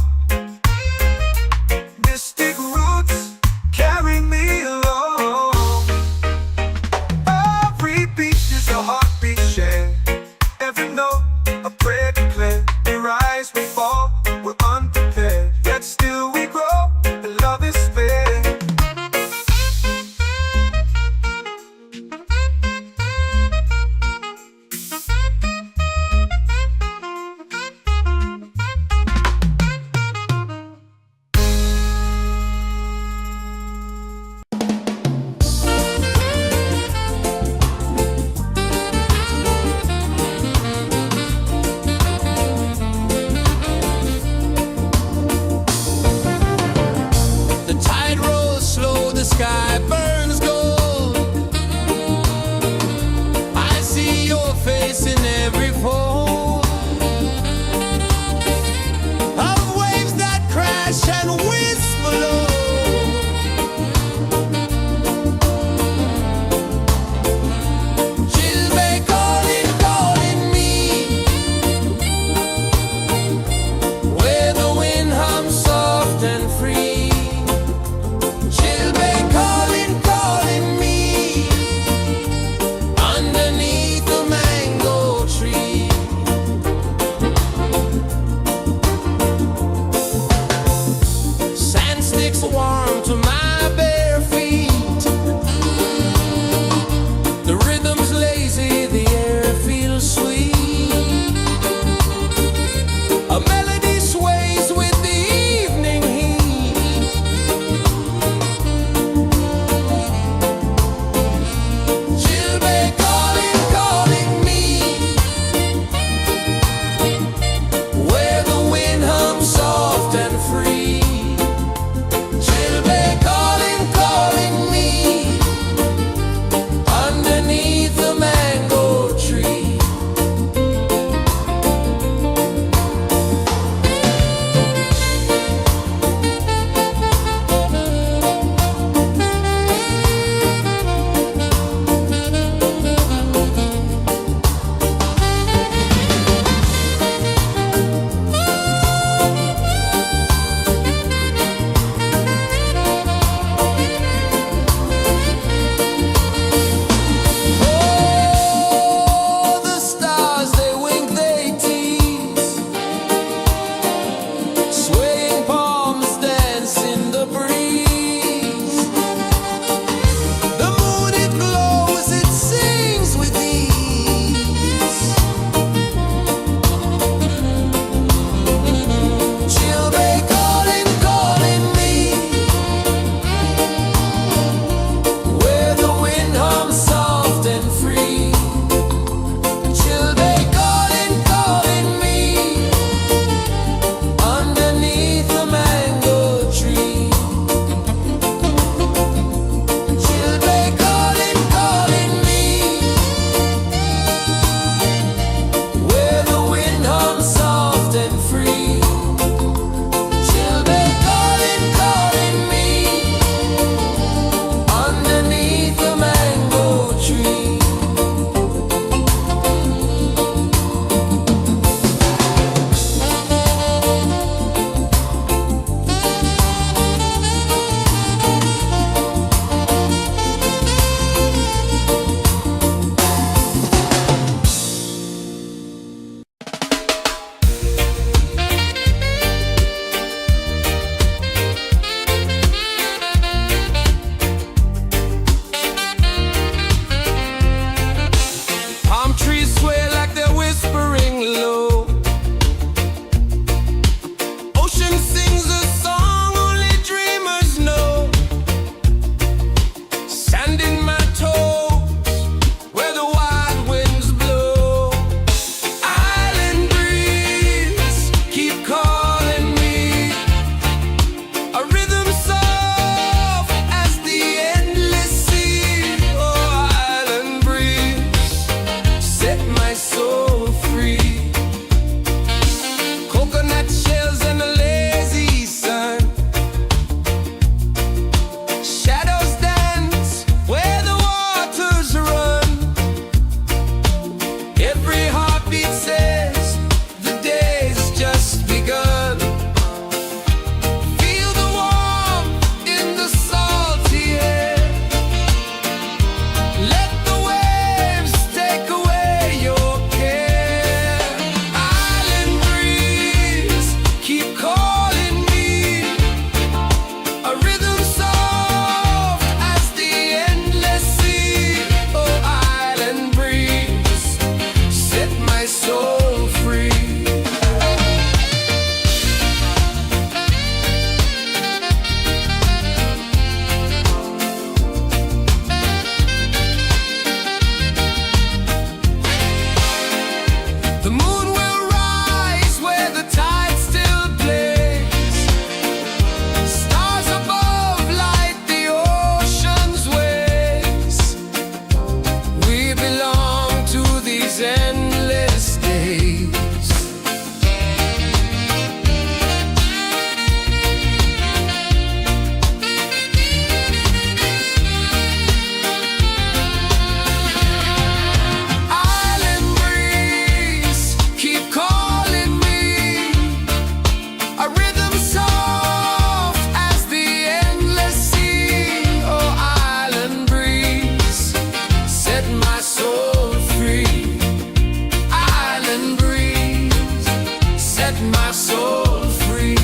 set my soul free.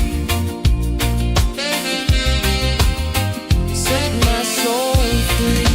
Set my soul free.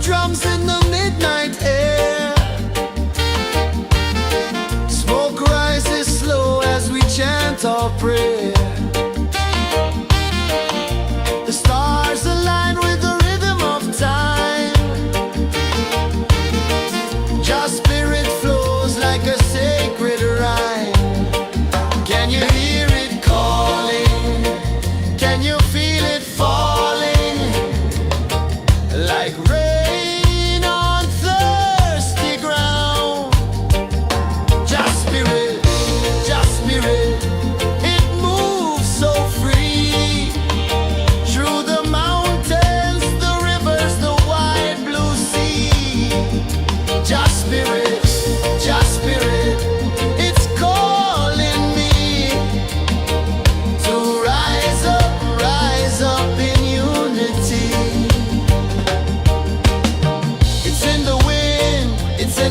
Drums in the midnight air. Smoke rises slow as we chant our prayer. The stars align with the rhythm of time. Your spirit flows like a sacred rhyme. Can you hear it calling? Can you feel it falling? Like rain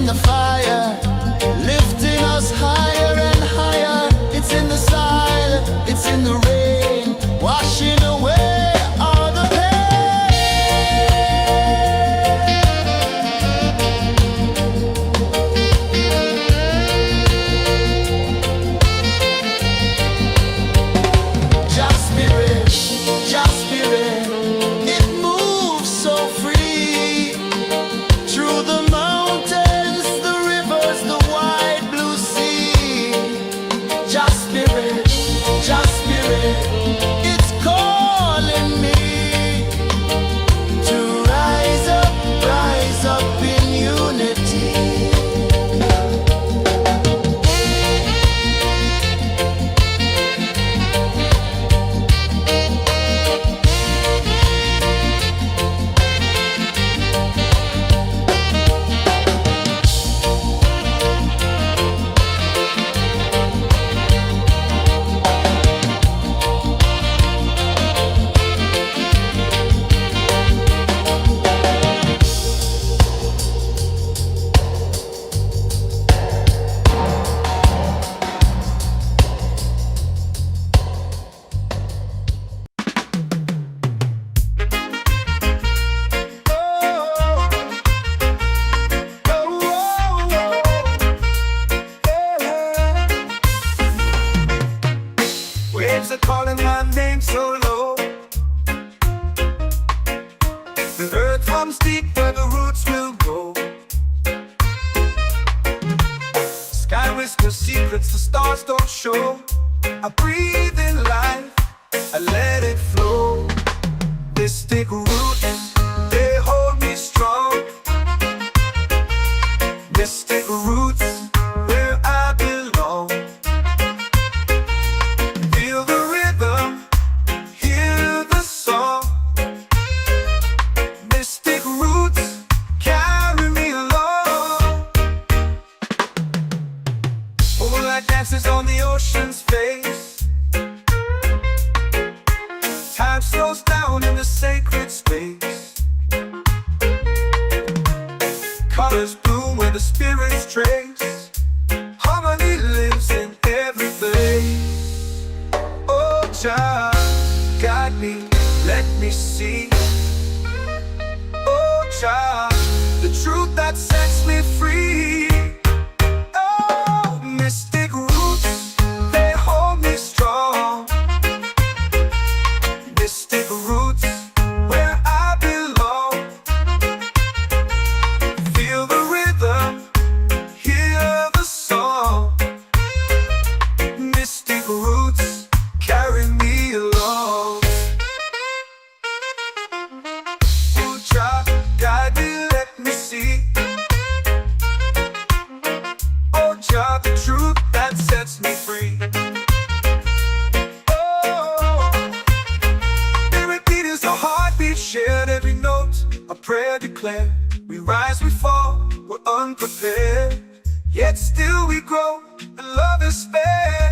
the fire, lifting us higher and higher. It's in the silence, it's in the rain, washing away all the Just spirit, it moves so free through the mountains, the rivers, the wide blue sea. Just spirit, it's calling me to rise up in unity. Waves are calling my name so low. The earth hums deep where the roots will go. Sky whispers secrets the stars don't show. I breathe in life, Jah, guide me, let me see. Oh Jah, the truth that sets me free. Oh, mystic roots, they hold me strong. Mystic roots, where I belong. Feel the rhythm, hear the song. Mystic roots, carry me along. Oh Jah, guide me, let me see. Oh Jah, the truth that sets me free. Oh, every beat is a heartbeat shared, every note a prayer declared. We rise, we fall, we're unprepared, yet still we grow, and love is fair.